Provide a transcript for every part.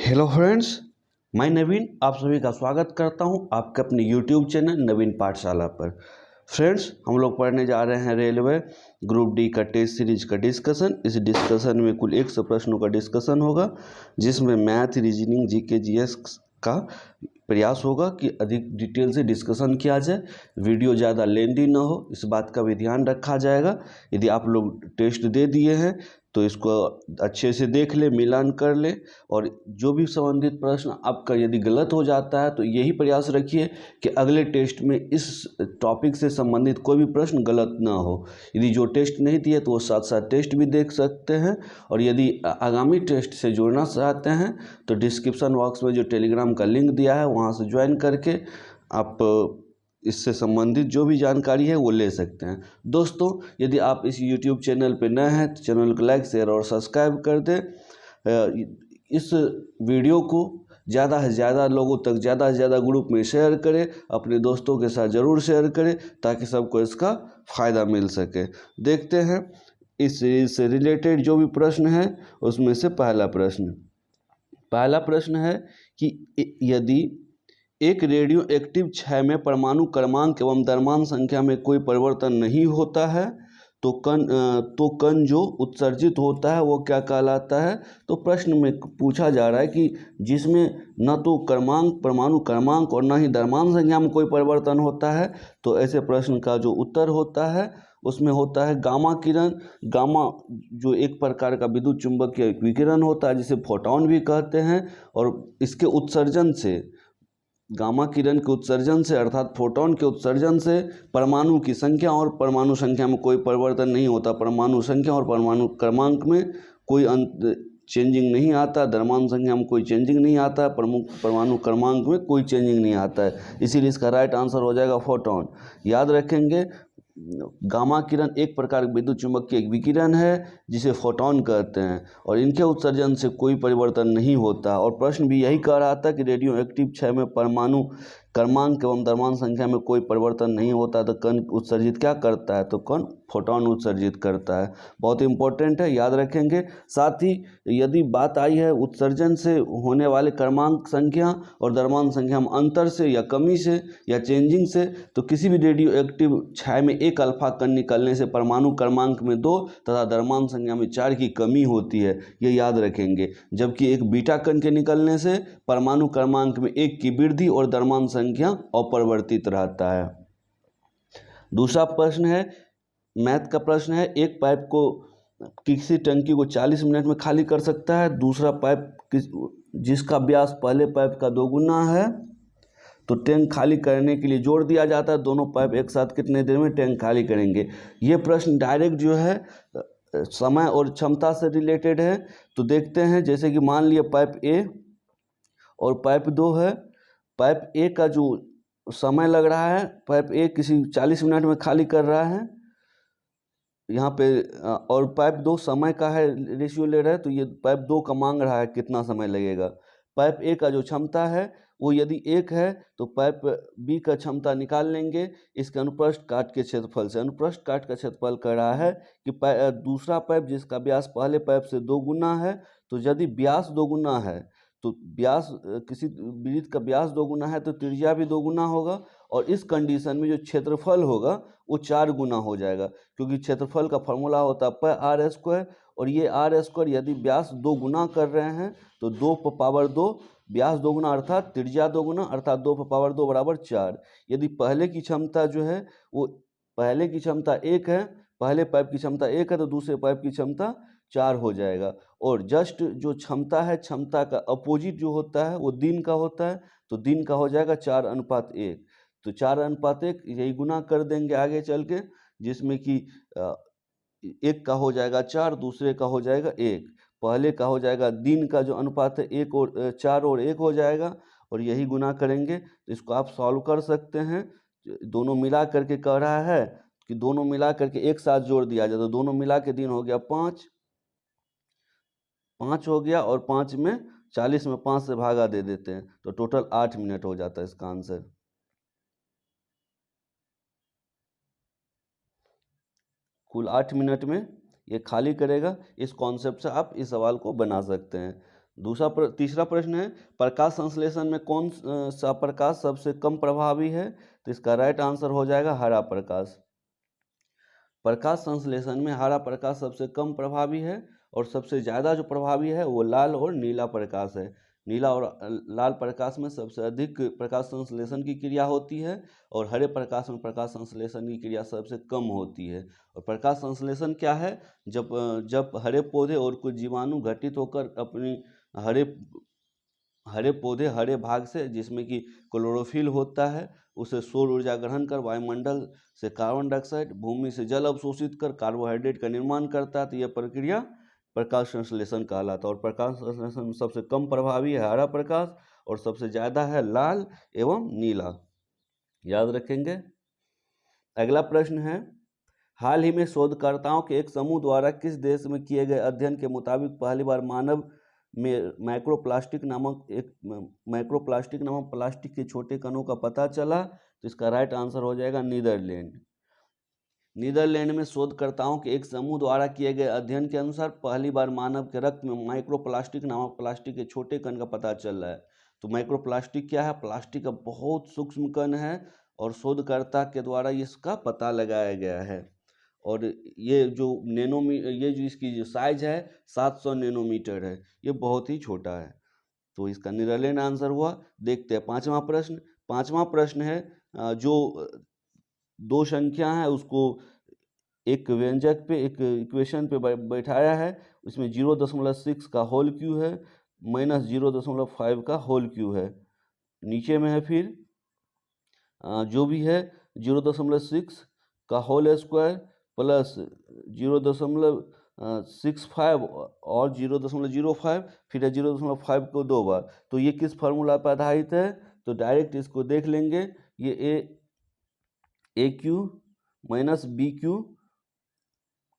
Hello friends, मैं नवीन आप सभी का स्वागत करता हूं आपके अपने यूट्यूब चैनल नवीन पाठशाला पर। फ्रेंड्स, हम लोग पढ़ने जा रहे हैं रेलवे ग्रुप डी का टेस्ट सीरीज का डिस्कशन। इस डिस्कशन में कुल 100 प्रश्नों का डिस्कशन होगा, जिसमें मैथ, रीजनिंग, जीके, जीएस का प्रयास होगा कि अधिक डिटेल से डिस्कशन किया जाए, वीडियो ज़्यादा लेंदी ना हो, इस बात का भी ध्यान रखा जाएगा। यदि आप लोग टेस्ट दे दिए हैं तो इसको अच्छे से देख ले, मिलान कर ले, और जो भी संबंधित प्रश्न आपका यदि गलत हो जाता है तो यही प्रयास रखिए कि अगले टेस्ट में इस टॉपिक से संबंधित कोई भी प्रश्न गलत ना हो। यदि जो टेस्ट नहीं दिए तो वो साथ साथ टेस्ट भी देख सकते हैं, और यदि आगामी टेस्ट से जुड़ना चाहते हैं तो डिस्क्रिप्शन बॉक्स में जो टेलीग्राम का लिंक दिया है वहाँ से ज्वाइन करके आप इससे संबंधित जो भी जानकारी है वो ले सकते हैं। दोस्तों, यदि आप इस YouTube चैनल पर नए हैं तो चैनल को लाइक, शेयर और सब्सक्राइब कर दें। इस वीडियो को ज़्यादा से ज़्यादा लोगों तक, ज़्यादा से ज़्यादा ग्रुप में शेयर करें, अपने दोस्तों के साथ ज़रूर शेयर करें ताकि सबको इसका फ़ायदा मिल सके। देखते हैं इस सीरीज से रिलेटेड जो भी प्रश्न है उसमें से पहला प्रश्न है कि यदि एक रेडियो एक्टिव क्षय में परमाणु क्रमांक एवं द्रव्यमान संख्या में कोई परिवर्तन नहीं होता है तो कण जो उत्सर्जित होता है वो क्या कहलाता है। तो प्रश्न में पूछा जा रहा है कि जिसमें न तो परमाणु क्रमांक और न ही द्रव्यमान संख्या में कोई परिवर्तन होता है, तो ऐसे प्रश्न का जो उत्तर होता है उसमें होता है गामा किरण। गामा जो एक प्रकार का विद्युत चुंबकीय विकिरण होता है जिसे फोटॉन भी कहते हैं, और इसके उत्सर्जन से, गामा किरण के उत्सर्जन से अर्थात फोटॉन के उत्सर्जन से परमाणु की संख्या और परमाणु संख्या में कोई परिवर्तन नहीं होता। परमाणु संख्या और परमाणु क्रमांक में कोई चेंजिंग नहीं आता, द्रव्यमान संख्या में कोई चेंजिंग नहीं आता, परमाणु क्रमांक में कोई चेंजिंग नहीं आता है। इसीलिए इसका राइट आंसर हो जाएगा फोटॉन। याद रखेंगे, गामा किरण एक प्रकार का विद्युत चुंबकीय विकिरण है जिसे फोटॉन कहते हैं, और इनके उत्सर्जन से कोई परिवर्तन नहीं होता। और प्रश्न भी यही कह रहा था कि रेडियो एक्टिव क्षय में परमाणु क्रमांक एवं द्रव्यमान संख्या में कोई परिवर्तन नहीं होता, तो कण उत्सर्जित क्या करता है, तो कण फोटॉन उत्सर्जित करता है। बहुत इंपॉर्टेंट है, याद रखेंगे। साथ ही यदि बात आई है उत्सर्जन से होने वाले क्रमांक संख्या और द्रव्यमान संख्या में अंतर से या कमी से या चेंजिंग से, तो किसी भी रेडियो एक्टिव क्षय में एक अल्फा कण निकलने से परमाणु क्रमांक में 2 तथा द्रव्यमान संख्या में 4 की कमी होती है, ये याद रखेंगे। जबकि एक बीटा कण के निकलने से परमाणु क्रमांक में 1 की वृद्धि और द्रव्यमान संख्या अपरिवर्तित रहता है। दूसरा प्रश्न है, मैथ का प्रश्न है, एक पाइप को किसी टंकी को 40 मिनट में खाली कर सकता है दूसरा पाइप जिसका व्यास पहले पाइप का 2 गुना है, तो टैंक खाली करने के लिए जोड़ दिया जाता है। दोनों पाइप एक साथ कितने देर में टैंक खाली करेंगे। ये प्रश्न डायरेक्ट जो है समय और क्षमता से रिलेटेड है। तो देखते हैं, जैसे कि मान लिया पाइप ए और पाइप 2 है। पाइप ए का जो समय लग रहा है, पाइप ए किसी 40 मिनट में खाली कर रहा है यहाँ पे, और पाइप 2 समय का है रेशियो ले रहा है, तो ये पाइप 2 का मांग रहा है कितना समय लगेगा। पाइप ए का जो क्षमता है वो यदि 1 है तो पाइप बी का क्षमता निकाल लेंगे इसके अनुप्रस्थ काट के क्षेत्रफल से। अनुप्रस्थ काट का क्षेत्रफल कह रहा है कि दूसरा पाइप जिसका व्यास पहले पाइप से 2 गुना है, तो यदि व्यास 2 गुना है तो व्यास, किसी वृत्त का व्यास 2 गुना है तो त्रिज्या भी 2 गुना होगा, और इस कंडीशन में जो क्षेत्रफल होगा वो 4 गुना हो जाएगा, क्योंकि क्षेत्रफल का फॉर्मूला होता है पाई आर स्क्वायर, और ये आर स्क्वायर यदि व्यास 2 गुना कर रहे हैं तो 2 पर पावर 2, व्यास 2 गुना अर्थात त्रिज्या 2 गुना अर्थात 2 पर पावर 2 बराबर 4। यदि पहले की क्षमता जो है वो, पहले की क्षमता 1 है, पहले पाइप की क्षमता 1 है तो दूसरे पाइप की क्षमता 4 हो जाएगा। और जस्ट जो क्षमता है, क्षमता का अपोजिट जो होता है वो दिन का होता है, तो दिन का हो जाएगा 4:1। तो 4:1 यही गुना कर देंगे आगे चल के, जिसमें कि एक का हो जाएगा 4, दूसरे का हो जाएगा 1। पहले का हो जाएगा दिन का जो अनुपात है 1 और 4 और 1 हो जाएगा, और यही गुना करेंगे। तो इसको आप सॉल्व कर सकते हैं। दोनों मिला करके कह रहा है कि दोनों मिला करके एक साथ जोड़ दिया जाए, तो दोनों मिला के दिन हो गया 5 हो गया, और 5 में 40 में 5 से भागा दे देते हैं, तो टोटल 8 मिनट हो जाता है इसका आंसर। कुल 8 मिनट में ये खाली करेगा। इस कॉन्सेप्ट से आप इस सवाल को बना सकते हैं। तीसरा प्रश्न है, प्रकाश संश्लेषण में कौन सा प्रकाश सबसे कम प्रभावी है? तो इसका राइट आंसर हो जाएगा हरा प्रकाश। प्रकाश संश्लेषण में हरा प्रकाश सबसे कम प्रभावी है और सबसे ज़्यादा जो प्रभावी है वो लाल और नीला प्रकाश है। नीला और लाल प्रकाश में सबसे अधिक प्रकाश संश्लेषण की क्रिया होती है और हरे प्रकाश में प्रकाश संश्लेषण की क्रिया सबसे कम होती है। और प्रकाश संश्लेषण क्या है? जब हरे पौधे और कुछ जीवाणु घटित होकर अपनी हरे पौधे हरे भाग से, जिसमें कि क्लोरोफिल होता है, उसे सौर ऊर्जा ग्रहण कर वायुमंडल से कार्बन डाइऑक्साइड, भूमि से जल अवशोषित कर कार्बोहाइड्रेट का निर्माण करता है। तो यह प्रक्रिया प्रकाश संश्लेषण कहलाता है। और प्रकाश संश्लेषण में सबसे कम प्रभावी है हरा प्रकाश और सबसे ज़्यादा है लाल एवं नीला, याद रखेंगे। अगला प्रश्न है, हाल ही में शोधकर्ताओं के एक समूह द्वारा किस देश में किए गए अध्ययन के मुताबिक पहली बार मानव में माइक्रोप्लास्टिक नामक प्लास्टिक के छोटे कणों का पता चला? तो इसका राइट आंसर हो जाएगा नीदरलैंड। नीदरलैंड में शोधकर्ताओं के एक समूह द्वारा किए गए अध्ययन के अनुसार पहली बार मानव के रक्त में माइक्रोप्लास्टिक नामक प्लास्टिक के छोटे कण का पता चल रहा है। तो माइक्रोप्लास्टिक क्या है? प्लास्टिक का बहुत सूक्ष्म कण है और शोधकर्ता के द्वारा इसका पता लगाया गया है। और ये जो इसकी जो साइज है 700 नैनोमीटर है, ये बहुत ही छोटा है। तो इसका नीदरलैंड आंसर हुआ। देखते हैं पांचवा प्रश्न है, जो दो संख्या है उसको एक व्यंजक पे, एक इक्वेशन पे बैठाया है। इसमें 0.6 का होल क्यू है, -0.5 का होल क्यू है। नीचे में है फिर जो भी है 0.6 का होल स्क्वायर प्लस 0.65 और 0.05, फिर है 0.5 को 2 बार। तो ये किस फार्मूला पर आधारित है? तो डायरेक्ट इसको देख लेंगे। ये A cube minus B cube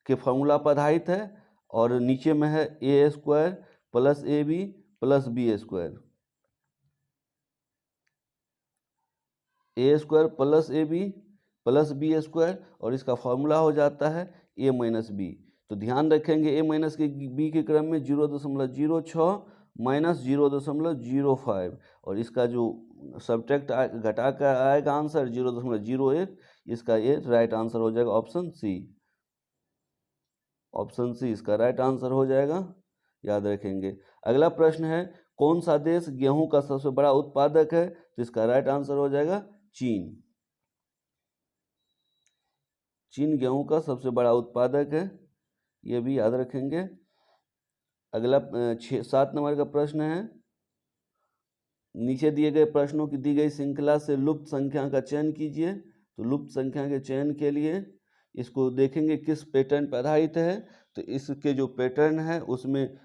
के फार्मूला पर आधारित है और नीचे में है A square plus A B plus B square. A square plus A B plus B square और इसका फार्मूला हो जाता है ए माइनस बी। तो ध्यान रखेंगे ए माइनस के बी के क्रम में 0.06 माइनस 0.05 और इसका जो सब्ट्रैक्ट घटा कर आएगा आंसर 0.01। इसका ये राइट आंसर हो जाएगा ऑप्शन सी इसका राइट आंसर हो जाएगा, याद रखेंगे। अगला प्रश्न है, कौन सा देश गेहूं का सबसे बड़ा उत्पादक है? तो इसका राइट आंसर हो जाएगा चीन गेहूं का सबसे बड़ा उत्पादक है, ये भी याद रखेंगे। अगला 7 नंबर का प्रश्न है, नीचे दिए गए प्रश्नों की दी गई श्रृंखला से लुप्त संख्या का चयन कीजिए। तो लुप्त संख्या के चयन के लिए इसको देखेंगे किस पैटर्न पर आधारित है। तो इसके जो पैटर्न है उसमें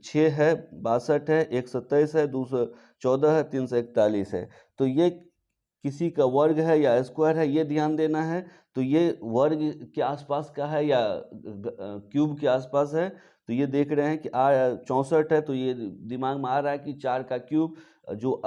6 है, 62 है, 127 है, 214 है, 341 है। तो ये किसी का वर्ग है या स्क्वायर है, ये ध्यान देना है। तो ये वर्ग के आसपास का है या क्यूब के आसपास है। तो ये देख रहे हैं कि 64 है, तो ये दिमाग में आ रहा है कि 4 का क्यूब, जो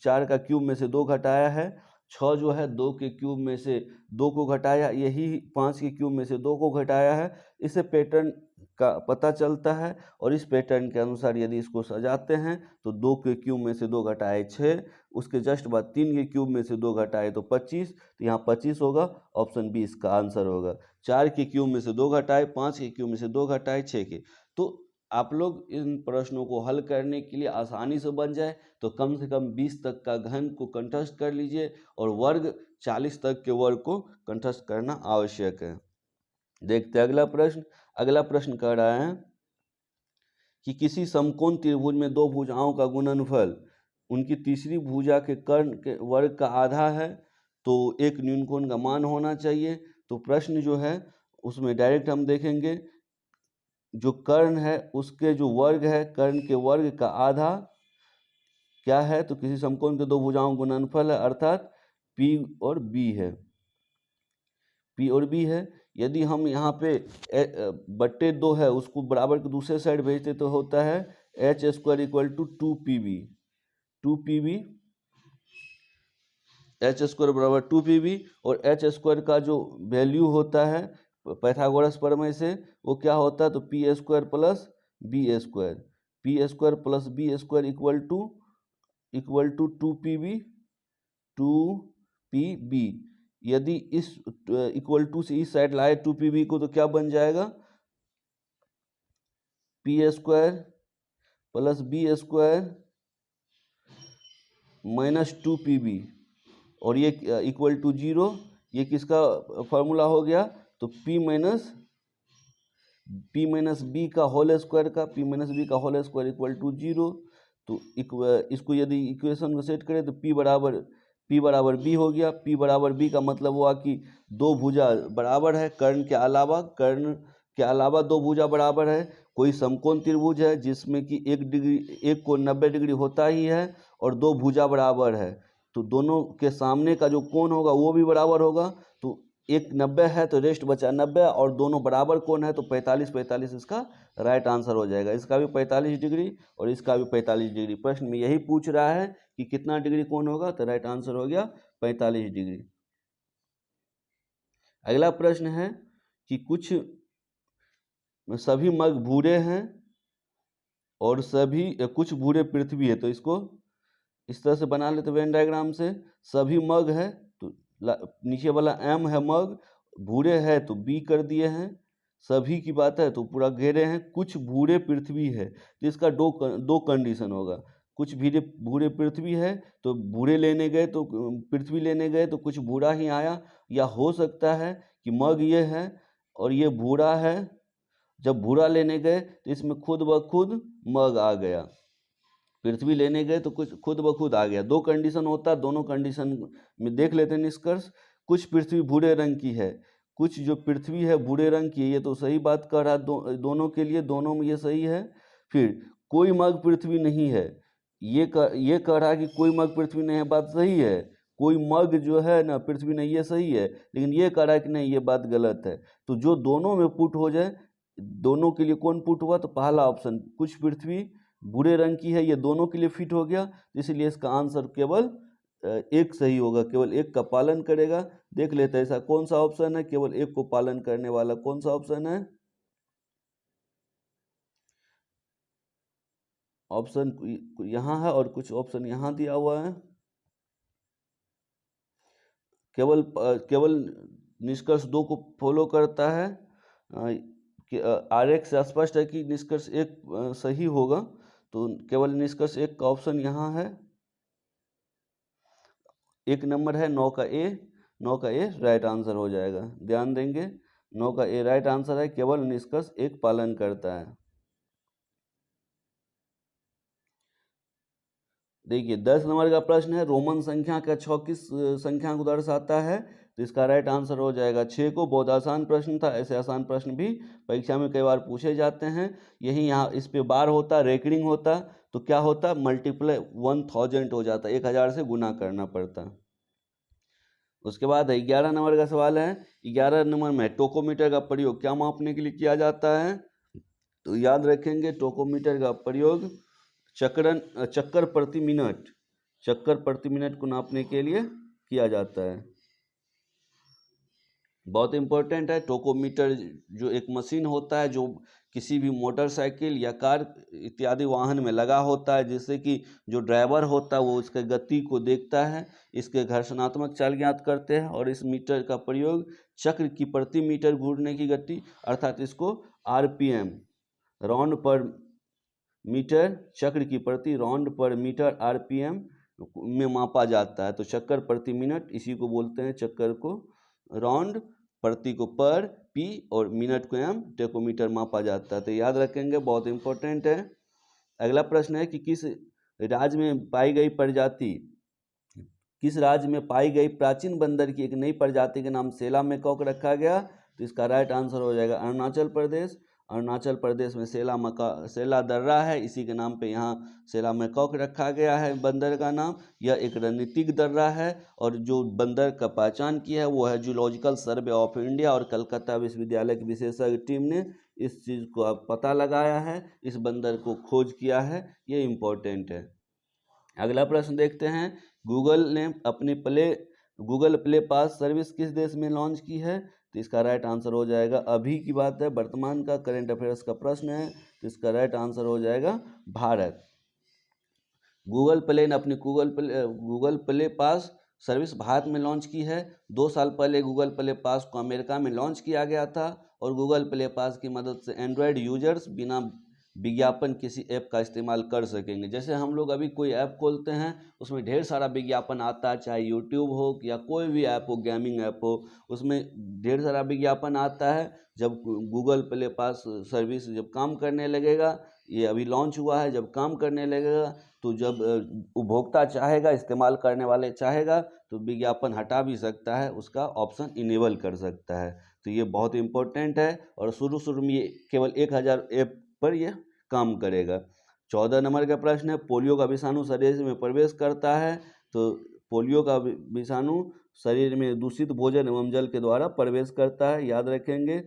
4 का क्यूब में से 2 घटाया है। 6 जो है 2 के क्यूब में से 2 को घटाया, यही 5 के क्यूब में से 2 को घटाया है। इससे पैटर्न का पता चलता है और इस पैटर्न के अनुसार यदि इसको सजाते हैं तो 2 के क्यूब में से 2 घटाए 6, उसके जस्ट बाद 3 के क्यूब में से 2 घटाए तो 25। तो यहाँ 25 होगा, ऑप्शन बी इसका आंसर होगा। 4 के क्यूब में से 2 घटाए, 5 के क्यूब में से 2 घटाए 6 के। तो आप लोग इन प्रश्नों को हल करने के लिए आसानी से बन जाए तो कम से कम 20 तक का घन को कंठस्थ कर लीजिए और वर्ग 40 तक के वर्ग को कंठस्थ करना आवश्यक है। देखते हैं अगला प्रश्न कह रहा है कि किसी समकोण त्रिभुज में 2 भुजाओं का गुणनफल उनकी तीसरी भुजा के कर्ण के वर्ग का आधा है, तो एक न्यूनकोण का मान होना चाहिए। तो प्रश्न जो है उसमें डायरेक्ट हम देखेंगे, जो कर्ण है उसके जो वर्ग है, कर्ण के वर्ग का आधा क्या है? तो किसी समकोण के 2 भुजाओं गुणनफल है, अर्थात P और B है। यदि हम यहाँ पे बट्टे 2 है उसको बराबर के दूसरे साइड भेजते तो होता है h² = 2pb। h² बराबर 2pb और h² का जो वैल्यू होता है पाइथागोरस प्रमेय से वो क्या होता है? तो p² + b²। p² plus b² equal to 2pb। यदि इस इक्वल टू से इस साइड लाए 2pb को तो क्या बन जाएगा, p² plus b² minus 2pb, और ये इक्वल टू 0। ये किसका फॉर्मूला हो गया, तो p माइनस बी का होल स्क्वायर का, p माइनस बी का होल स्क्वायर इक्वल टू 0। तो इसको यदि इक्वेशन को सेट करें तो p बराबर b हो गया। p बराबर b का मतलब हुआ कि दो भुजा बराबर है, कर्ण के अलावा दो भुजा बराबर है। कोई समकोण त्रिभुज है जिसमें कि एक को 90 डिग्री होता ही है और दो भुजा बराबर है, तो दोनों के सामने का जो कोण होगा वो भी बराबर होगा। तो एक 90 है तो रेस्ट बचा 90, और दोनों बराबर कोण है तो 45 इसका राइट आंसर हो जाएगा। इसका भी 45 डिग्री और इसका भी 45 डिग्री। प्रश्न में यही पूछ रहा है कि कितना डिग्री कोण होगा, तो राइट आंसर हो गया 45 डिग्री। अगला प्रश्न है कि सभी मग भूरे हैं और कुछ भूरे पृथ्वी है, तो इसको इस तरह से बना लेते वेन डायग्राम से। सभी मग है तो नीचे वाला m है, मग भूरे है तो b कर दिए हैं, सभी की बात है तो पूरा घेरे हैं। कुछ भूरे पृथ्वी है तो इसका दो कंडीशन होगा। कुछ भूरे पृथ्वी है तो भूरे लेने गए तो पृथ्वी लेने गए तो कुछ भूरा ही आया, या हो सकता है कि मग ये है और ये भूरा है, जब भूरा लेने गए तो इसमें खुद ब खुद मग आ गया। पृथ्वी लेने गए तो कुछ खुद ब खुद आ गया। दो कंडीशन होता है, दोनों कंडीशन में देख लेते हैं निष्कर्ष। कुछ पृथ्वी भूरे रंग की है, कुछ जो पृथ्वी है भूरे रंग की है, ये तो सही बात कर रहा है दोनों के लिए, दोनों में ये सही है। फिर कोई मग पृथ्वी नहीं है, ये कह रहा है कि कोई मग पृथ्वी नहीं है, बात सही है। कोई मग जो है ना पृथ्वी नहीं, ये सही है, लेकिन ये कह रहा है कि नहीं ये बात गलत है। तो जो दोनों में पुट हो जाए, दोनों के लिए कौन पुट हुआ, तो पहला ऑप्शन कुछ पृथ्वी भूरे रंग की है, ये दोनों के लिए फिट हो गया, इसलिए इसका आंसर केवल एक सही होगा, केवल एक का पालन करेगा। देख लेते हैं ऐसा कौन सा ऑप्शन है, केवल एक को पालन करने वाला कौन सा ऑप्शन है। ऑप्शन यहाँ है और कुछ ऑप्शन यहाँ दिया हुआ है। केवल निष्कर्ष दो को फॉलो करता है। आरेख से स्पष्ट है कि निष्कर्ष एक सही होगा, तो केवल निष्कर्ष एक का ऑप्शन यहाँ है। एक नंबर है 9 का ए राइट आंसर हो जाएगा। ध्यान देंगे 9 का ए राइट आंसर है, केवल निष्कर्ष एक पालन करता है। देखिए 10 नंबर का प्रश्न है, रोमन संख्या का 6 किस संख्या को दर्शाता है, तो इसका राइट आंसर हो जाएगा 6 को। बहुत आसान प्रश्न था, ऐसे आसान प्रश्न भी परीक्षा में कई बार पूछे जाते हैं। यही यहाँ इस पे बार होता, रेकरिंग होता तो क्या होता, मल्टीप्लाई 1000 हो जाता, 1000 से गुना करना पड़ता। उसके बाद 11 नंबर का सवाल है, 11 नंबर में टोकोमीटर का प्रयोग क्या मापने के लिए किया जाता है, तो याद रखेंगे टोकोमीटर का प्रयोग चक्कर प्रति मिनट को नापने के लिए किया जाता है। बहुत इंपॉर्टेंट है। टोकोमीटर जो एक मशीन होता है जो किसी भी मोटरसाइकिल या कार इत्यादि वाहन में लगा होता है, जिससे कि जो ड्राइवर होता है वो उसके गति को देखता है, इसके घर्षणात्मक चाल ज्ञात करते हैं, और इस मीटर का प्रयोग चक्र की प्रति मीटर घूमने की गति अर्थात इसको RPM राउंड पर मीटर, चक्र की प्रति राउंड पर मीटर RPM में मापा जाता है। तो चक्कर प्रति मिनट इसी को बोलते हैं, चक्कर को राउंड, प्रति को पर, पी और मिनट को एम, टेकोमीटर मापा जाता है। तो याद रखेंगे, बहुत इंपॉर्टेंट है। अगला प्रश्न है कि किस राज्य में पाई गई प्राचीन बंदर की एक नई प्रजाति के नाम सेला मैकॉक रखा गया, तो इसका राइट आंसर हो जाएगा अरुणाचल प्रदेश। अरुणाचल प्रदेश में सेला दर्रा है, इसी के नाम पे यहाँ सेला मैकॉक रखा गया है बंदर का नाम। यह एक रणनीतिक दर्रा है, और जो बंदर का पहचान किया है वो है जूलॉजिकल सर्वे ऑफ इंडिया, और कलकत्ता विश्वविद्यालय की विशेषज्ञ टीम ने इस चीज़ को पता लगाया है, इस बंदर को खोज किया है, ये इम्पोर्टेंट है। अगला प्रश्न देखते हैं, गूगल ने अपनी गूगल प्ले पास सर्विस किस देश में लॉन्च की है, तो इसका राइट आंसर हो जाएगा, अभी की बात है, वर्तमान का करंट अफेयर्स का प्रश्न है, तो तो इसका राइट आंसर हो जाएगा भारत। गूगल प्ले ने अपनी गूगल प्ले पास सर्विस भारत में लॉन्च की है। 2 साल पहले गूगल प्ले पास को अमेरिका में लॉन्च किया गया था और गूगल प्ले पास की मदद से एंड्रॉयड यूजर्स बिना विज्ञापन किसी ऐप का इस्तेमाल कर सकेंगे। जैसे हम लोग अभी कोई ऐप खोलते हैं उसमें ढेर सारा विज्ञापन आता है, चाहे यूट्यूब हो या कोई भी ऐप हो, गेमिंग ऐप हो, उसमें ढेर सारा विज्ञापन आता है। जब गूगल प्ले पास सर्विस जब काम करने लगेगा, ये अभी लॉन्च हुआ है, जब काम करने लगेगा तो जब उपभोक्ता चाहेगा, इस्तेमाल करने वाले चाहेगा तो विज्ञापन हटा भी सकता है, उसका ऑप्शन इनेबल कर सकता है। तो ये बहुत इंपॉर्टेंट है और शुरू में ये केवल 1000 ऐप पर ये काम करेगा। 14 नंबर का प्रश्न है, पोलियो का विषाणु शरीर में प्रवेश करता है। तो पोलियो का विषाणु शरीर में दूषित भोजन एवं जल के द्वारा प्रवेश करता है, याद रखेंगे।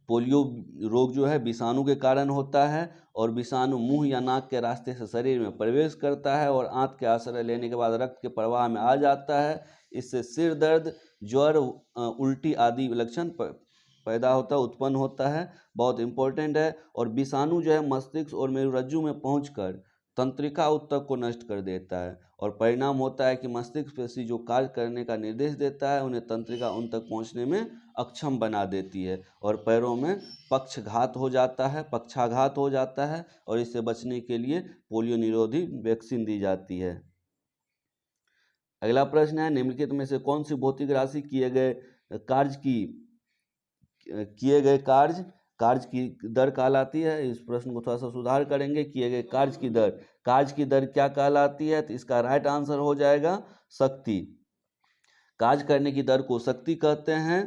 पोलियो रोग जो है विषाणु के कारण होता है और विषाणु मुंह या नाक के रास्ते से शरीर में प्रवेश करता है और आंत के आश्रय लेने के बाद रक्त के प्रवाह में आ जाता है। इससे सिर दर्द, ज्वर, उल्टी आदि लक्षण पैदा होता है, उत्पन्न होता है। बहुत इंपॉर्टेंट है। और विषाणु जो है मस्तिष्क और मेरुरज्जु में पहुंचकर तंत्रिका ऊतक को नष्ट कर देता है और परिणाम होता है कि मस्तिष्क पेशी जो कार्य करने का निर्देश देता है उन्हें तंत्रिका उन तक पहुंचने में अक्षम बना देती है और पैरों में पक्षाघात हो जाता है और इससे बचने के लिए पोलियो निरोधी वैक्सीन दी जाती है। अगला प्रश्न है, निम्नलिखित में से कौन सी भौतिक राशि किए गए कार्य की दर कहलाती है। इस प्रश्न को थोड़ा सा सुधार करेंगे, किए गए कार्य की दर क्या कहलाती है। तो इसका राइट आंसर हो जाएगा शक्ति। कार्य करने की दर को शक्ति कहते हैं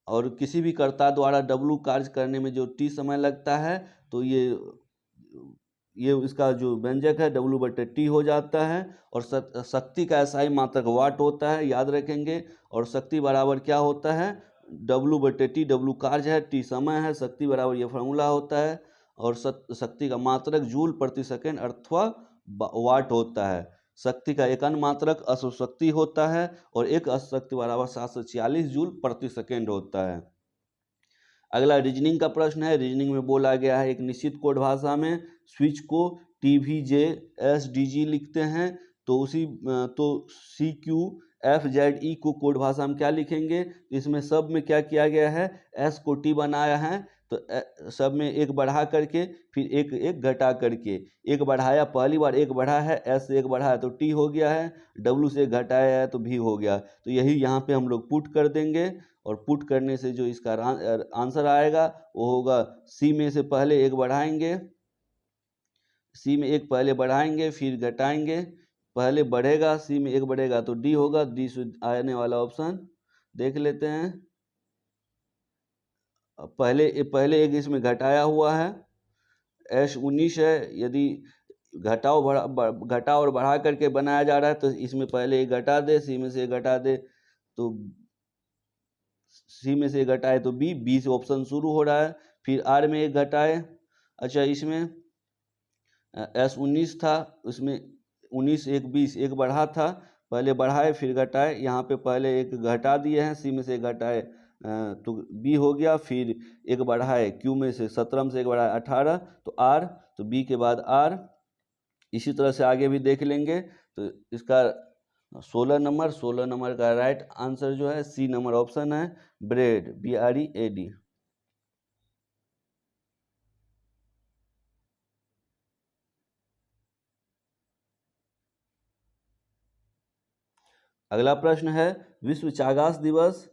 और किसी भी कर्ता द्वारा W कार्य करने में जो T समय लगता है तो ये इसका जो व्यंजक है W/T हो जाता है। और शक्ति का SI मात्रक वाट होता है, याद रखेंगे। और शक्ति बराबर क्या होता है, W/T। W कार्य है, T समय है, शक्ति बराबर ये फार्मूला होता है। और शक्ति का मात्रक जूल प्रति सेकेंड अथवा वाट होता है। शक्ति का एक अन्य मात्रक अश्व शक्ति होता है और एक अश्व शक्ति बराबर 746 जूल प्रति सेकेंड होता है। अगला रीजनिंग का प्रश्न है। रीजनिंग में बोला गया है एक निश्चित कोड भाषा में स्विच को TVJSDG लिखते हैं तो CQFZE को कोड भाषा में क्या लिखेंगे। इसमें सब में क्या किया गया है, S को T बनाया है तो सब में एक बढ़ा करके फिर एक घटा करके, एक बढ़ाया, पहली बार एक बढ़ा है, S से एक बढ़ाया तो T हो गया है, W से घटाया है तो V हो गया। तो यही यहाँ पे हम लोग पुट कर देंगे और पुट करने से जो इसका आंसर आएगा वो होगा C में से पहले एक बढ़ाएंगे, C में एक पहले बढ़ाएंगे फिर घटाएंगे, पहले बढ़ेगा C में एक बढ़ेगा तो D होगा। D से आने वाला ऑप्शन देख लेते हैं। पहले एक इसमें घटाया हुआ है, S19 है। यदि घटा और बढ़ा करके बनाया जा रहा है तो इसमें पहले एक घटा दे, C में से एक घटा दे तो C में से एक घटाए तो B से ऑप्शन शुरू हो रहा है। फिर R में एक घटाए, अच्छा इसमें S19 था, उसमें 19 एक 20 एक बढ़ा था, पहले बढ़ाए फिर घटाए, यहाँ पे पहले एक घटा दिए हैं, C में से एक घटाए तो B हो गया, फिर एक बढ़ाए Q में से 17 से एक बढ़ाए 18 तो R, तो B के बाद R। इसी तरह से आगे भी देख लेंगे। तो इसका 16 नंबर का राइट आंसर जो है C नंबर ऑप्शन है, ब्रेड, BREAD। अगला प्रश्न है, विश्व चागास दिवस,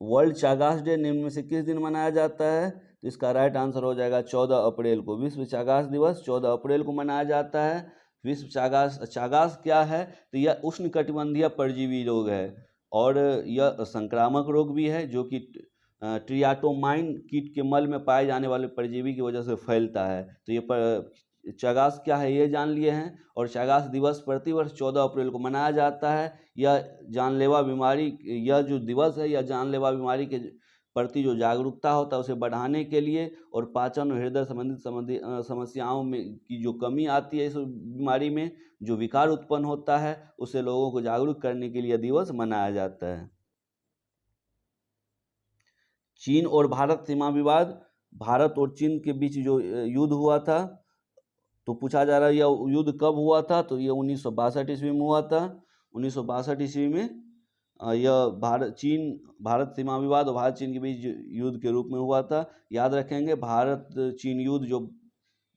वर्ल्ड चागास डे निम्न में से किस दिन मनाया जाता है। तो इसका राइट आंसर हो जाएगा 14 अप्रैल को। विश्व चागास दिवस 14 अप्रैल को मनाया जाता है। विश्व चागास क्या है, तो यह उष्णकटिबंधीय परजीवी रोग है और यह संक्रामक रोग भी है जो कि ट्रियाटोमाइन कीट के मल में पाए जाने वाले परजीवी की वजह से फैलता है। तो ये चागास क्या है ये जान लिए हैं। और चागास दिवस प्रतिवर्ष 14 अप्रैल को मनाया जाता है। यह जानलेवा बीमारी, यह जो दिवस है यह जानलेवा बीमारी के प्रति जो जागरूकता होता है उसे बढ़ाने के लिए और पाचन और हृदय संबंधी समस्याओं में की जो कमी आती है इस बीमारी में, जो विकार उत्पन्न होता है, उसे लोगों को जागरूक करने के लिए दिवस मनाया जाता है। चीन और भारत सीमा विवाद भारत और चीन के बीच जो युद्ध हुआ था, तो पूछा जा रहा है यह युद्ध कब हुआ था, तो ये 1962 ईस्वी में हुआ था। 1962 ईस्वी में यह भारत सीमा विवाद और भारत चीन के बीच युद्ध के रूप में हुआ था। याद रखेंगे, भारत चीन युद्ध जो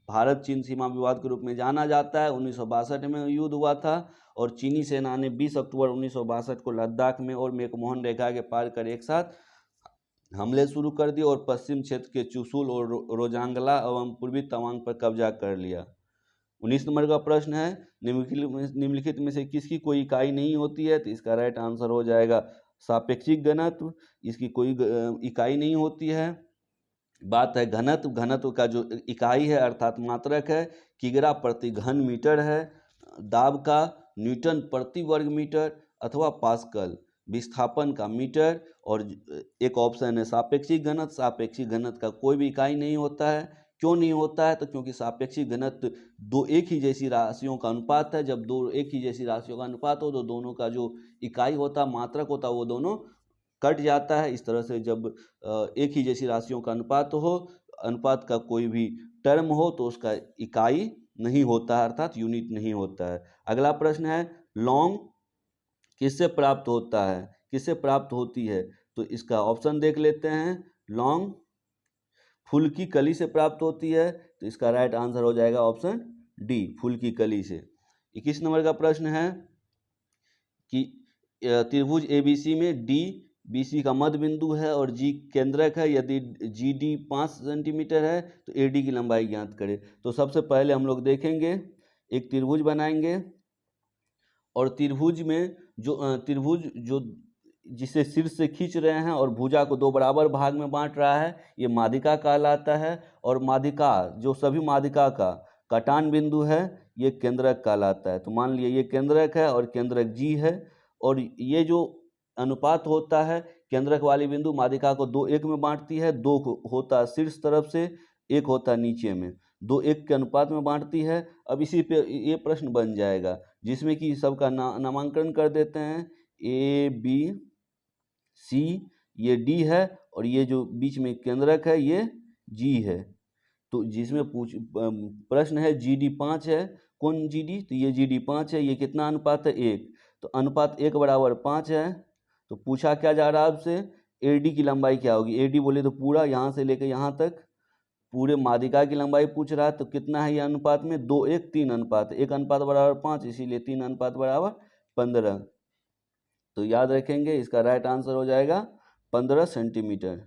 भारत चीन सीमा विवाद के रूप में जाना जाता है, 1962 में युद्ध हुआ था। और चीनी सेना ने 20 अक्टूबर 1962 को लद्दाख में और मैकमोहन रेखा के पार कर एक साथ हमले शुरू कर दिए और पश्चिम क्षेत्र के चुशुल और रोजांगला एवं पूर्वी तवांग पर कब्जा कर लिया। 19 नंबर का प्रश्न है, निम्नलिखित में से किसकी कोई इकाई नहीं होती है, तो इसका राइट आंसर हो जाएगा सापेक्षिक घनत्व। इसकी कोई इकाई नहीं होती है। बात है घनत्व, घनत्व का जो इकाई है अर्थात मात्रक है किग्रा प्रति घन मीटर है। दाब का न्यूटन प्रति वर्ग मीटर अथवा पास्कल। विस्थापन का मीटर। और एक ऑप्शन है सापेक्षिक घनत्व। सापेक्षिक घनत्व का कोई भी इकाई नहीं होता है। क्यों नहीं होता है, तो क्योंकि सापेक्षिक घनत्व दो एक ही जैसी राशियों का अनुपात है। जब दो एक ही जैसी राशियों का अनुपात हो तो दोनों का जो इकाई होता मात्रक होता वो दोनों कट जाता है। इस तरह से जब एक ही जैसी राशियों का अनुपात हो, अनुपात का कोई भी टर्म हो तो उसका इकाई नहीं होता है अर्थात यूनिट नहीं होता है। अगला प्रश्न है, लौंग किससे प्राप्त होता है, किससे प्राप्त होती है, तो इसका ऑप्शन देख लेते हैं। लौंग फूल की कली से प्राप्त होती है, तो इसका राइट आंसर हो जाएगा ऑप्शन डी, फूल की कली से। 21 नंबर का प्रश्न है कि त्रिभुज एबीसी में डी बीसी का मध्य बिंदु है और जी केंद्रक है। यदि जी डी 5 सेंटीमीटर है तो ए डी की लंबाई ज्ञात करें। तो सबसे पहले हम लोग देखेंगे, एक त्रिभुज बनाएंगे और त्रिभुज में त्रिभुज जो जिसे शीर्ष से खींच रहे हैं और भुजा को दो बराबर भाग में बांट रहा है, ये माध्यिका कहलाता है। और माध्यिका जो सभी माध्यिका का कटान बिंदु है ये केंद्रक कहलाता है। तो मान लिया ये केंद्रक है और केंद्रक जी है। और ये जो अनुपात होता है, केंद्रक वाली बिंदु माध्यिका को दो एक में बांटती है। दो होता है शीर्ष तरफ से, एक होता है नीचे में, दो एक के अनुपात में बांटती है। अब इसी पे ये प्रश्न बन जाएगा जिसमें कि सबका नामांकन कर देते हैं। ए बी सी ये डी है और ये जो बीच में केंद्रक है ये जी है। तो जिसमें प्रश्न है जी डी 5 है, कौन जी डी, तो ये जी डी 5 है। ये कितना अनुपात है, एक, तो अनुपात 1 बराबर 5 है। तो पूछा क्या जा रहा है आपसे, ए डी की लंबाई क्या होगी। ए डी बोले तो पूरा यहाँ से लेकर यहाँ तक पूरे माध्यिका की लंबाई पूछ रहा है। तो कितना है ये अनुपात में, 2 1 3 अनुपात, 1 अनुपात बराबर 5, इसीलिए 3 अनुपात बराबर 15। तो याद रखेंगे इसका राइट आंसर हो जाएगा 15 सेंटीमीटर।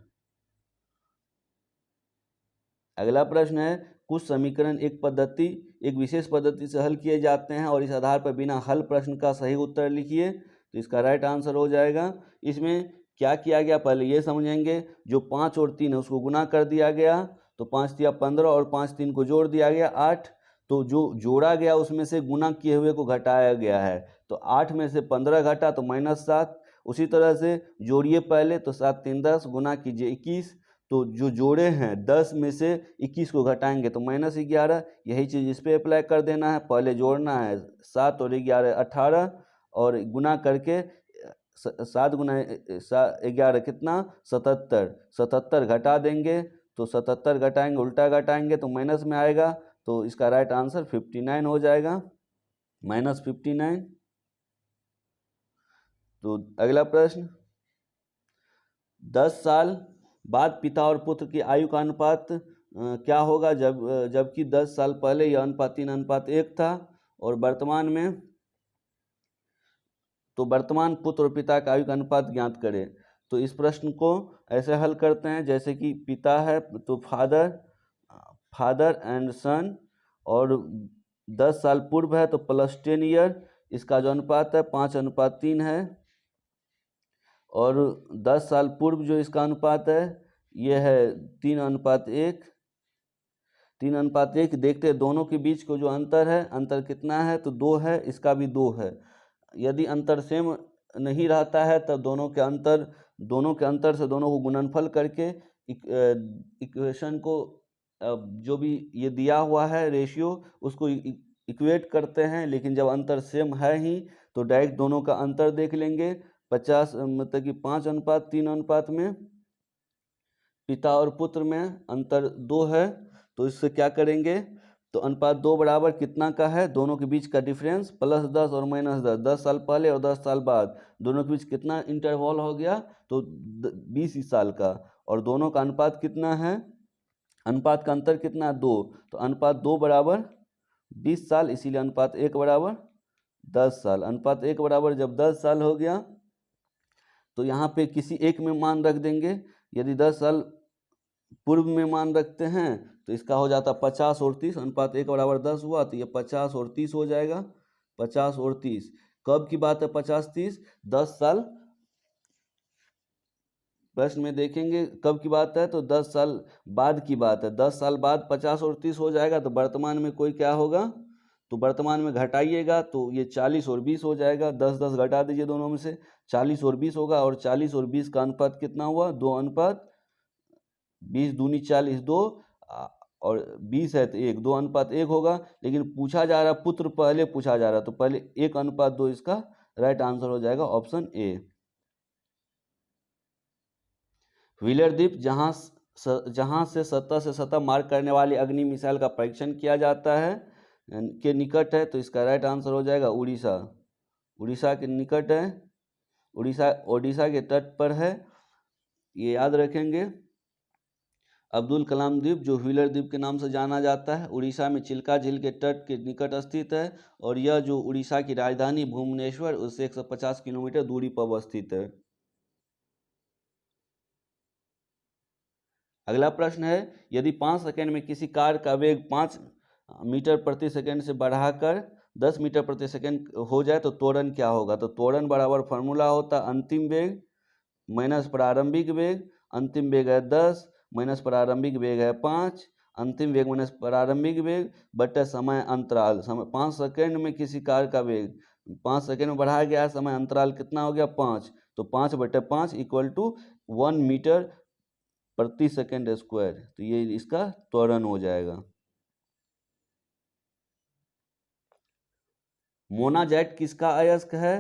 अगला प्रश्न है, कुछ समीकरण एक विशेष पद्धति से हल किए जाते हैं और इस आधार पर बिना हल प्रश्न का सही उत्तर लिखिए। तो इसका राइट आंसर हो जाएगा। इसमें क्या किया गया पहले ये समझेंगे। जो 5 और 3 है उसको गुना कर दिया गया, तो 5 तिया 15 और 5 3 को जोड़ दिया गया 8। तो जो जोड़ा गया उसमें से गुना किए हुए को घटाया गया है, तो 8 में से 15 घटा तो -7। उसी तरह से जोड़िए पहले, तो 7 3 10 गुना कीजिए 21। तो जो जोड़े हैं 10 में से 21 को घटाएंगे तो -11। यही चीज़ इस पर अप्लाई कर देना है। पहले जोड़ना है 7 और 11 18 और गुना करके 7 गुना 11 कितना 77। 77 घटा देंगे, तो 77 घटाएंगे उल्टा घटाएंगे तो माइनस में आएगा। तो इसका राइट आंसर 59 हो जाएगा, -59। तो अगला प्रश्न, 10 साल बाद पिता और पुत्र की आयु का अनुपात क्या होगा जबकि 10 साल पहले यह अनुपात 3:1 था। और वर्तमान पुत्र और पिता का आयु का अनुपात ज्ञात करें। तो इस प्रश्न को ऐसे हल करते हैं, जैसे कि पिता है तो फादर एंड सन, और 10 साल पूर्व है तो +10 ईयर। इसका जो अनुपात है 5:3 है। और 10 साल पूर्व जो इसका अनुपात है ये है 3:1। 3:1 देखते हैं दोनों के बीच को जो अंतर है, अंतर कितना है, तो 2 है, इसका भी 2 है। यदि अंतर सेम नहीं रहता है तब दोनों के अंतर से दोनों को गुणनफल करके इक्वेशन को जो भी ये दिया हुआ है रेशियो उसको इक्वेट करते हैं। लेकिन जब अंतर सेम है ही तो डायरेक्ट दोनों का अंतर देख लेंगे। 50 मतलब कि 5:3 अनुपात में पिता और पुत्र में अंतर 2 है, तो इससे क्या करेंगे, तो अनुपात 2 बराबर कितना का है, दोनों के बीच का डिफरेंस +10 और -10, 10 साल पहले और 10 साल बाद, दोनों के बीच कितना इंटरवल हो गया, तो 20 ही साल का, और दोनों का अनुपात कितना है, अनुपात का अंतर कितना, 2, तो अनुपात 2 बराबर 20 साल, इसीलिए अनुपात 1 बराबर 10 साल। अनुपात 1 बराबर जब 10 साल हो गया तो यहाँ पे किसी एक में मान रख देंगे। यदि 10 साल पूर्व में मान रखते हैं तो इसका हो जाता 50 और 30, अनुपात 1 बराबर 10 हुआ, तो ये 50 और 30 हो जाएगा। 50 और 30 कब की बात है, 50-30 10 साल, प्रश्न में देखेंगे कब की बात है, तो 10 साल बाद की बात है। 10 साल बाद 50 और 30 हो जाएगा, तो वर्तमान में कोई क्या होगा, तो वर्तमान में घटाइएगा तो ये 40 और 20 हो जाएगा। 10-10 घटा दीजिए दोनों में से, 40 और 20 होगा, और 40 और 20 का अनुपात कितना हुआ, 2 अनुपात 20 दूनी 40 2, और 20 है तो 1, 2 अनुपात 1 होगा। लेकिन पूछा जा रहा पुत्र पहले पूछा जा रहा, तो पहले 1 अनुपात 2 इसका राइट आंसर हो जाएगा ऑप्शन ए। व्हीलर द्वीप जहां से सतह से सतह मार करने वाली अग्नि मिसाइल का परीक्षण किया जाता है के निकट है, तो इसका राइट आंसर हो जाएगा उड़ीसा। उड़ीसा के निकट है, ओडिशा के तट पर है, ये याद रखेंगे। अब्दुल कलाम द्वीप जो व्हीलर द्वीप के नाम से जाना जाता है, उड़ीसा में चिल्का झील के तट के निकट स्थित है, और यह जो उड़ीसा की राजधानी भुवनेश्वर उससे 150 किलोमीटर दूरी पर अवस्थित है। अगला प्रश्न है, यदि 5 सेकंड में किसी कार का वेग 5 मीटर प्रति सेकंड से बढ़ाकर 10 मीटर प्रति सेकंड हो जाए तो त्वरण क्या होगा, तो त्वरण बराबर फार्मूला होता अंतिम वेग माइनस प्रारंभिक वेग, अंतिम वेग है 10 माइनस प्रारंभिक वेग है 5, अंतिम वेग माइनस प्रारंभिक वेग बटे समय अंतराल। 5 सेकंड में किसी कार का वेग 5 सेकंड में बढ़ाया गया, समय अंतराल कितना हो गया 5, तो 5/5 इक्वल टू 1 मीटर प्रति सेकंड स्क्वायर, तो ये इसका त्वरण हो जाएगा। मोनाजैट किसका अयस्क है,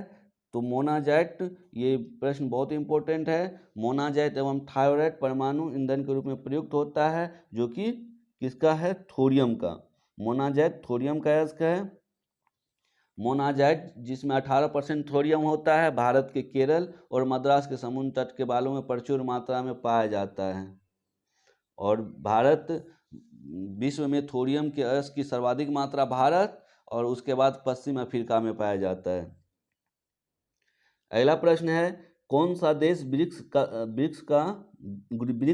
तो मोनाजैट, ये प्रश्न बहुत इंपॉर्टेंट है। मोनाजैट एवं थायोराइड परमाणु ईंधन के रूप में प्रयुक्त होता है, जो कि किसका है, थोरियम का। मोनाजैट थोरियम का अयस्क है। मोनाजैट जिसमें 18% थोरियम होता है, भारत के केरल और मद्रास के समुद्र तट के बालू में प्रचुर मात्रा में पाया जाता है, और भारत विश्व में थोरियम के अयस्क की सर्वाधिक मात्रा भारत और उसके बाद पश्चिम अफ्रीका में पाया जाता है। अगला प्रश्न है, कौन सा देश ब्रिक्स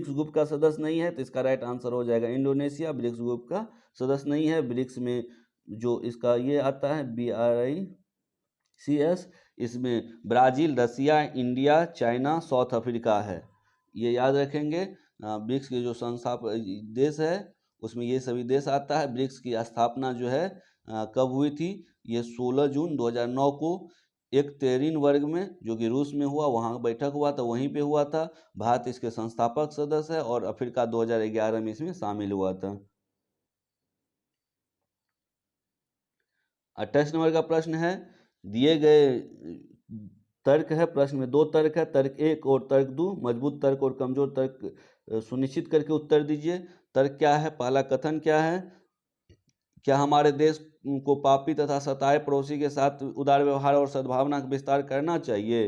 ग्रुप का सदस्य नहीं है, तो इसका राइट आंसर हो जाएगा इंडोनेशिया ब्रिक्स ग्रुप का सदस्य नहीं है। ब्रिक्स में जो इसका ये आता है BRICS, इसमें ब्राज़ील, रसिया, इंडिया, चाइना, साउथ अफ्रीका है, ये याद रखेंगे। ब्रिक्स के जो संस्थापक देश है उसमें ये सभी देश आता है। ब्रिक्स की स्थापना जो है कब हुई थी, ये 16 जून 2009 को एक तेरिन वर्ग में जो कि रूस में हुआ, वहाँ बैठक हुआ था, वहीं पे हुआ था। भारत इसके संस्थापक सदस्य है, और अफ्रीका 2011 में इसमें शामिल हुआ था। 28 नंबर का प्रश्न है, दिए गए तर्क है, प्रश्न में 2 तर्क है, तर्क 1 और तर्क 2, मजबूत तर्क और कमजोर तर्क सुनिश्चित करके उत्तर दीजिए। तर्क क्या है, पहला कथन क्या है, क्या हमारे देश को पापी तथा सताए पड़ोसी के साथ उदार व्यवहार और सद्भावना का विस्तार करना चाहिए,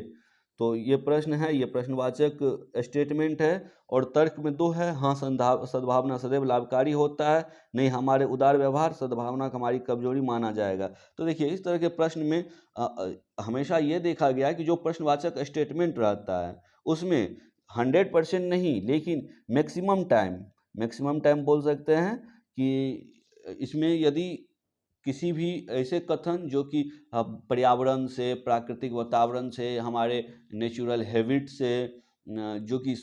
तो ये प्रश्न है, ये प्रश्नवाचक स्टेटमेंट है। और तर्क में 2 है, हाँ सद्भावना सदैव लाभकारी होता है, नहीं हमारे उदार व्यवहार सद्भावना का हमारी कमजोरी माना जाएगा। तो देखिए इस तरह के प्रश्न में हमेशा ये देखा गया है कि जो प्रश्नवाचक स्टेटमेंट रहता है उसमें 100% नहीं, लेकिन मैक्सिमम टाइम बोल सकते हैं कि इसमें यदि किसी भी ऐसे कथन जो कि पर्यावरण से, प्राकृतिक वातावरण से, हमारे नेचुरल हैबिट से, जो कि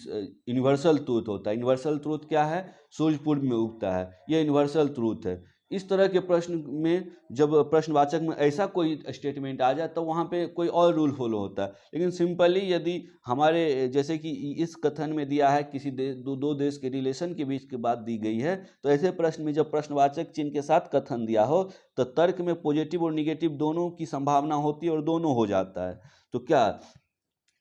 यूनिवर्सल ट्रूथ होता है। यूनिवर्सल ट्रूथ क्या है, सूर्य पूर्व में उगता है, ये यूनिवर्सल ट्रूथ है। इस तरह के प्रश्न में जब प्रश्नवाचक में ऐसा कोई स्टेटमेंट आ जाए तो वहाँ पे कोई और रूल फॉलो होता है। लेकिन सिंपली यदि हमारे जैसे कि इस कथन में दिया है किसी दो देश के रिलेशन के बीच की बात दी गई है, तो ऐसे प्रश्न में जब प्रश्नवाचक चिन्ह के साथ कथन दिया हो तो तर्क में पॉजिटिव और निगेटिव दोनों की संभावना होती है और दोनों हो जाता है। तो क्या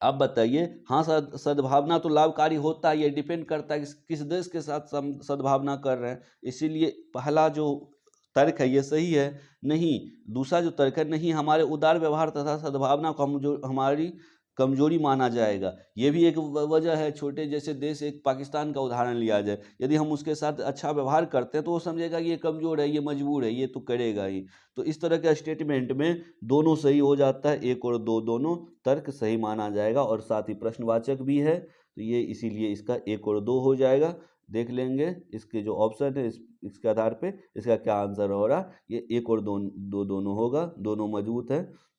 आप बताइए। हाँ, सद्भावना तो लाभकारी होता है, ये डिपेंड करता है कि किस देश के साथ सद्भावना कर रहे हैं। इसीलिए पहला जो तर्क है ये सही है। नहीं, दूसरा जो तर्क है, नहीं, हमारे उदार व्यवहार तथा सद्भावना को हमारी कमजोरी माना जाएगा। ये भी एक वजह है। छोटे जैसे देश, एक पाकिस्तान का उदाहरण लिया जाए, यदि हम उसके साथ अच्छा व्यवहार करते हैं तो वो समझेगा कि ये कमज़ोर है, ये मजबूर है, ये तो करेगा ही। तो इस तरह के स्टेटमेंट में दोनों सही हो जाता है, एक और दो दोनों तर्क सही माना जाएगा, और साथ ही प्रश्नवाचक भी है, तो ये इसीलिए इसका एक और दो हो जाएगा। देख लेंगे इसके जो ऑप्शन है, इसके आधार पे इसका क्या आंसर हो रहा। ये एक और दो दोनों होगा, दोनों मजबूत है।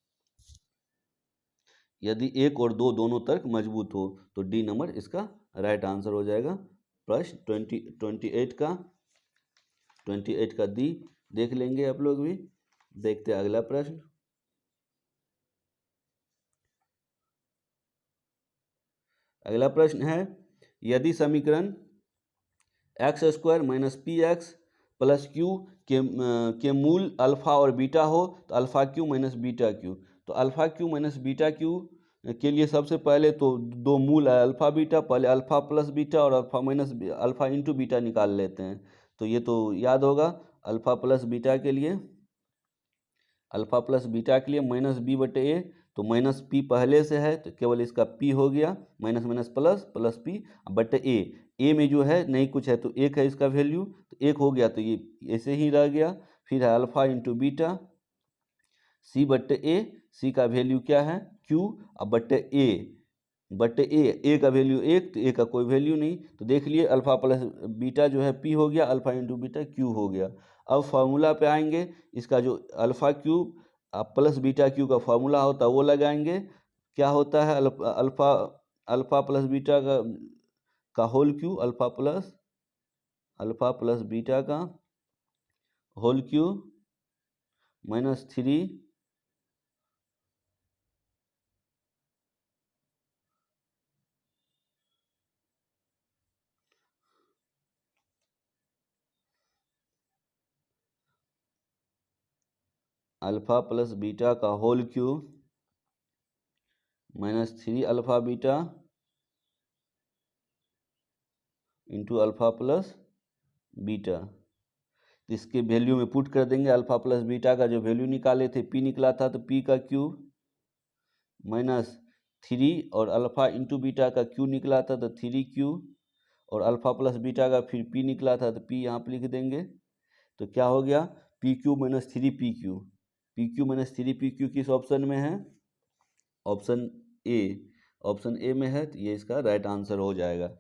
यदि एक और दो दोनों तर्क मजबूत हो तो डी नंबर इसका राइट आंसर हो जाएगा। प्रश्न 28 का डी देख लेंगे आप लोग भी। देखते हैं अगला प्रश्न। अगला प्रश्न है, यदि समीकरण X square minus P X plus Q के मूल अल्फ़ा और बीटा हो तो alpha cube minus beta cube. तो alpha cube minus beta cube के लिए सबसे पहले तो दो मूल है अल्फ़ा बीटा, पहले अल्फ़ा प्लस बीटा और alpha minus alpha into beta निकाल लेते हैं। तो ये तो याद होगा, अल्फ़ा प्लस बीटा के लिए, अल्फ़ा प्लस बीटा के लिए माइनस बी बटे ए, तो माइनस पी पहले से है तो केवल इसका पी हो गया, minus minus plus, plus P बटे ए में जो है नहीं कुछ है तो एक है इसका वैल्यू, तो एक हो गया तो ये ऐसे ही रह गया। फिर है अल्फ़ा इंटू बीटा सी बटे ए, सी का वैल्यू क्या है क्यू, अब बटे ए का वैल्यू एक, तो ए का कोई वैल्यू नहीं, तो देख लिए अल्फ़ा प्लस बीटा जो है पी हो गया, अल्फ़ा इंटू बीटा क्यू हो गया। अब फार्मूला पे आएंगे, इसका जो alpha cube plus beta cube का फार्मूला होता है वो लगाएंगे। क्या होता है, अल्फ़ा प्लस बीटा का whole cube, alpha plus beta का whole cube minus 3 alpha plus beta का whole cube minus 3 alpha beta into alpha plus beta. इसके वैल्यू में पुट कर देंगे। अल्फ़ा प्लस बीटा का जो वैल्यू निकाले थे पी निकला था, तो पी का क्यूब माइनस 3 और अल्फ़ा इंटू बीटा का क्यू निकला था तो 3 क्यू, और अल्फ़ा प्लस बीटा का फिर पी निकला था तो पी यहाँ पर लिख देंगे। तो क्या हो गया, P Q minus 3 P Q किस ऑप्शन में है, ऑप्शन ए में है, तो ये इसका राइट आंसर हो जाएगा।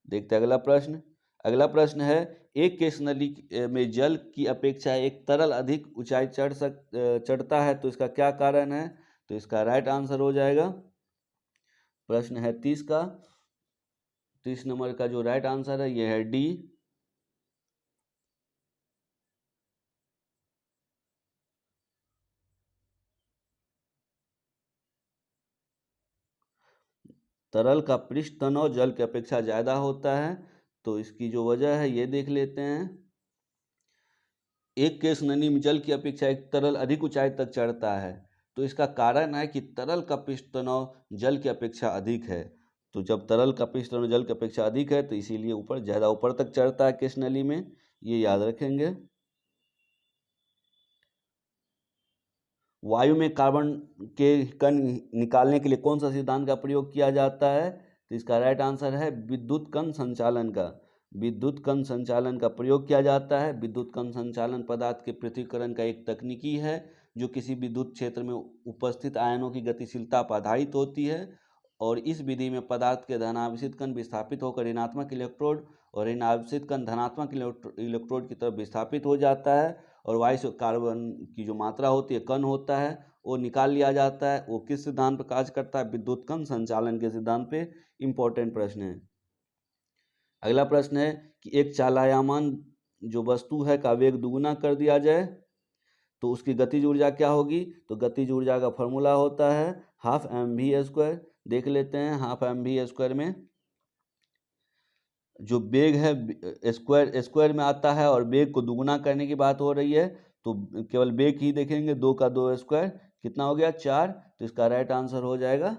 देखते हैं अगला प्रश्न। अगला प्रश्न है, एक केस नली में जल की अपेक्षा एक तरल अधिक ऊंचाई चढ़ता है तो इसका क्या कारण है, तो इसका राइट आंसर हो जाएगा। प्रश्न है 30 नंबर का जो राइट आंसर है ये है डी। तरल का पृष्ठ तनाव जल की अपेक्षा ज़्यादा होता है, तो इसकी जो वजह है ये देख लेते हैं। एक केस नली में जल की अपेक्षा एक तरल अधिक ऊंचाई तक चढ़ता है, तो इसका कारण है कि तरल का पृष्ठ तनाव जल की अपेक्षा अधिक है। तो जब तरल का पृष्ठ तनाव जल की अपेक्षा अधिक है तो इसीलिए ज़्यादा ऊपर तक चढ़ता है केस नली में, ये याद रखेंगे। वायु में कार्बन के कण निकालने के लिए कौन सा सिद्धांत का प्रयोग किया जाता है, तो इसका राइट आंसर है विद्युत कण संचालन का। विद्युत कण संचालन का प्रयोग किया जाता है। विद्युत कण संचालन पदार्थ के पृथक्करण का एक तकनीकी है जो किसी विद्युत क्षेत्र में उपस्थित आयनों की गतिशीलता पर आधारित होती है, और इस विधि में पदार्थ के धनावेशित कण विस्थापित होकर ऋणात्मक इलेक्ट्रोड और ऋणावेशित कण धनात्मक इलेक्ट्रोड की तरफ विस्थापित हो जाता है, और वायु से कार्बन की जो मात्रा होती है, कण होता है, वो निकाल लिया जाता है। वो किस सिद्धांत पर कार्य करता है, विद्युत कण संचालन के सिद्धांत पे। इंपॉर्टेंट प्रश्न है। अगला प्रश्न है कि एक चालयमान जो वस्तु है का वेग दुगुना कर दिया जाए तो उसकी गतिज ऊर्जा क्या होगी, तो गतिज ऊर्जा का फॉर्मूला होता है हाफ mv²। देख लेते हैं, हाफ mv² में जो वेग है स्क्वायर में आता है, और वेग को दुगुना करने की बात हो रही है, तो केवल वेग ही देखेंगे, 2 का 2 स्क्वायर कितना हो गया 4, तो इसका राइट आंसर हो जाएगा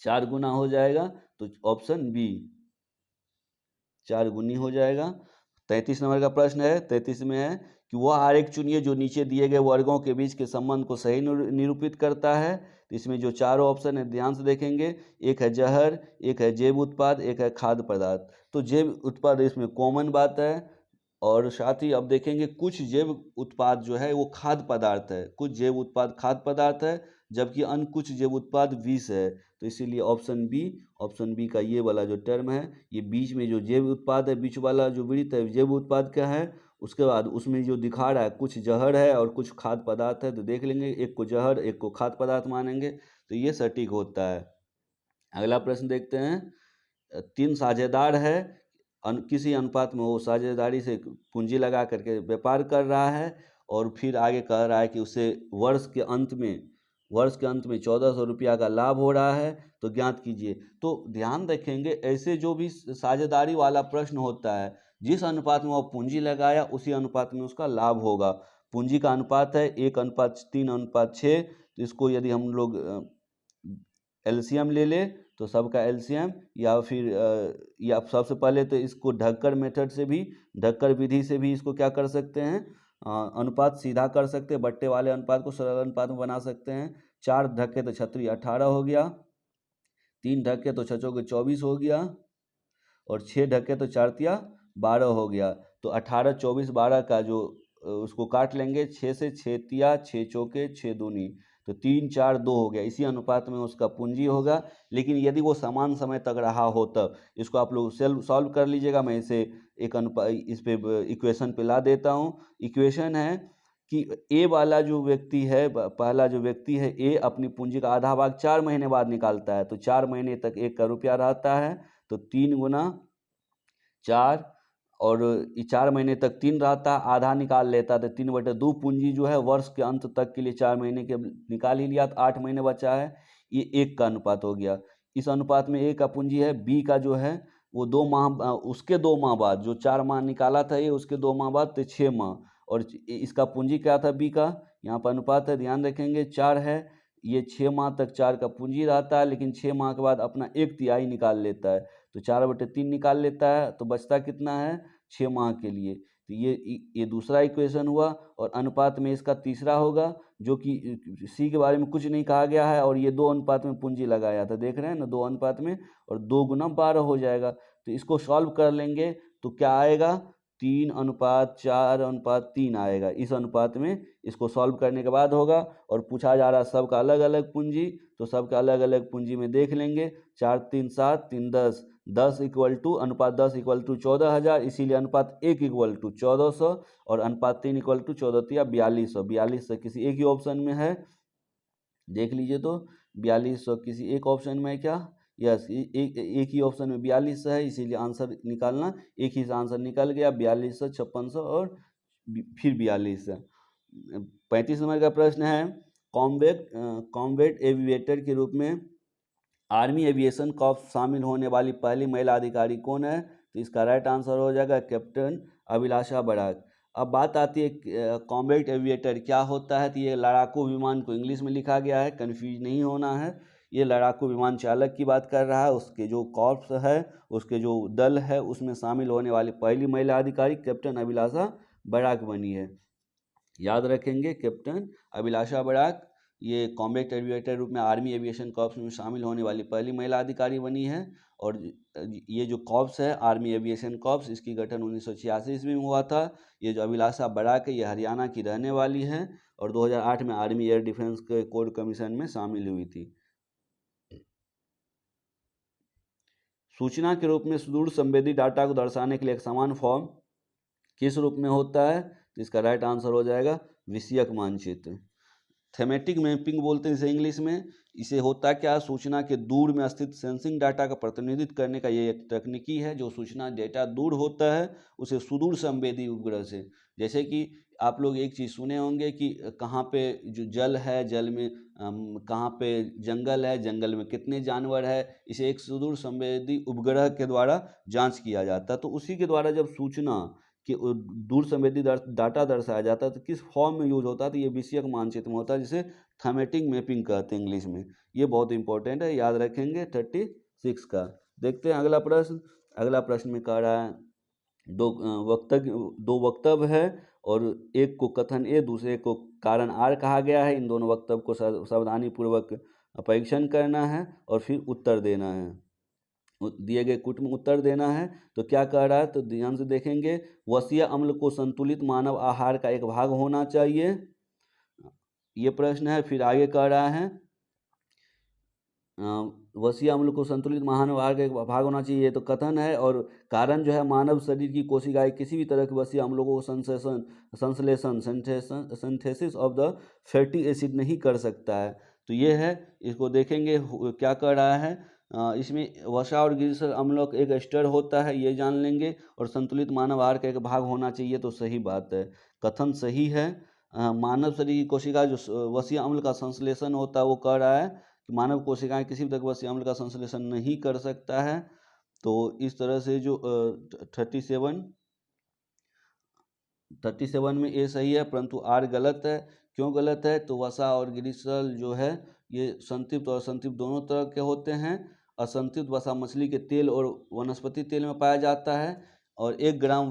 4 गुना हो जाएगा, तो ऑप्शन बी 4 गुनी हो जाएगा। 33 नंबर का प्रश्न है, 33 में है कि वह आरेख चुनिए जो नीचे दिए गए वर्गों के बीच के संबंध को सही निरूपित करता है। तो इसमें जो चारों ऑप्शन है ध्यान से देखेंगे, एक है जहर, एक है जैव उत्पाद, एक है खाद्य पदार्थ। तो जैव उत्पाद इसमें कॉमन बात है, और साथ ही अब देखेंगे कुछ जैव उत्पाद जो है वो खाद्य पदार्थ है, कुछ जैव उत्पाद खाद्य पदार्थ है, जबकि अन्य कुछ जैव उत्पाद विष है। तो इसीलिए ऑप्शन बी का ये वाला जो टर्म है, ये बीच में जो जैव उत्पाद है, बीच वाला जो वृत्त है जैव उत्पाद का है। उसके बाद उसमें जो दिखा रहा है कुछ जहर है और कुछ खाद्य पदार्थ है, तो देख लेंगे एक को जहर एक को खाद्य पदार्थ मानेंगे, तो ये सटीक होता है। अगला प्रश्न देखते हैं, 3 साझेदार है, किसी अनुपात में वो साझेदारी से पूंजी लगा करके व्यापार कर रहा है, और फिर आगे कह रहा है कि उसे वर्ष के अंत में 1400 रुपया का लाभ हो रहा है, तो ज्ञात कीजिए। तो ध्यान रखेंगे ऐसे जो भी साझेदारी वाला प्रश्न होता है, जिस अनुपात में वो पूंजी लगाया उसी अनुपात में उसका लाभ होगा। पूंजी का अनुपात है 1:3:6, तो इसको यदि हम लोग एलसीएम ले ले तो सबका एलसीएम, या फिर या सबसे पहले तो इसको ढक्कर मेथड से भी, ढक्कर विधि से भी इसको क्या कर सकते हैं, अनुपात सीधा कर सकते हैं, बट्टे वाले अनुपात को सरल अनुपात में बना सकते हैं। 4 ढक्के तो 6 18 हो गया, 3 ढक्के तो 6 चौके 24 हो गया, और 6 ढक्के तो 4 तिया 12 हो गया। तो 18 24 12 का जो उसको काट लेंगे 6 से, 6 तिया 6 चौके 6 दूनी, तो 3 4 2 हो गया, इसी अनुपात में उसका पूंजी होगा। लेकिन यदि वो समान समय तक रहा हो तब, इसको आप लोग सॉल्व कर लीजिएगा, मैं इसे एक इस पे इक्वेशन पे ला देता हूँ। इक्वेशन है कि ए वाला जो व्यक्ति है, पहला जो व्यक्ति है ए, अपनी पूंजी का आधा भाग 4 महीने बाद निकालता है, तो 4 महीने तक 1 का रुपया रहता है, तो 3 गुना 4, और 4 महीने तक 3 रहता, आधा निकाल लेता, तो 3/2 पूंजी जो है वर्ष के अंत तक के लिए 4 महीने के निकाल ही लिया, तो 8 महीने बचा है, ये 1 का अनुपात हो गया। इस अनुपात में ए का पूंजी है, बी का जो है वो 2 माह, उसके 2 माह बाद, जो 4 माह निकाला था ये, उसके 2 माह बाद तो 6 माह, और इसका पूंजी क्या था बी का, यहाँ पर अनुपात है ध्यान रखेंगे 4 है, ये 6 माह तक 4 का पूंजी रहता है, लेकिन 6 माह के बाद अपना 1/3 निकाल लेता है, तो 4/3 निकाल लेता है, तो बचता कितना है 6 माह के लिए। तो ये दूसरा इक्वेशन हुआ, और अनुपात में इसका तीसरा होगा, जो कि सी के बारे में कुछ नहीं कहा गया है, और ये 2 अनुपात में पूंजी लगाया था, देख रहे हैं ना 2 अनुपात में, और 2 गुना 12 हो जाएगा। तो इसको सॉल्व कर लेंगे तो क्या आएगा, 3:4:3 आएगा, इस अनुपात में इसको सॉल्व करने के बाद होगा। और पूछा जा रहा है सबका अलग अलग पूंजी, तो सबका अलग अलग पूंजी में देख लेंगे, 4 3 7 3 10, 10 इक्वल टू अनुपात 10 इक्वल टू 14,000, इसीलिए अनुपात 1 इक्वल टू 1400, और अनुपात 3 इक्वल टू 14 4200, 4200 किसी एक ही ऑप्शन में है, देख लीजिए। तो 4200 किसी एक ऑप्शन में है क्या, यस, एक ही ऑप्शन में 4200 है, इसीलिए आंसर निकालना, एक ही से आंसर निकल गया 4200 5600 और फिर 4200। 35 नंबर का प्रश्न है, कॉम्बैट एविएटर के रूप में आर्मी एविएशन कॉर्प्स शामिल होने वाली पहली महिला अधिकारी कौन है, तो इसका राइट आंसर हो जाएगा कैप्टन अभिलाषा बराक। अब बात आती है कॉम्बैट एविएटर क्या होता है, तो ये लड़ाकू विमान को इंग्लिश में लिखा गया है, कन्फ्यूज नहीं होना है, ये लड़ाकू विमान चालक की बात कर रहा है, उसके जो कॉर्प्स है, उसके जो दल है, उसमें शामिल होने वाली पहली महिला अधिकारी कैप्टन अभिलाषा बराक बनी है, याद रखेंगे कैप्टन अभिलाषा बराक, ये कॉम्बैट एविएटर रूप में आर्मी एविएशन कॉर्प्स में शामिल होने वाली पहली महिला अधिकारी बनी है। और ये जो कॉर्प्स है आर्मी एविएशन कॉर्प्स, इसकी गठन 1986 ईस्वी में हुआ था। ये जो अभिलाषा बराक है ये हरियाणा की रहने वाली है, और 2008 में आर्मी एयर डिफेंस के कोर कमीशन में शामिल हुई थी। सूचना के रूप में सुदूर संवेदी डाटा को दर्शाने के लिए एक समान फॉर्म किस रूप में होता है, तो इसका राइट आंसर हो जाएगा विषयक मानचित्र। थेमेटिक मैपिंग बोलते हैं इसे इंग्लिश में। इसे होता क्या, सूचना के दूर में स्थित सेंसिंग डाटा का प्रतिनिधित्व करने का ये एक तकनीकी है। जो सूचना डेटा दूर होता है उसे सुदूर संवेदी उपग्रह से, जैसे कि आप लोग एक चीज़ सुने होंगे कि कहाँ पे जो जल है, जल में कहाँ पे जंगल है, जंगल में कितने जानवर है, इसे एक सुदूर संवेदी उपग्रह के द्वारा जांच किया जाता है। तो उसी के द्वारा जब सूचना कि दूर संवेदी डाटा दर्शाया जाता है तो किस फॉर्म में यूज होता है, तो ये विषयक मानचित्र में होता है, जिसे थैमेटिक मैपिंग कहते हैं इंग्लिश में। ये बहुत इंपॉर्टेंट है, याद रखेंगे 36 का। देखते हैं अगला प्रश्न। अगला प्रश्न में कह रहा है दो वक्तव्य है और एक को कथन ए, दूसरे को कारण आर कहा गया है। इन दोनों वक्तव्य को सावधानी पूर्वक परीक्षण करना है और फिर उत्तर देना है, दिए गए कुट में उत्तर देना है। तो क्या कह रहा है, तो ध्यान से देखेंगे। वसीय अम्ल को संतुलित मानव आहार का एक भाग होना चाहिए, ये प्रश्न है। फिर आगे कह रहा है वसीय अम्ल को संतुलित मानव आहार का एक भाग होना चाहिए, ये तो कथन है। और कारण जो है, मानव शरीर की कोशिकाएं किसी भी तरह के वसीय अम्लों को संश्लेषण synthesis of the fatty acid नहीं कर सकता है, तो ये है। इसको देखेंगे क्या कह रहा है। इसमें वसा और ग्लिसरॉल अम्लों का एक एस्टर होता है, ये जान लेंगे। और संतुलित मानव आहार का एक भाग होना चाहिए, तो सही बात है, कथन सही है। मानव शरीर की कोशिका जो वसीय अम्ल का संश्लेषण होता है, वो कह रहा है कि मानव कोशिकाएं किसी भी तरह के वसीय अम्ल का संश्लेषण नहीं कर सकता है। तो इस तरह से जो 37 में ए सही है, परंतु आर गलत है। क्यों गलत है, तो वसा और ग्लिसरॉल जो है ये संतृप्त और असंतृप्त दोनों तरह के होते हैं। असंतृप्त वसा मछली के तेल और वनस्पति तेल में पाया जाता है। और 1 ग्राम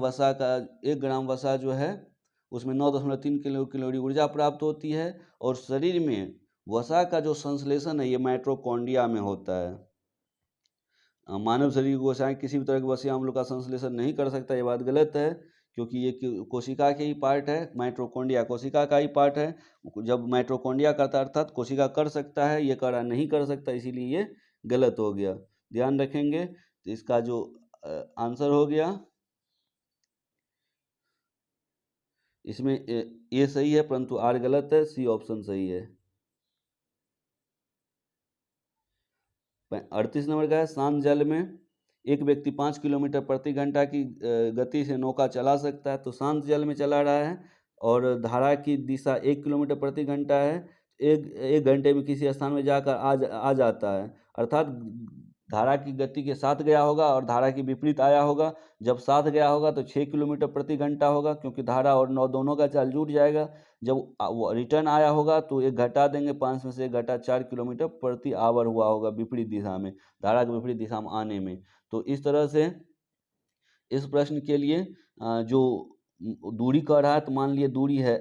वसा जो है उसमें 9.3 कैलोरी ऊर्जा प्राप्त होती है। और शरीर में वसा का जो संश्लेषण है ये माइटोकॉन्ड्रिया में होता है। मानव शरीर की कोशिकाएं किसी भी तरह के वसीय अम्लों का संश्लेषण नहीं कर सकता, ये बात गलत है, क्योंकि ये कोशिका के ही पार्ट है। माइटोकॉन्ड्रिया कोशिका का ही पार्ट है। जब माइटोकॉन्ड्रिया करता अर्थात कोशिका कर सकता है, ये करा नहीं कर सकता, इसीलिए ये गलत हो गया, ध्यान रखेंगे। तो इसका जो आंसर हो गया, इसमें ए सही है परंतु आर गलत है, सी ऑप्शन सही है। 38 नंबर का है, शांत जल में एक व्यक्ति 5 किलोमीटर प्रति घंटा की गति से नौका चला सकता है। तो शांत जल में चला रहा है और धारा की दिशा 1 किलोमीटर प्रति घंटा है। एक घंटे में किसी स्थान में जाकर आ जाता है, अर्थात धारा की गति के साथ गया होगा और धारा की विपरीत आया होगा। जब साथ गया होगा तो 6 किलोमीटर प्रति घंटा होगा, क्योंकि धारा और नौ दोनों का चाल जुट जाएगा। जब रिटर्न आया होगा तो एक घटा देंगे, 5 में से एक घटा 4 किलोमीटर प्रति आवर हुआ होगा विपरीत दिशा में, धारा की विपरीत दिशा में आने में। तो इस तरह से इस प्रश्न के लिए जो दूरी कह रहा है, तो मान लिए दूरी है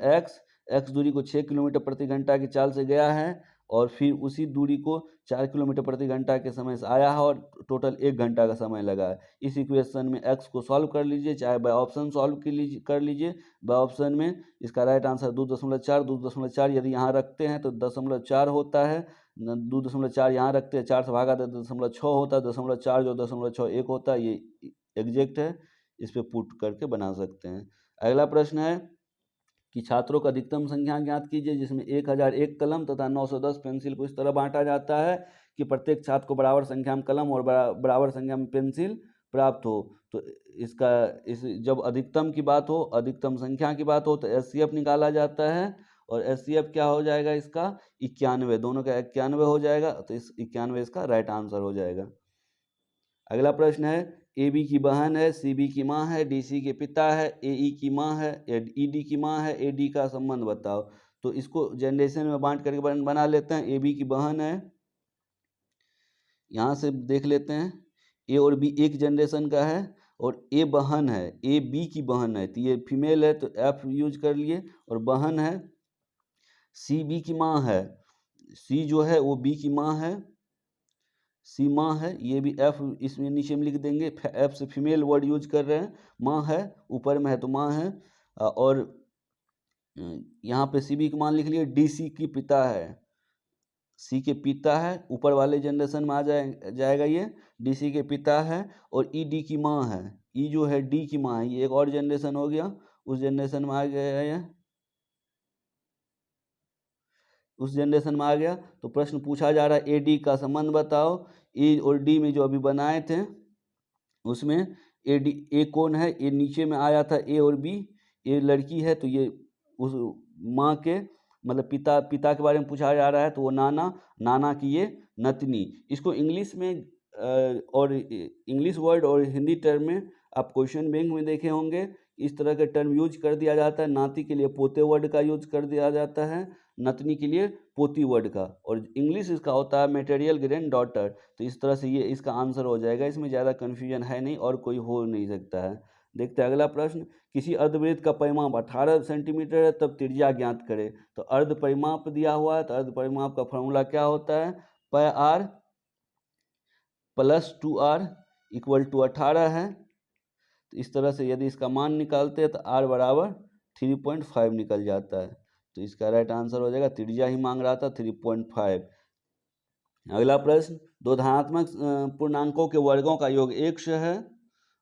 x दूरी को 6 किलोमीटर प्रति घंटा की चाल से गया है और फिर उसी दूरी को 4 किलोमीटर प्रति घंटा के समय से आया है और टोटल 1 घंटा का समय लगा है। इस इक्वेशन में x को सॉल्व कर लीजिए, चाहे बाय ऑप्शन सॉल्व कर लीजिए। बाय ऑप्शन में इसका राइट आंसर 2.4 यदि यहाँ रखते हैं तो 0.4 होता है, 2.4 यहाँ रखते हैं, 4 से भागा तो 0.6 होता है, 0.4 जो 0.61 होता है, ये एग्जैक्ट है, इस पे पुट करके बना सकते हैं। अगला प्रश्न है कि छात्रों का अधिकतम संख्या ज्ञात कीजिए, जिसमें 1001 कलम तथा 910 पेंसिल को इस तरह बांटा जाता है कि प्रत्येक छात्र को बराबर संख्या में कलम और बराबर संख्या में पेंसिल प्राप्त हो। तो जब अधिकतम की बात हो, अधिकतम संख्या की बात हो, तो एचसीएफ निकाला जाता है और एचसीएफ क्या हो जाएगा इसका 91, दोनों का 91 हो जाएगा। तो इस 91 इसका राइट आंसर हो जाएगा। अगला प्रश्न है, ए बी की बहन है, सी बी की माँ है, डी सी के पिता है, ए ई की माँ है, ई डी की माँ है, ए डी का संबंध बताओ। तो इसको जनरेशन में बांट करके बना लेते हैं। ए बी की बहन है, यहाँ से देख लेते हैं, ए और बी एक जनरेशन का है और ए बहन है, ए बी की बहन है, तो ये फीमेल है तो एफ यूज कर लिए। और बहन है, सी बी की माँ है, सी जो है वो बी की माँ है, सी माँ है, ये भी एफ इसमें नीचे में लिख देंगे, एफ से फीमेल वर्ड यूज कर रहे हैं, माँ है ऊपर में है तो माँ है। और यहाँ पे सी बी का मान लिख लिए, डी सी की पिता है, सी के पिता है, ऊपर वाले जनरेशन में आ जाएगा ये, डी सी के पिता है। और ई डी की माँ है, ई जो है डी की माँ है, ये एक और जनरेशन हो गया, उस जनरेशन में आ गया है, उस जनरेशन में आ गया। तो प्रश्न पूछा जा रहा है ए डी का संबंध बताओ। ए और डी में जो अभी बनाए थे उसमें ए डी, ए कौन है, ए नीचे में आया था, ए और बी, ए लड़की है तो ये उस माँ के मतलब पिता के बारे में पूछा जा रहा है, तो वो नाना की ये नतनी। इसको इंग्लिश में और इंग्लिश वर्ड और हिंदी टर्म में आप क्वेश्चन बैंक में देखे होंगे इस तरह के टर्म यूज कर दिया जाता है। नाती के लिए पोते वर्ड का यूज कर दिया जाता है, नतनी के लिए पोती वर्ड का, और इंग्लिश इसका होता है मटेरियल ग्रैंड डॉटर। तो इस तरह से ये इसका आंसर हो जाएगा, इसमें ज़्यादा कन्फ्यूजन है नहीं और कोई हो नहीं सकता है। देखते हैं अगला प्रश्न। किसी अर्धवृत्त का परिमाप 18 सेंटीमीटर है, तब त्रिज्या ज्ञात करें। तो अर्ध परिमाप दिया हुआ है, तो अर्ध परिमाप का फॉर्मूला क्या होता है, pi R plus 2r equal to 18 है। तो इस तरह से यदि इसका मान निकालते हैं तो r बराबर 3.5 निकल जाता है। तो इसका राइट आंसर हो जाएगा, त्रिज्या ही मांग रहा था 3.5। अगला प्रश्न, दो धनात्मक पूर्णांकों के वर्गों का योग 100 है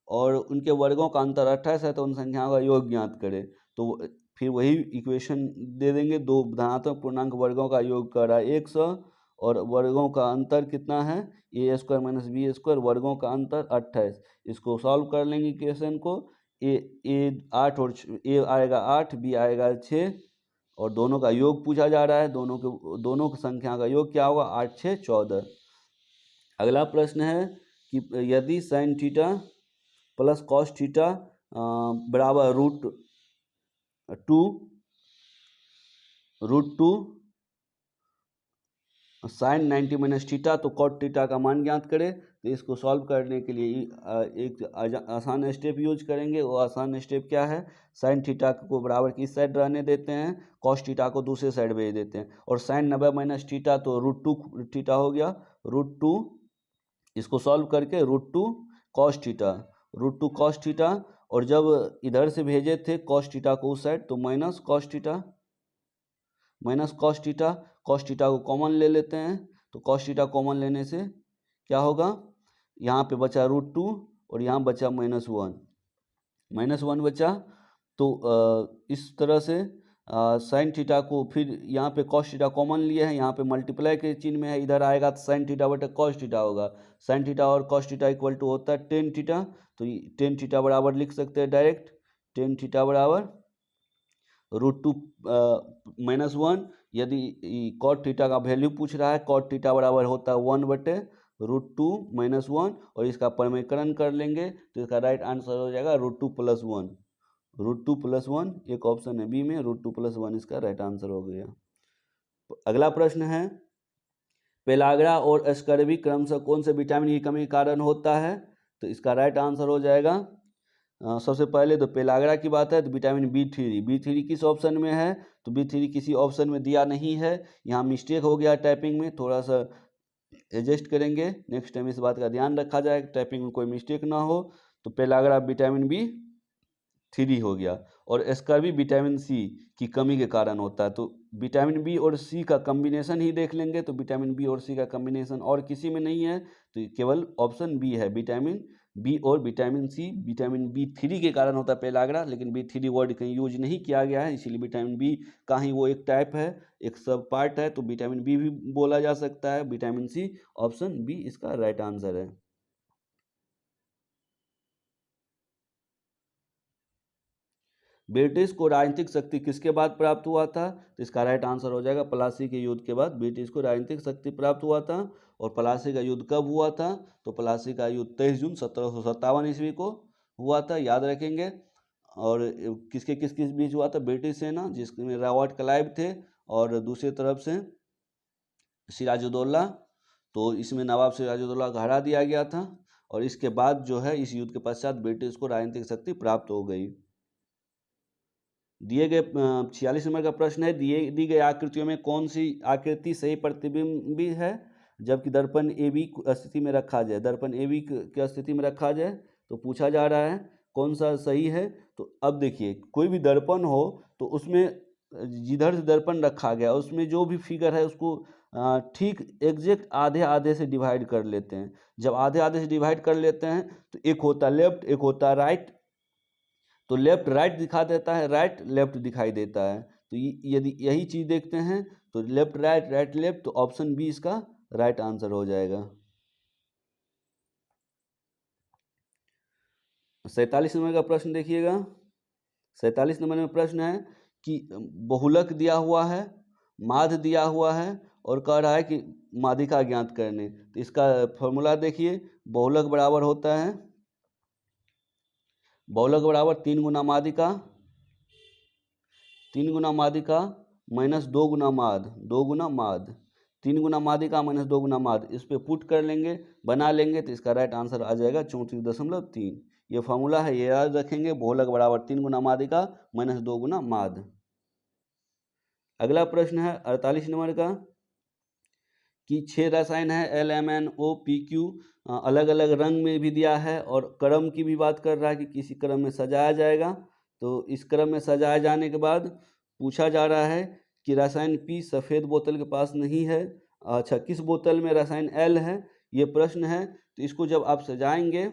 और उनके वर्गों का अंतर 28 है, तो उन संख्याओं का योग ज्ञात करें। तो फिर वही इक्वेशन दे देंगे, दो धनात्मक पूर्णांक वर्गों का योग कर रहा है 100 और वर्गों का अंतर कितना है, A square minus B square, वर्गों का अंतर 28। इसको सॉल्व कर लेंगे इक्वेशन को, ए 8 और ए आएगा 8, बी आएगा 6 और दोनों का योग पूछा जा रहा है, दोनों की संख्या का योग क्या होगा, 8 6 14। अगला प्रश्न है कि यदि sine theta plus cos theta बराबर root two sine 90 minus theta, तो कॉट थीटा का मान ज्ञात करें। तो इसको सॉल्व करने के लिए एक आसान स्टेप यूज करेंगे। वो आसान स्टेप क्या है, साइन थीटा को बराबर किस साइड रहने देते हैं, कॉस थीटा को दूसरे साइड भेज देते हैं, और साइन 90 माइनस थीटा तो √2 थीटा हो गया, √2 इसको सॉल्व करके √2 कॉस थीटा, और जब इधर से भेजे थे कॉस थीटा को उस साइड, तो माइनस कॉस थीटा को कॉमन ले लेते हैं। तो कॉस थीटा कॉमन लेने से क्या होगा, यहाँ पे बचा √2 और यहाँ बचा -1 बचा। तो इस तरह से साइन थीटा को फिर यहाँ पे कॉस थीटा कॉमन लिए हैं, यहाँ पे मल्टीप्लाई के चिन्ह में है, इधर आएगा तो साइन थीटा बटे कॉस थीटा होगा। साइन थीटा और कॉस थीटा इक्वल टू होता है टेन थीटा, तो टेन थीटा बराबर लिख सकते हैं डायरेक्ट, टेन थीटा बराबर √2 -1। यदि कॉट थीटा का वैल्यू पूछ रहा है, कॉट थीटा बराबर होता है 1 बटे √2 -1, और इसका परिमेयकरण कर लेंगे तो इसका राइट आंसर हो जाएगा √2 + 1। एक ऑप्शन है बी में, √2 + 1 इसका राइट आंसर हो गया। अगला प्रश्न है, पेलाग्रा और स्कर्वी क्रमशः कौन से विटामिन की कमी के कारण होता है। तो इसका राइट आंसर हो जाएगा, सबसे पहले तो पेलाग्रा की बात है तो विटामिन बी थ्री किस ऑप्शन में है, तो बी3 किसी ऑप्शन में दिया नहीं है, यहाँ मिस्टेक हो गया टाइपिंग में, थोड़ा सा एडजस्ट करेंगे, नेक्स्ट टाइम इस बात का ध्यान रखा जाए टाइपिंग में कोई मिस्टेक ना हो। तो पेलाग्रा विटामिन बी3 हो गया, और स्कर्वी विटामिन सी की कमी के कारण होता है। तो विटामिन बी और सी का कम्बिनेशन ही देख लेंगे, तो विटामिन बी और सी का कम्बिनेशन और किसी में नहीं है, तो केवल ऑप्शन बी है, विटामिन बी और विटामिन सी। विटामिन बी3 के कारण होता है पेलाग्रा, लेकिन बी3 वर्ड कहीं यूज नहीं किया गया है, इसीलिए विटामिन बी का ही वो एक टाइप है, एक सब पार्ट है, तो विटामिन बी भी बोला जा सकता है। विटामिन सी, ऑप्शन बी इसका राइट आंसर है। ब्रिटिश को राजनीतिक शक्ति किसके बाद प्राप्त हुआ था, तो इसका राइट आंसर हो जाएगा प्लासी के युद्ध के बाद ब्रिटिश को राजनीतिक शक्ति प्राप्त हुआ था। और प्लासी का युद्ध कब हुआ था, तो प्लासी का युद्ध 23 जून 1757 ईस्वी को हुआ था, याद रखेंगे। और किसके किस बीच हुआ था, ब्रिटिश सेना जिसमें रॉबर्ट क्लाइव थे और दूसरी तरफ से सिराजुद्दौला, तो इसमें नवाब सिराजुद्दौला को हरा दिया गया था। और इसके बाद जो है इस युद्ध के पश्चात ब्रिटिश को राजनीतिक शक्ति प्राप्त हो गई। दिए गए 46 नंबर का प्रश्न है, दी गई आकृतियों में कौन सी आकृति सही प्रतिबिंबी है जबकि दर्पण ए बी स्थिति में रखा जाए, दर्पण ए बी की स्थिति में रखा जाए, तो पूछा जा रहा है कौन सा सही है। तो अब देखिए, कोई भी दर्पण हो तो उसमें जिधर से दर्पण रखा गया उसमें जो भी फिगर है उसको ठीक एग्जैक्ट आधे आधे से डिवाइड कर लेते हैं। जब आधे आधे से डिवाइड कर लेते हैं तो एक होता है लेफ्ट, एक होता है राइट, तो लेफ्ट राइट दिखा देता है, राइट लेफ्ट दिखाई देता है। तो यदि यही चीज़ देखते हैं तो लेफ्ट राइट, राइट लेफ्ट, तो ऑप्शन बी इसका राइट आंसर हो जाएगा। 47 नंबर का प्रश्न देखिएगा। 47 नंबर में प्रश्न है कि बहुलक दिया हुआ है, माध्य दिया हुआ है और कह रहा है कि माध्यिका ज्ञात करने। तो इसका फॉर्मूला देखिए, बहुलक बराबर होता है बहुलक बराबर 3 गुना माध्यिका, 3 गुना माध्यिका माइनस 2 गुना माध्य, 2 गुना माध्य, 3 गुना माध्यिका माइनस 2 गुना माध्य, इस पे पुट कर लेंगे, बना लेंगे तो इसका राइट आंसर आ जाएगा 34.3। ये फॉर्मूला है, ये याद रखेंगे, बहुलक बराबर 3 गुना माध्यिका माइनस 2 गुना माध्य। अगला प्रश्न है 48 नंबर का कि 6 रसायन है LMNO, PQ, अलग अलग रंग में भी दिया है और क्रम की भी बात कर रहा है कि किसी क्रम में सजाया जाएगा। तो इस क्रम में सजाए जाने के बाद पूछा जा रहा है कि रसायन P सफ़ेद बोतल के पास नहीं है, अच्छा किस बोतल में रसायन L है, ये प्रश्न है। तो इसको जब आप सजाएंगे,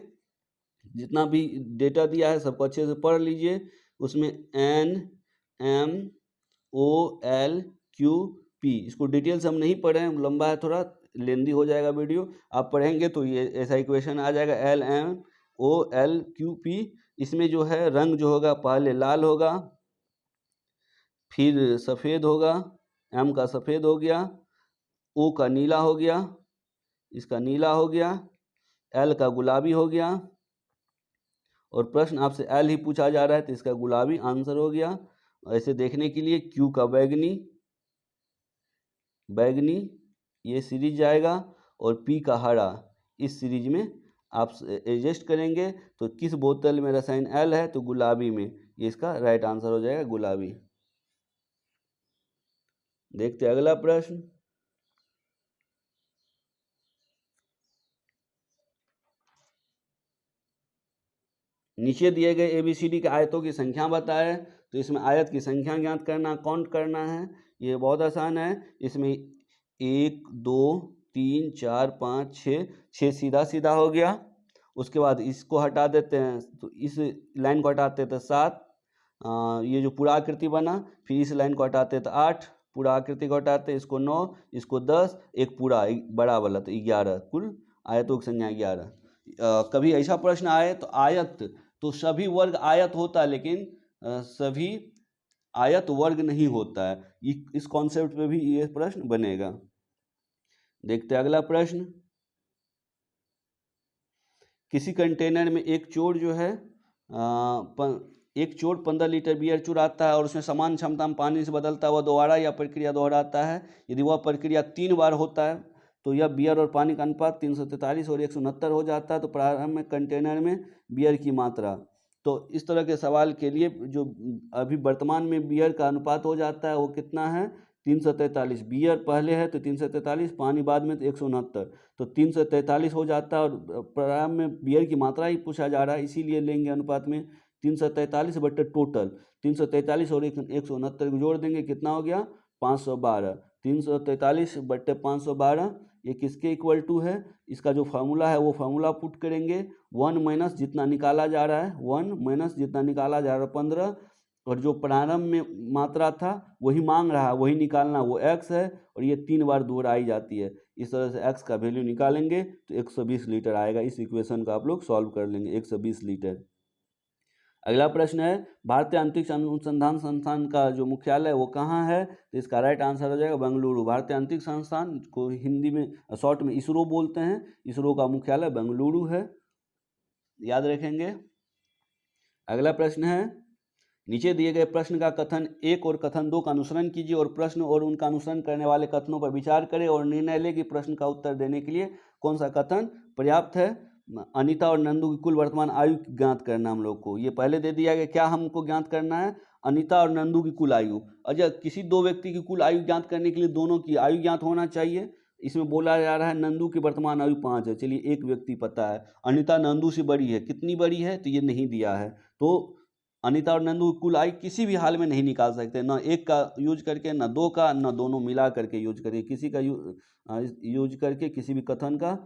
जितना भी डेटा दिया है सबको अच्छे से पढ़ लीजिए, उसमें NMOLQP, इसको डिटेल्स हम नहीं पढ़े हैं, लंबा है, थोड़ा लेंदी हो जाएगा वीडियो, आप पढ़ेंगे तो ये ऐसा इक्वेशन आ जाएगा LMOLQP। इसमें जो है रंग जो होगा पहले लाल होगा, फिर सफ़ेद होगा, M का सफ़ेद हो गया, O का नीला हो गया, इसका नीला हो गया, L का गुलाबी हो गया, और प्रश्न आपसे L ही पूछा जा रहा है तो इसका गुलाबी आंसर हो गया। ऐसे देखने के लिए Q का बैगनी, बैगनी ये सीरीज जाएगा, और P का हरा, इस सीरीज में आप एडजस्ट करेंगे तो किस बोतल में रसायन L है तो गुलाबी में, ये इसका राइट आंसर हो जाएगा गुलाबी। देखते हैं अगला प्रश्न। नीचे दिए गए ABCD के आयतों की संख्या बताएं, तो इसमें आयत की संख्या ज्ञात करना, काउंट करना है, ये बहुत आसान है। इसमें 1 2 3 4 5 6, 6 सीधा सीधा हो गया। उसके बाद इसको हटा देते हैं, तो इस लाइन को हटाते हैं तो 7, ये जो पूरा आकृति बना, फिर इस लाइन को हटाते हैं तो 8, पूरा आकृति को हटाते हैं, इसको 9, इसको 10, एक पूरा बड़ा वाला तो 11, कुल आयतों की संख्या 11। कभी ऐसा प्रश्न आए तो आयत, तो सभी वर्ग आयत होता है, लेकिन सभी आयत वर्ग नहीं होता है, इस कॉन्सेप्ट पे भी ये प्रश्न बनेगा। देखते हैं अगला प्रश्न। किसी कंटेनर में एक चोर जो है एक चोर 15 लीटर बियर चुराता है और उसमें समान क्षमता में पानी से बदलता है, वह दोबारा यह प्रक्रिया दोहराता है। यदि वह प्रक्रिया 3 बार होता है तो यह बियर और पानी का अनुपात 343 और 169 हो जाता है। तो प्रारंभ में कंटेनर में बियर की मात्रा, तो इस तरह के सवाल के लिए जो अभी वर्तमान में बियर का अनुपात हो जाता है वो कितना है, 343। बियर पहले है तो 343, पानी बाद में तो 169, तो 343 हो जाता है। और प्रारंभ में बियर की मात्रा ही पूछा जा रहा है, इसीलिए लेंगे अनुपात में 343 बटे टोटल 343 और 169 को जोड़ देंगे, कितना हो गया 512। 343 बटे 512 ये किसके इक्वल टू है, इसका जो फार्मूला है वो फार्मूला पुट करेंगे, 1 माइनस जितना निकाला जा रहा है 1 माइनस जितना निकाला जा रहा है 15, और जो प्रारंभ में मात्रा था वही मांग रहा है वही निकालना, वो x है, और ये 3 बार दोहराई जाती है। इस तरह से x का वैल्यू निकालेंगे तो 120 लीटर आएगा। इस इक्वेशन का आप लोग सॉल्व कर लेंगे, 120 लीटर। अगला प्रश्न है भारतीय अंतरिक्ष अनुसंधान संस्थान का जो मुख्यालय है वो कहाँ है, तो इसका राइट आंसर हो जाएगा बेंगलुरु। भारतीय अंतरिक्ष संस्थान को हिंदी में शॉर्ट में इसरो बोलते हैं, इसरो का मुख्यालय बेंगलुरु है, याद रखेंगे। अगला प्रश्न है नीचे दिए गए प्रश्न का कथन 1 और कथन 2 का अनुसरण कीजिए और प्रश्न और उनका अनुसरण करने वाले कथनों पर विचार करें और निर्णय लें कि प्रश्न का उत्तर देने के लिए कौन सा कथन पर्याप्त है। अनीता और नंदू की कुल वर्तमान आयु ज्ञात करना हम लोग को, ये पहले दे दिया गया, क्या हमको ज्ञात करना है, अनीता और नंदू की कुल आयु। अच्छा, किसी दो व्यक्ति की कुल आयु ज्ञात करने के लिए दोनों की आयु ज्ञात होना चाहिए। इसमें बोला जा रहा है नंदू की वर्तमान आयु 5 है, चलिए एक व्यक्ति पता है, अनीता नंदू से बड़ी है, कितनी बड़ी है तो ये नहीं दिया है, तो अनीता और नंदू की कुल आयु किसी भी हाल में नहीं निकाल सकते, ना एक का यूज करके, ना दो का, ना दोनों मिला करके यूज करके, किसी का यूज करके किसी भी कथन का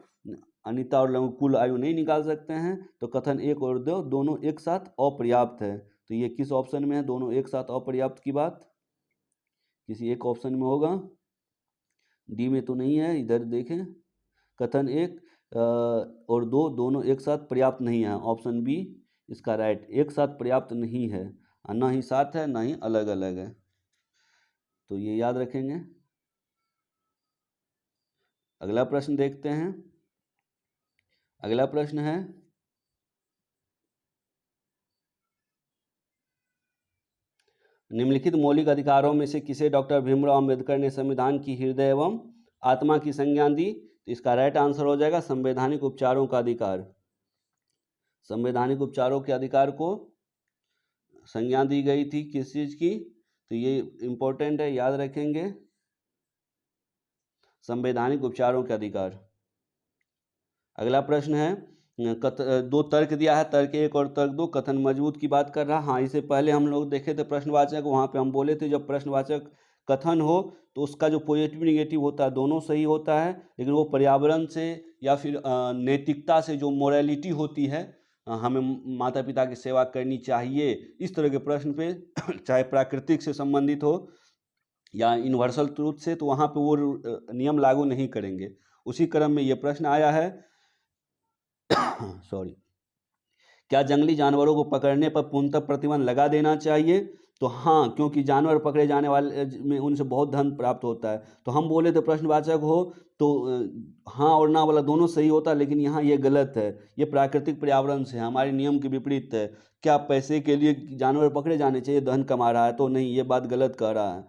अनीता और नंदू कुल आयु नहीं निकाल सकते हैं। तो कथन 1 और 2 दोनों एक साथ अपर्याप्त है, तो ये किस ऑप्शन में है, दोनों एक साथ अपर्याप्त की बात किसी एक ऑप्शन में होगा, डी में तो नहीं है, इधर देखें, कथन 1 और 2 दोनों एक साथ पर्याप्त नहीं है, ऑप्शन बी इसका राइट, एक साथ पर्याप्त नहीं है, ना ही साथ है ना ही अलग अलग है, तो ये याद रखेंगे। अगला प्रश्न देखते हैं। अगला प्रश्न है निम्नलिखित मौलिक अधिकारों में से किसे डॉक्टर भीमराव अंबेडकर ने संविधान की हृदय एवं आत्मा की संज्ञा दी? तो इसका राइट आंसर हो जाएगा संवैधानिक उपचारों का अधिकार। संवैधानिक उपचारों के अधिकार को संज्ञा दी गई थी किस चीज की? तो ये इंपॉर्टेंट है, याद रखेंगे, संवैधानिक उपचारों के अधिकार। अगला प्रश्न है, दो तर्क दिया है, तर्क 1 और तर्क 2, कथन मजबूत की बात कर रहा है। हाँ, इससे पहले हम लोग देखे थे प्रश्नवाचक, वहाँ पे हम बोले थे जब प्रश्नवाचक कथन हो तो उसका जो पॉजिटिव निगेटिव होता है दोनों सही होता है, लेकिन वो पर्यावरण से या फिर नैतिकता से, जो मोरालिटी होती है, हमें माता पिता की सेवा करनी चाहिए, इस तरह के प्रश्न पे चाहे प्राकृतिक से संबंधित हो या यूनिवर्सल ट्रूथ से, तो वहाँ पे वो नियम लागू नहीं करेंगे। उसी क्रम में ये प्रश्न आया है सॉरी, क्या जंगली जानवरों को पकड़ने पर पूर्णतः प्रतिबंध लगा देना चाहिए? तो हाँ, क्योंकि जानवर पकड़े जाने वाले में उनसे बहुत धन प्राप्त होता है। तो हम बोले तो प्रश्नवाचक हो तो हाँ और ना वाला दोनों सही होता है, लेकिन यहाँ ये गलत है, ये प्राकृतिक पर्यावरण से हमारे नियम के विपरीत है। क्या पैसे के लिए जानवर पकड़े जाने चाहिए, धन कमा रहा है? तो नहीं, ये बात गलत कह रहा है।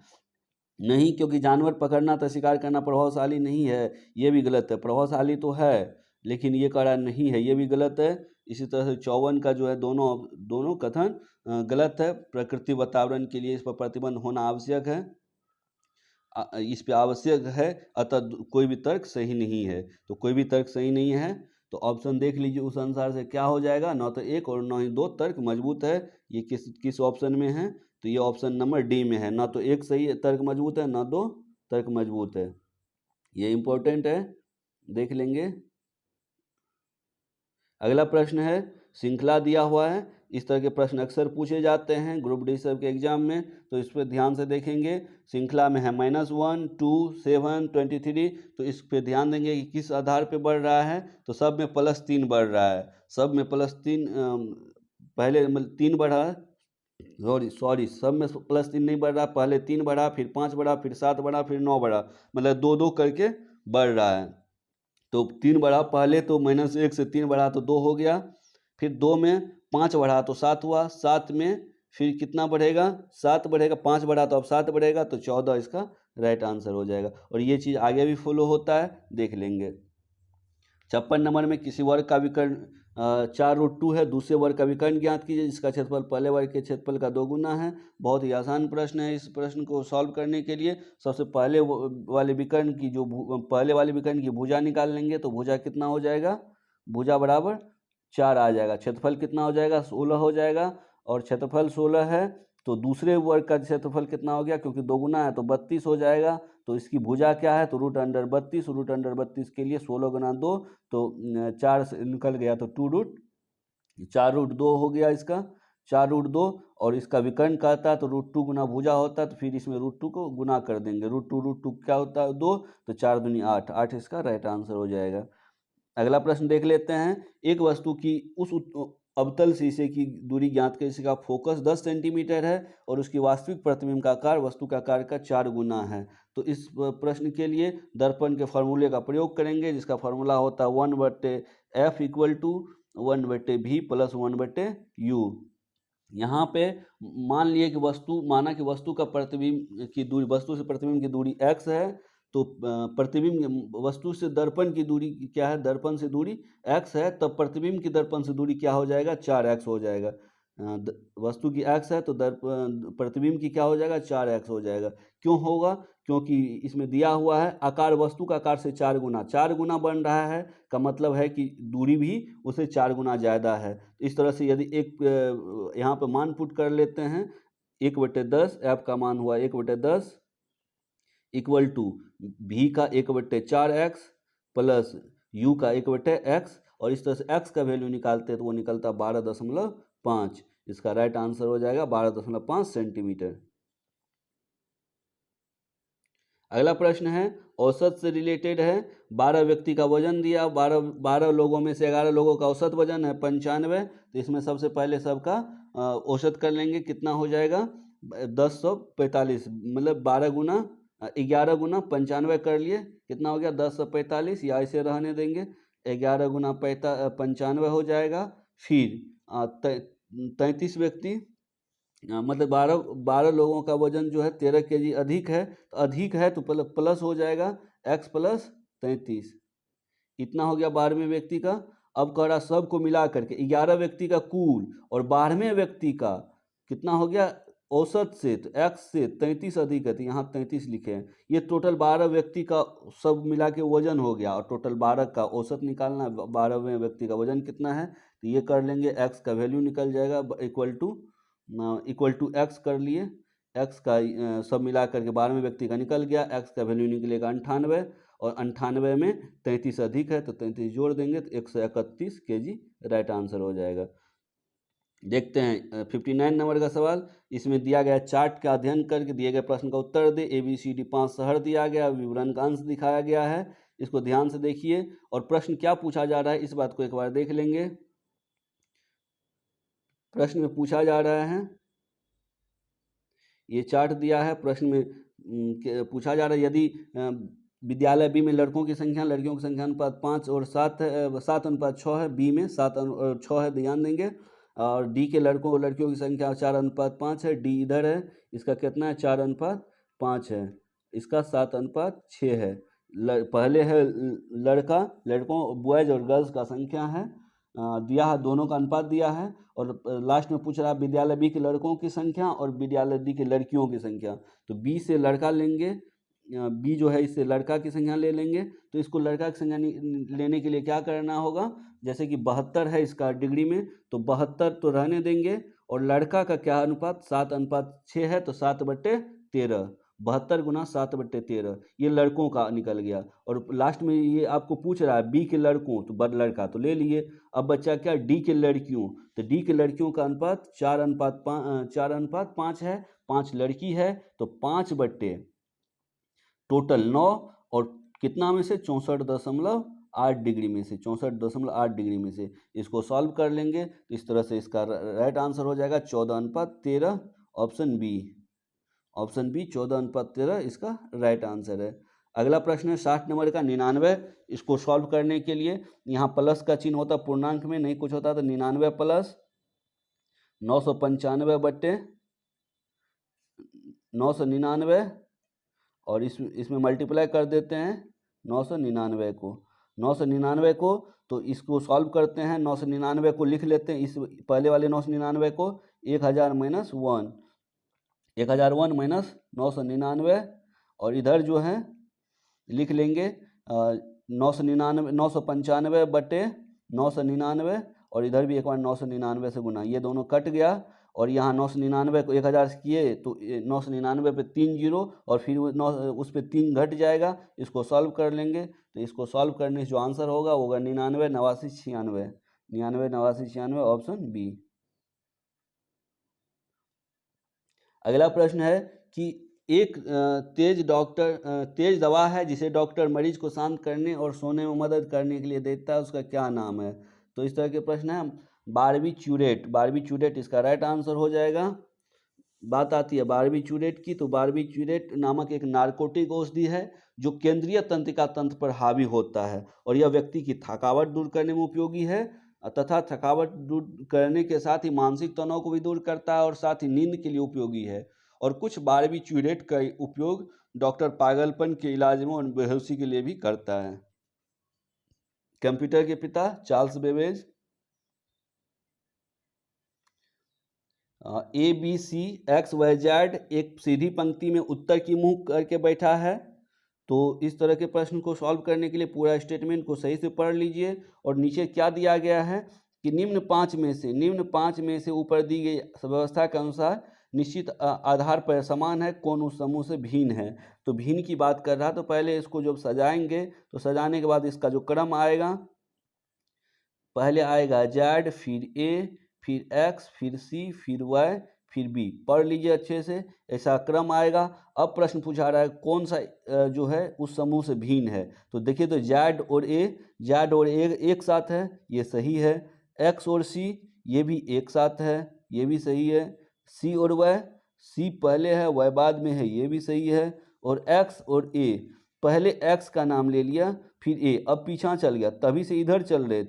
नहीं, क्योंकि जानवर पकड़ना तो शिकार करना प्रभावशाली नहीं है, ये भी गलत है। प्रभावशाली तो है, लेकिन ये कह रहा नहीं है, ये भी गलत है। इसी तरह से 54 का जो है दोनों कथन गलत है। प्रकृति वातावरण के लिए इस पर प्रतिबंध होना आवश्यक है, इस पे आवश्यक है, अतः कोई भी तर्क सही नहीं है। तो कोई भी तर्क सही नहीं है, तो ऑप्शन देख लीजिए उस अनुसार से क्या हो जाएगा, न तो 1 और न ही 2 तर्क मजबूत है। ये किस ऑप्शन में है? तो ये ऑप्शन नंबर डी में है। न तो 1 सही तर्क मजबूत है, न 2 तर्क मजबूत है। ये इंपॉर्टेंट है, देख लेंगे। अगला प्रश्न है, श्रृंखला दिया हुआ है, इस तरह के प्रश्न अक्सर पूछे जाते हैं ग्रुप डी सब के एग्जाम में, तो इस पर ध्यान से देखेंगे। श्रृंखला में है -1, 2, 7, 23, तो इस पर ध्यान देंगे कि किस आधार पे बढ़ रहा है। तो सब में +3 बढ़ रहा है, सब में +3, पहले 3 बढ़ा, सॉरी सब में +3 नहीं बढ़ रहा, पहले 3 बढ़ा, फिर 5 बढ़ा, फिर 7 बढ़ा, फिर 9 बढ़ा, मतलब 2-2 करके बढ़ रहा है। तो 3 बढ़ा पहले, तो -1 से 3 बढ़ा तो 2 हो गया, फिर 2 में 5 बढ़ा तो 7 हुआ, 7 में फिर कितना बढ़ेगा, 7 बढ़ेगा, 5 बढ़ा तो अब 7 बढ़ेगा, तो 14 इसका राइट आंसर हो जाएगा। और ये चीज़ आगे भी फॉलो होता है, देख लेंगे। 56 नंबर में किसी वर्ग का विकर्ण 4√2 है, दूसरे वर्ग का विकर्ण ज्ञात कीजिए जिसका क्षेत्रफल पहले वर्ग के क्षेत्रफल का 2 गुना है। बहुत ही आसान प्रश्न है। इस प्रश्न को सॉल्व करने के लिए सबसे पहले वाले विकर्ण की पहले वाले विकर्ण की भुजा निकाल लेंगे, तो भुजा कितना हो जाएगा, भुजा बराबर 4 आ जाएगा। क्षेत्रफल कितना हो जाएगा, 16 हो जाएगा, और क्षेत्रफल 16 है तो दूसरे वर्ग का क्षेत्रफल कितना हो गया, क्योंकि 2 गुना है तो 32 हो जाएगा। तो इसकी भुजा क्या है, तो √32, √32 के लिए 16 गुना 2, तो 4 से निकल गया, तो 4√2 हो गया इसका, 4√2। और इसका विकर्ण कहता है तो √2 गुना भुजा होता है, तो फिर इसमें √2 को गुना कर देंगे। √2 क्या होता है, 2, तो 4 दूनी 8, 8 इसका राइट आंसर हो जाएगा। अगला प्रश्न देख लेते हैं। एक वस्तु की उस अवतल शीशे की दूरी ज्ञात करें, इसका फोकस 10 सेंटीमीटर है और उसकी वास्तविक प्रतिबिंब का आकार वस्तु का आकार का 4 गुना है। तो इस प्रश्न के लिए दर्पण के फॉर्मूले का प्रयोग करेंगे, जिसका फॉर्मूला होता है 1/f = 1/v + 1/u। यहाँ पे मान लिए कि माना कि वस्तु का प्रतिबिंब की दूरी, वस्तु से प्रतिबिंब की दूरी x है, तो प्रतिबिंब वस्तु से दर्पण की दूरी क्या है, दर्पण से दूरी x है, तब प्रतिबिंब की दर्पण से दूरी क्या हो जाएगा, 4x हो जाएगा। वस्तु की x है तो प्रतिबिंब की क्या हो जाएगा, 4x हो जाएगा। क्यों होगा, क्योंकि इसमें दिया हुआ है आकार वस्तु का आकार से 4 गुना बन रहा है, का मतलब है कि दूरी भी उसे 4 गुना ज़्यादा है। इस तरह से यदि एक यहाँ पर मान पुट कर लेते हैं, 1/10, f का मान हुआ 1/10 = v का 1/4x प्लस u का 1/x, और इस तरह से x का वैल्यू निकालते हैं तो वो निकलता 12.5। इसका राइट आंसर हो जाएगा 12.5 सेंटीमीटर। अगला प्रश्न है, औसत से रिलेटेड है। 12 व्यक्ति का वजन दिया, 12 लोगों में से 11 लोगों का औसत वजन है 95। तो इसमें सबसे पहले सबका औसत कर लेंगे, कितना हो जाएगा 1045, मतलब 12 गुना 11 गुना 95 कर लिए, कितना हो गया 1045, या इसे रहने देंगे, 11 गुना 95 हो जाएगा। फिर 33 व्यक्ति मतलब 12 लोगों का वजन जो है 13 kg अधिक है, तो अधिक है तो प्लस हो जाएगा x प्लस 33, इतना हो गया 12वें व्यक्ति का। अब कह रहा सबको मिला करके 11 व्यक्ति का कुल और 12वें व्यक्ति का कितना हो गया औसत से, तो x से 33 अधिक है तो यहाँ 33 लिखे हैं। ये टोटल 12 व्यक्ति का सब मिला के वजन हो गया, और टोटल 12 का औसत निकालना है, 12वें व्यक्ति का वजन कितना है, तो ये कर लेंगे x का वैल्यू निकल जाएगा इक्वल टू x कर लिए, x का सब मिला करके 12वें व्यक्ति का निकल गया, x का वैल्यू निकलेगा 98, और 98 में 33 अधिक है तो 33 जोड़ देंगे तो 131 kg राइट आंसर हो जाएगा। देखते हैं 59 नंबर का सवाल। इसमें दिया गया चार्ट का अध्ययन करके दिए गए प्रश्न का उत्तर दे। ABCD 5 शहर दिया गया, विवरण का अंश दिखाया गया है, इसको ध्यान से देखिए और प्रश्न क्या पूछा जा रहा है इस बात को एक बार देख लेंगे। प्रश्न में पूछा जा रहा है, ये चार्ट दिया है, प्रश्न में पूछा जा रहा है यदि विद्यालय बी में लड़कों की संख्या लड़कियों की संख्या अनुपात 5 और 7 है, 7 अनुपात 6 है, बी में 7 और 6 है, ध्यान देंगे। और डी के लड़कों और लड़कियों की संख्या 4 अनुपात 5 है, डी इधर है, इसका कितना है 4 अनुपात 5 है, इसका 7 अनुपात 6 है। पहले है लड़कों बॉयज़ और गर्ल्स का संख्या है दिया है, दोनों का अनुपात दिया है, और लास्ट में पूछ रहा है विद्यालय बी के लड़कों की संख्या और विद्यालय डी के लड़कियों की संख्या। तो बी से लड़का लेंगे, बी जो है इससे लड़का की संख्या ले लेंगे, तो इसको लड़का की संख्या लेने के लिए क्या करना होगा, जैसे कि 72 है इसका डिग्री में, तो 72 तो रहने देंगे, और लड़का का क्या अनुपात 7 अनुपात 6 है, तो 7/13, 72 गुना 7/13 ये लड़कों का निकल गया। और लास्ट में ये आपको पूछ रहा है बी के लड़कों, तो बड़ लड़का तो ले लिए, अब बच्चा क्या डी के लड़कियों, तो डी के लड़कियों का अनुपात 4 अनुपात 5 है, 5 लड़की है, तो 5 बट्टे टोटल 9, और कितना में से 64.8 डिग्री में से, 64.8 डिग्री में से इसको सॉल्व कर लेंगे, तो इस तरह से इसका राइट आंसर हो जाएगा 14:13, ऑप्शन बी 14:13 इसका राइट आंसर है। अगला प्रश्न है 60 नंबर का 99, इसको सॉल्व करने के लिए यहाँ प्लस का चिन्ह होता, पूर्णांक में नहीं कुछ होता, तो 99 प्लस 995 बट्टे 999, और इसमें मल्टीप्लाई कर देते हैं 999 को, तो इसको सॉल्व करते हैं, 999 को लिख लेते हैं, इस पहले वाले 999 को 1000 माइनस 999, और इधर जो है लिख लेंगे 995 बटे 999, और इधर भी एक बार 999 से गुना, ये दोनों कट गया, और यहाँ 999 को 1000 से किए तो 999 पे 3 जीरो, और फिर उस पर 3 घट जाएगा, इसको सॉल्व कर लेंगे, तो इसको सॉल्व करने से जो आंसर होगा वो होगा 99 89 96, 99 89 96, ऑप्शन बी। अगला प्रश्न है कि एक तेज दवा है जिसे डॉक्टर मरीज को शांत करने और सोने में मदद करने के लिए देता है, उसका क्या नाम है। तो इस तरह के प्रश्न है, बारबीट्यूरेट इसका राइट आंसर हो जाएगा। बात आती है बारबीट्यूरेट की, तो बारबीट्यूरेट नामक एक नारकोटिक औषधि है जो केंद्रीय तंत्रिका तंत्र पर हावी होता है, और यह व्यक्ति की थकावट दूर करने में उपयोगी है, तथा थकावट दूर करने के साथ ही मानसिक तनाव को भी दूर करता है, और साथ ही नींद के लिए उपयोगी है। और कुछ बारबीट्यूरेट का उपयोग डॉक्टर पागलपन के इलाज में और बेहोशी के लिए भी करता है। कंप्यूटर के पिता चार्ल्स बेबेज। ABCXYZ एक सीधी पंक्ति में उत्तर की मुंह करके बैठा है, तो इस तरह के प्रश्न को सॉल्व करने के लिए पूरा स्टेटमेंट को सही से पढ़ लीजिए, और नीचे क्या दिया गया है कि निम्न पाँच में से ऊपर दी गई व्यवस्था के अनुसार निश्चित आधार पर समान है, कौन उस समूह से भिन्न है। तो भिन्न की बात कर रहा, तो पहले इसको जब सजाएंगे तो सजाने के बाद इसका जो क्रम आएगा, पहले आएगा Z, फिर A, फिर X, फिर C, फिर Y, फिर B, पढ़ लीजिए अच्छे से, ऐसा क्रम आएगा। अब प्रश्न पूछा रहा है कौन सा जो है उस समूह से भिन्न है, तो देखिए तो Z और A एक साथ है, ये सही है। X और C ये भी एक साथ है, ये भी सही है। C और Y, C पहले है Y बाद में है, ये भी सही है। और X और A, पहले X का नाम ले लिया फिर A, अब पीछा चल गया, तभी से इधर चल रहे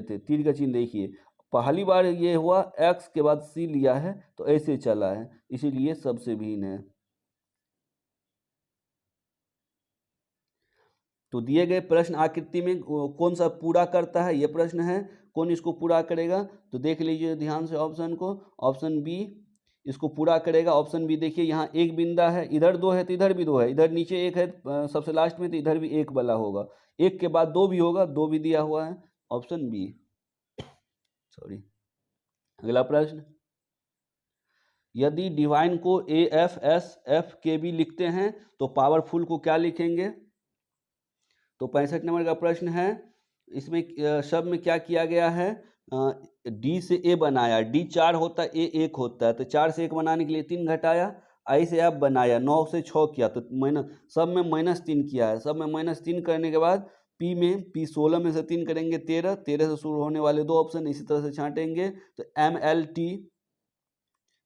थे, तीर का चिन्ह देखिए, पहली बार ये हुआ X के बाद C लिया है तो ऐसे चला है, इसीलिए सबसे भिन्न है। तो दिए गए प्रश्न आकृति में कौन सा पूरा करता है, ये प्रश्न है, कौन इसको पूरा करेगा? तो देख लीजिए ध्यान से ऑप्शन को, ऑप्शन बी इसको पूरा करेगा। ऑप्शन बी देखिए, यहाँ एक बिंदा है, इधर 2 है तो इधर भी 2 है, इधर नीचे 1 है सबसे लास्ट में, तो इधर भी 1 वाला होगा, 1 के बाद 2 भी होगा, 2 भी दिया हुआ है, ऑप्शन बी। सॉरी। अगला प्रश्न, यदि डिवाइन को AFSFKB लिखते हैं तो पावरफुल को क्या लिखेंगे? तो 65 नंबर का प्रश्न है, इसमें शब्द में क्या किया गया है? डी से ए बनाया, डी 4 होता है, ए 1 होता है, तो 4 से 1 बनाने के लिए 3 घटाया, आई से आप बनाया, 9 से 6 किया, तो सब में -3 किया है, सब में -3 करने के बाद पी में पी 16 में से 3 करेंगे 13, 13 से शुरू होने वाले 2 ऑप्शन इसी तरह से छांटेंगे, तो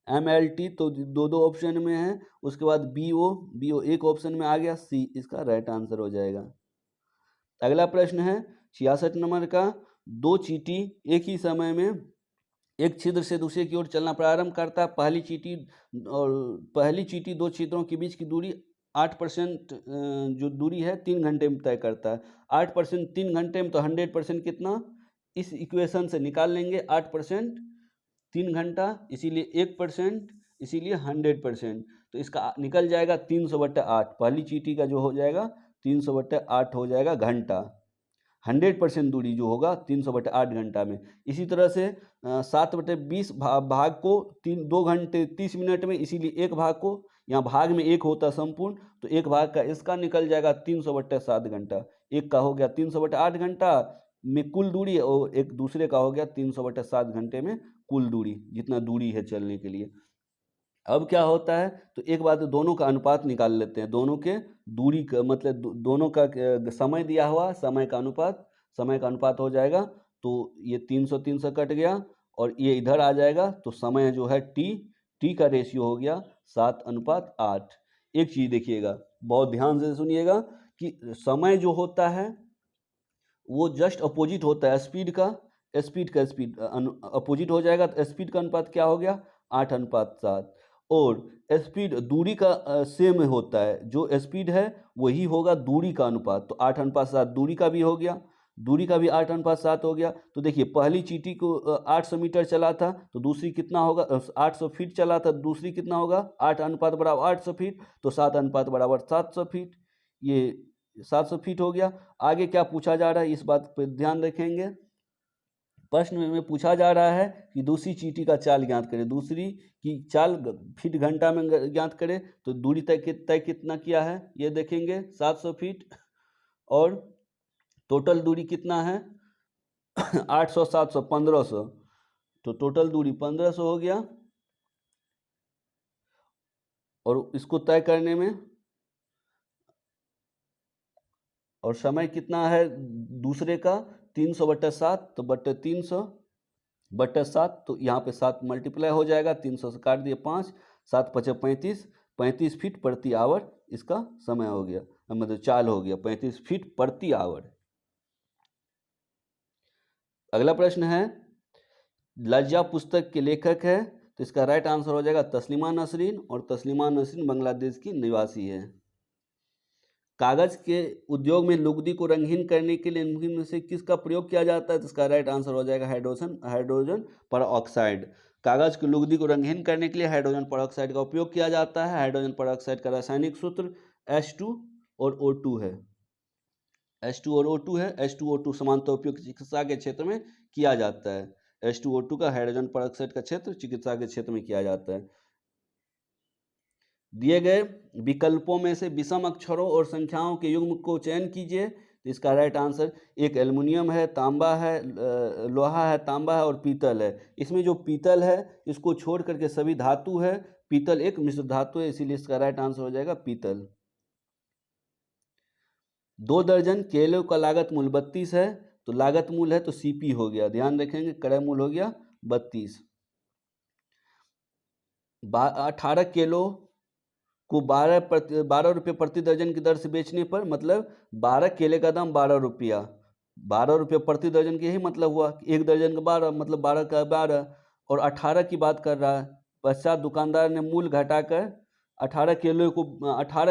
MLT तो 2 ऑप्शन में है, उसके बाद BO एक ऑप्शन में आ गया, सी इसका राइट आंसर हो जाएगा। अगला प्रश्न है 66 नंबर का, 2 चींटी एक ही समय में एक छिद्र से दूसरे की ओर चलना प्रारंभ करता है। पहली चींटी 2 छिद्रों के बीच की दूरी 8% जो दूरी है 3 घंटे में तय करता है। 8% 3 घंटे में, तो 100% कितना? इस इक्वेशन से निकाल लेंगे, 8% 3 घंटा, इसीलिए 1%, इसीलिए 100%, तो इसका निकल जाएगा 300/8। पहली चींटी का जो हो जाएगा 300/8 हो जाएगा घंटा। 100% दूरी जो होगा 300/8 घंटा में। इसी तरह से 7/20 भाग को 2 घंटे 30 मिनट में, इसीलिए एक भाग को, यहाँ भाग में 1 होता संपूर्ण, तो एक भाग का इसका निकल जाएगा 300/7 घंटा। एक का हो गया 300/8 घंटा में कुल दूरी, और एक दूसरे का हो गया 300/7 घंटे में कुल दूरी, जितना दूरी है चलने के लिए। अब क्या होता है, तो एक बात, दोनों का अनुपात निकाल लेते हैं, दोनों के दूरी का मतलब दोनों का समय दिया हुआ, समय का अनुपात हो जाएगा, तो ये 300 कट गया और ये इधर आ जाएगा, तो समय जो है टी का रेशियो हो गया 7:8। एक चीज़ देखिएगा, बहुत ध्यान से सुनिएगा कि समय जो होता है वो जस्ट अपोजिट होता है स्पीड का अपोजिट हो जाएगा, तो स्पीड का अनुपात क्या हो गया 8:7, और स्पीड दूरी का सेम होता है, जो स्पीड है वही होगा दूरी का अनुपात, तो 8:7 दूरी का भी हो गया, दूरी का भी 8:7 हो गया। तो देखिए पहली चींटी को 800 मीटर चला था, तो दूसरी कितना होगा, 800 फीट चला था, दूसरी कितना होगा 8:800 फीट, तो 7:700 फीट, ये 700 फीट हो गया। आगे क्या पूछा जा रहा है इस बात पर ध्यान रखेंगे। प्रश्न में पूछा जा रहा है कि दूसरी चींटी का चाल ज्ञात करें, दूसरी की चाल फीट घंटा में ज्ञात करें, तो दूरी तय कितना किया है ये देखेंगे 700 फीट, और टोटल दूरी कितना है 800 700 1500, तो टोटल दूरी 1500 हो गया, और इसको तय करने में, और समय कितना है दूसरे का 300/7, तो बटे 300/7, तो यहाँ पे 7 मल्टीप्लाई हो जाएगा, 300 से काट दिए 5, 7 × 5 = 35 फीट प्रति आवर इसका समय हो गया, मतलब चाल हो गया 35 फीट प्रति आवर। अगला प्रश्न है, लज्जा पुस्तक के लेखक है, तो इसका राइट आंसर हो जाएगा तस्लीमा नसरीन, और तस्लीमा नसरीन बांग्लादेश की निवासी है। कागज के उद्योग में लुगदी को रंगीन करने के लिए निम्न में से किसका प्रयोग किया जाता है, तो इसका राइट आंसर हो जाएगा हाइड्रोजन परऑक्साइड। कागज की लुगदी को रंगीन करने के लिए हाइड्रोजन परऑक्साइड का उपयोग किया जाता है। हाइड्रोजन परऑक्साइड का रासायनिक सूत्र H2 और O2 है, H2 और O2 है। H2O2 सामान्यतः उपयोग चिकित्सा के क्षेत्र में किया जाता है। H2O2 का हाइड्रोजन परऑक्साइड का क्षेत्र चिकित्सा के क्षेत्र में किया जाता है। दिए गए विकल्पों में से विषम अक्षरों और संख्याओं के युग्म को चयन कीजिए, तो इसका राइट आंसर, एक एल्युमिनियम है, तांबा है, लोहा है, तांबा है और पीतल है। इसमें जो पीतल है इसको छोड़ करके सभी धातु है, पीतल एक मिश्र धातु है, इसीलिए इसका राइट आंसर हो जाएगा पीतल। 2 दर्जन केलों का लागत मूल्य 32 है, तो लागत मूल्य है तो CP हो गया, ध्यान रखेंगे, क्रय मूल्य हो गया 32। 18 केलों को 12 रुपये प्रति दर्जन की दर से बेचने पर, मतलब 12 केले का दाम 12 रुपया, ₹12 प्रति दर्जन के यही मतलब हुआ कि 1 दर्जन का 12 मतलब 12 का 12 और 18 की बात कर रहा है। पश्चात दुकानदार ने मूल्य घटाकर 18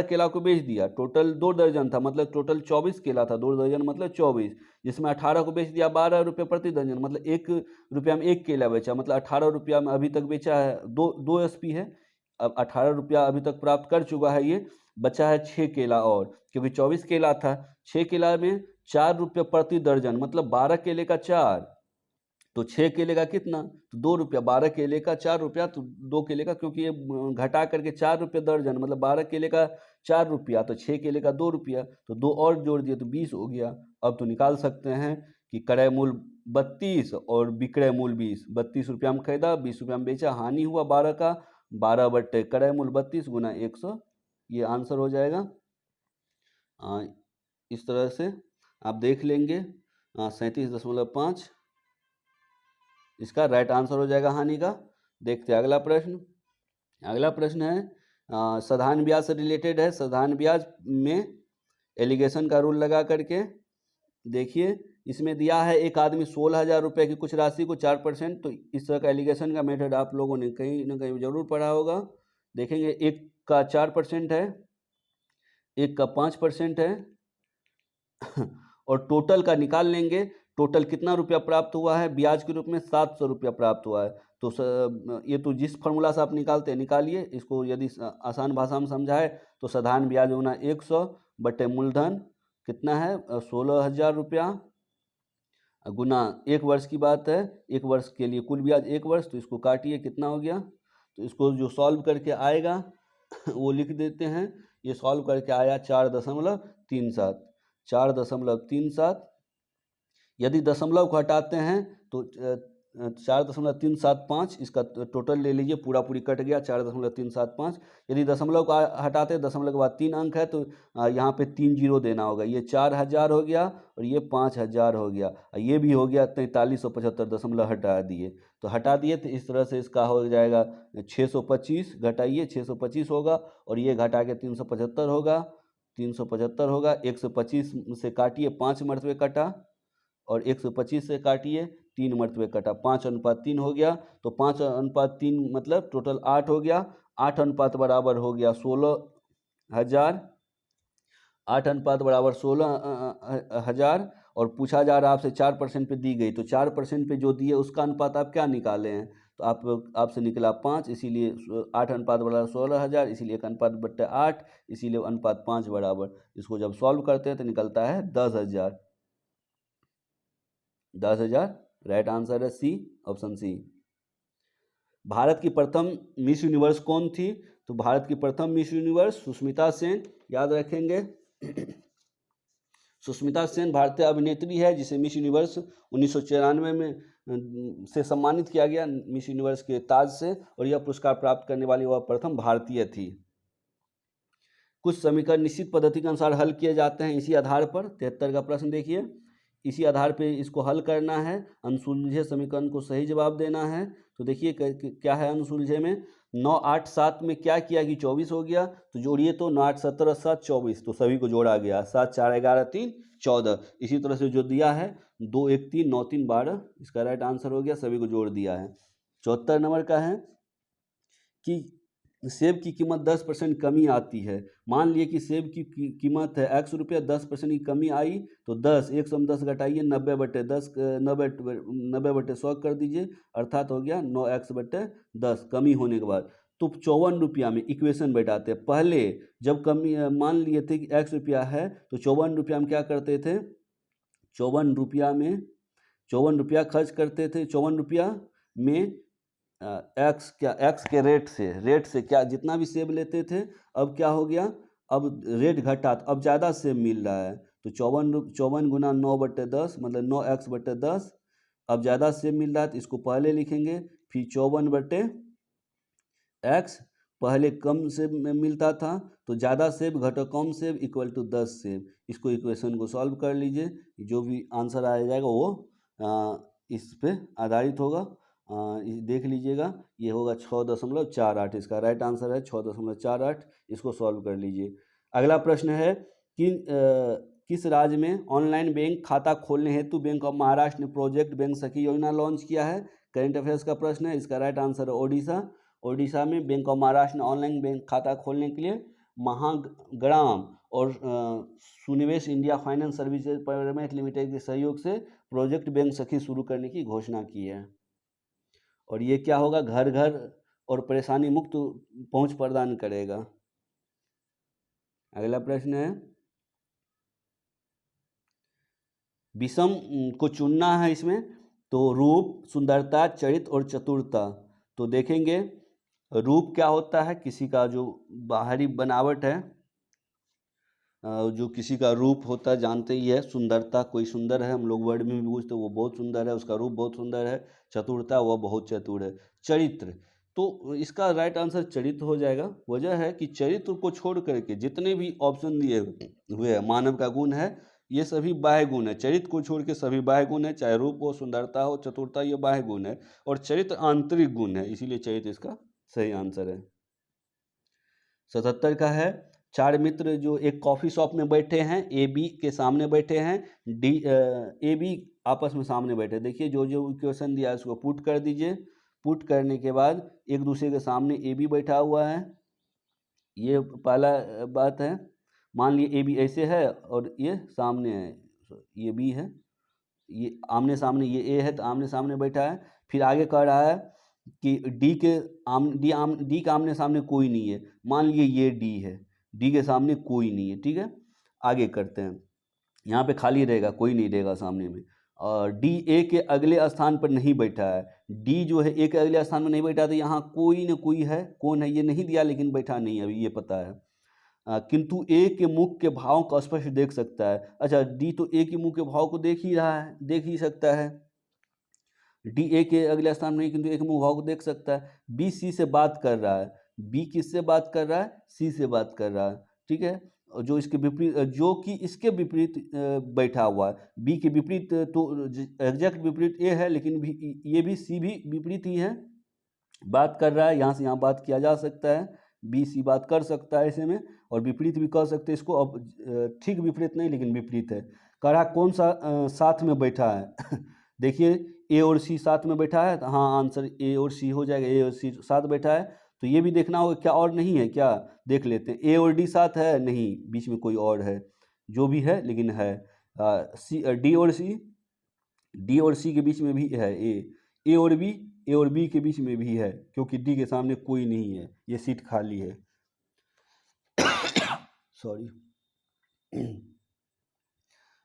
केला को बेच दिया। टोटल 2 दर्जन था मतलब टोटल 24 केला था, 2 दर्जन मतलब 24, जिसमें 18 को बेच दिया ₹12 प्रति दर्जन मतलब ₹1 में 1 केला बेचा, मतलब ₹18 में अभी तक बेचा है। दो एसपी है, अब ₹18 अभी तक प्राप्त कर चुका है ये, बचा है 6 केला और, क्योंकि 24 केला था, 6 केला में ₹4 प्रति दर्जन मतलब 12 केले का 4, तो 6 केले का कितना, तो ₹2, 12 केले का ₹4 तो 2 केले का, क्योंकि ये घटा करके ₹4 दर्जन मतलब 12 केले का ₹4 तो 6 केले का ₹2, तो 2 और जोड़ दिए तो 20 हो गया। अब तो निकाल सकते हैं कि क्रय मूल्य 32 और विक्रय मूल्य 20, ₹32 में खरीदा, ₹20 में बेचा, हानि हुआ 12 का, 12 बट्टे क्रय मूल्य 32 गुना 100, ये आंसर हो जाएगा। इस तरह से आप देख लेंगे 37.5 इसका राइट आंसर हो जाएगा हानि का। देखते हैं अगला प्रश्न। अगला प्रश्न है साधारण ब्याज से रिलेटेड है। साधारण ब्याज में एलिगेशन का रूल लगा करके देखिए, इसमें दिया है एक आदमी 16,000 रुपये की कुछ राशि को 4%, तो इस तरह का एलिगेशन का मेथड आप लोगों ने कहीं ना कहीं जरूर पढ़ा होगा। देखेंगे एक का 4% है, एक का 5% है और टोटल का निकाल लेंगे। टोटल कितना रुपया प्राप्त हुआ है ब्याज के रूप में, 700 रुपया प्राप्त हुआ है। तो ये तो जिस फार्मूला से आप निकालते हैं निकालिए, इसको यदि आसान भाषा में समझाए तो साधारण ब्याज होना 100 बटे मूलधन कितना है 16,000 रुपया गुना 1 वर्ष की बात है, 1 वर्ष के लिए कुल ब्याज 1 वर्ष, तो इसको काटिए कितना हो गया, तो इसको जो सॉल्व करके आएगा वो लिख देते हैं। ये सॉल्व करके आया 4.37, 4.37। यदि दशमलव को हटाते हैं तो 4.375, इसका टोटल ले लीजिए, पूरा पूरी कट गया 4.375। यदि दशमलव को हटाते हैं, दशमलव के बाद 3 अंक है तो यहाँ पे 3 जीरो देना होगा। ये 4,000 हो गया और ये 5,000 हो गया, ये भी हो गया 4375, दशमलव हटा दिए, तो हटा दिए तो इस तरह से इसका हो जाएगा 625, घटाइए 625 होगा और ये घटा के 375 होगा, 375 होगा। 125 से काटिए 5 मरतबे कटा और 125 से काटिए 3 मरतबे कटा, 5:3 हो गया, तो 5:3 मतलब टोटल 8 हो गया। 8 अनुपात बराबर हो गया 16,000, 8 अनुपात बराबर 16,000 और पूछा जा रहा आपसे 4% पे दी गई, तो 4% पे जो दिए उसका अनुपात आप क्या निकाले हैं, तो आपसे निकला 5, इसीलिए 8 अनुपात बराबर 16,000, इसीलिए 1 अनुपात बट्टे 8, इसीलिए अनुपात 5 बराबर। इसको जब सॉल्व करते हैं तो निकलता है 10,000, 10,000 राइट आंसर है सी, ऑप्शन सी। भारत की प्रथम मिस यूनिवर्स कौन थी, तो भारत की प्रथम मिस यूनिवर्स सुष्मिता सेन, याद रखेंगे। सुष्मिता सेन भारतीय अभिनेत्री है जिसे मिस यूनिवर्स 1994 में से सम्मानित किया गया मिस यूनिवर्स के ताज से, और यह पुरस्कार प्राप्त करने वाली वह प्रथम भारतीय थी। कुछ समीकरण निश्चित पद्धति के अनुसार हल किए जाते हैं इसी आधार पर। 73 का प्रश्न देखिए, इसी आधार पे इसको हल करना है, अनसुलझे समीकरण को सही जवाब देना है। तो देखिए क्या है अनसुलझे में, 9, 8, 7 में क्या किया कि 24 हो गया, तो जोड़िए तो 9, 8, 17, 7, 24, तो सभी को जोड़ा गया, 7, 4, 11, 3, 14। इसी तरह से जो दिया है 2, 1, 3, 9, 3, 12, इसका राइट आंसर हो गया, सभी को जोड़ दिया है। 74 नंबर का है कि सेब की कीमत 10% कमी आती है। मान लिए कि सेब की कीमत है X रुपया, 10% की कमी आई तो 10, 100 में 10 घटाइए, 90 बटे 10, 90 बटे 100 कर दीजिए, अर्थात हो गया 9x बटे 10 कमी होने के बाद। तो 54 रुपया में इक्वेशन बैठाते हैं। पहले जब कमी मान लिए थे कि X रुपया है तो 54 रुपया में क्या करते थे, 54 रुपया में 54 रुपया खर्च करते थे। 54 रुपया में एक्स के रेट से क्या जितना भी सेब लेते थे, अब क्या हो गया, अब रेट घटा तो अब ज़्यादा सेब मिल रहा है, तो 54 गुना 9 बटे 10 मतलब 9x बटे 10, अब ज़्यादा सेब मिल रहा है तो इसको पहले लिखेंगे, फिर 54 बटे x, पहले कम सेब मिलता था तो ज़्यादा सेब घटो कम सेब इक्वल टू 10 सेब। इसको इक्वेशन को सॉल्व कर लीजिए, जो भी आंसर आ जाएगा वो इस पे आधारित होगा। देख लीजिएगा, ये होगा 6.48, इसका राइट आंसर है 6.48, इसको सॉल्व कर लीजिए। अगला प्रश्न है किस राज्य में ऑनलाइन बैंक खाता खोलने हेतु बैंक ऑफ महाराष्ट्र ने प्रोजेक्ट बैंक सखी योजना लॉन्च किया है? करंट अफेयर्स का प्रश्न है, इसका राइट आंसर है ओडिशा। ओडिशा में बैंक ऑफ महाराष्ट्र ने ऑनलाइन बैंक खाता खोलने के लिए महाग्राम और Sunivesh India finance services private limited के सहयोग से प्रोजेक्ट बैंक सखी शुरू करने की घोषणा की है। और ये क्या होगा? घर घर और परेशानी मुक्त पहुंच प्रदान करेगा। अगला प्रश्न है, विषम को चुनना है इसमें, तो रूप, सुंदरता, चरित्र और चतुरता। तो देखेंगे रूप क्या होता है? किसी का जो बाहरी बनावट है, जो किसी का रूप होता है जानते ही है। सुंदरता, कोई सुंदर है, हम लोग वर्ड में भी पूछते वो बहुत सुंदर है, उसका रूप बहुत सुंदर है। चतुरता, वह बहुत चतुर है। चरित्र, तो इसका राइट आंसर चरित्र हो जाएगा। वजह है कि चरित्र को छोड़ करके जितने भी ऑप्शन दिए हुए हैं मानव का गुण है, ये सभी बाह्य गुण है। चरित्र को छोड़ के सभी बाह्य गुण है, चाहे रूप हो, सुंदरता हो, चतुरता, ये बाह्य गुण है। और चरित्र आंतरिक गुण है, इसीलिए चरित्र इसका सही आंसर है। 77 का है, चार मित्र जो एक कॉफ़ी शॉप में बैठे हैं, ए बी के सामने बैठे हैं, ए बी आपस में सामने बैठे। देखिए जो जो क्वेश्चन दिया है उसको पुट कर दीजिए। पुट करने के बाद एक दूसरे के सामने ए बी बैठा हुआ है, ये पहला बात है। मान लिए ए बी ऐसे है और ये सामने है, ये बी है, ये आमने सामने, ये ए है तो आमने सामने बैठा है। फिर आगे कह रहा है कि डी के आमने सामने कोई नहीं है। मान लीजिए ये डी है, डी के सामने कोई नहीं है, ठीक है। आगे करते हैं, यहाँ पे खाली रहेगा, कोई नहीं रहेगा सामने में। और डी ए के अगले स्थान पर नहीं बैठा है। डी जो है ए के अगले स्थान में नहीं बैठा, तो यहाँ कोई न कोई है। कौन है ये नहीं दिया, लेकिन बैठा नहीं है अभी, ये पता है। किंतु ए के मुख के भाव को स्पष्ट देख सकता है। अच्छा, डी तो ए के मुख के भाव को देख ही रहा है, देख ही सकता है। डी ए के अगले स्थान में नहीं, किंतु ए के मुख भाव को देख सकता है। बी सी से बात कर रहा है। बी किससे बात कर रहा है? सी से बात कर रहा है, ठीक है। जो इसके विपरीत, जो कि इसके विपरीत बैठा हुआ है। बी के विपरीत तो एग्जैक्ट विपरीत ए है, लेकिन भी ये भी सी भी विपरीत ही है। बात कर रहा है, यहाँ से यहाँ बात किया जा सकता है। बी सी बात कर सकता है ऐसे में, और विपरीत भी कह सकते हैं इसको। अब ठीक विपरीत नहीं, लेकिन विपरीत है। कह रहा कौन सा साथ में बैठा है? देखिए ए और सी साथ में बैठा है, तो हाँ आंसर ए और सी हो जाएगा। ए और सी साथ बैठा है, तो ये भी देखना होगा क्या और नहीं है क्या, देख लेते हैं। ए और डी साथ है, नहीं, बीच में कोई और है, जो भी है लेकिन है। सी, डी और सी, डी और सी के बीच में भी है ए और बी, ए और बी के बीच में भी है, क्योंकि डी के सामने कोई नहीं है, ये सीट खाली है। सॉरी।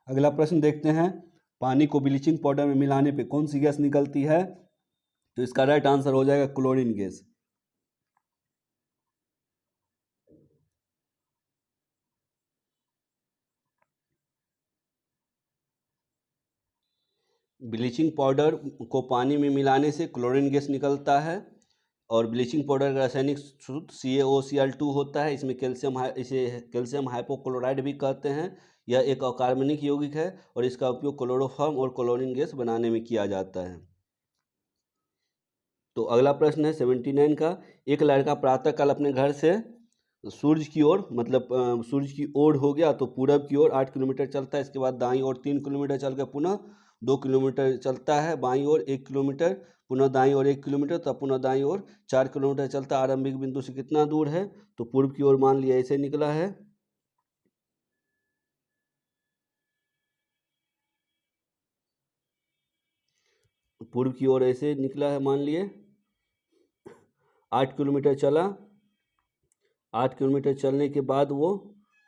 अगला प्रश्न देखते हैं, पानी को ब्लीचिंग पाउडर में मिलाने पे कौन सी गैस निकलती है? तो इसका राइट आंसर हो जाएगा क्लोरीन गैस। ब्लीचिंग पाउडर को पानी में मिलाने से क्लोरीन गैस निकलता है। और ब्लीचिंग पाउडर का रासायनिक सूत्र CaOCl2 होता है। इसमें इसे कैल्शियम हाइपोक्लोराइड भी कहते हैं। यह एक अकार्बनिक यौगिक है और इसका उपयोग क्लोरोफॉर्म और क्लोरीन गैस बनाने में किया जाता है। तो अगला प्रश्न है 79 का, एक लड़का प्रातःकाल अपने घर से सूर्य की ओर, मतलब सूर्य की ओर हो गया तो पूरब की ओर 8 किलोमीटर चलता है। इसके बाद दाईं ओर 3 किलोमीटर चल कर पुनः 2 किलोमीटर चलता है। बाईं ओर 1 किलोमीटर, पुनः दाईं ओर 1 किलोमीटर, तब पुनः दाईं ओर 4 किलोमीटर चलता है। आरंभिक बिंदु से कितना दूर है? तो पूर्व की ओर मान लिया ऐसे निकला है। पूर्व की ओर ऐसे निकला है, मान लिए 8 किलोमीटर चला। 8 किलोमीटर चलने के बाद वो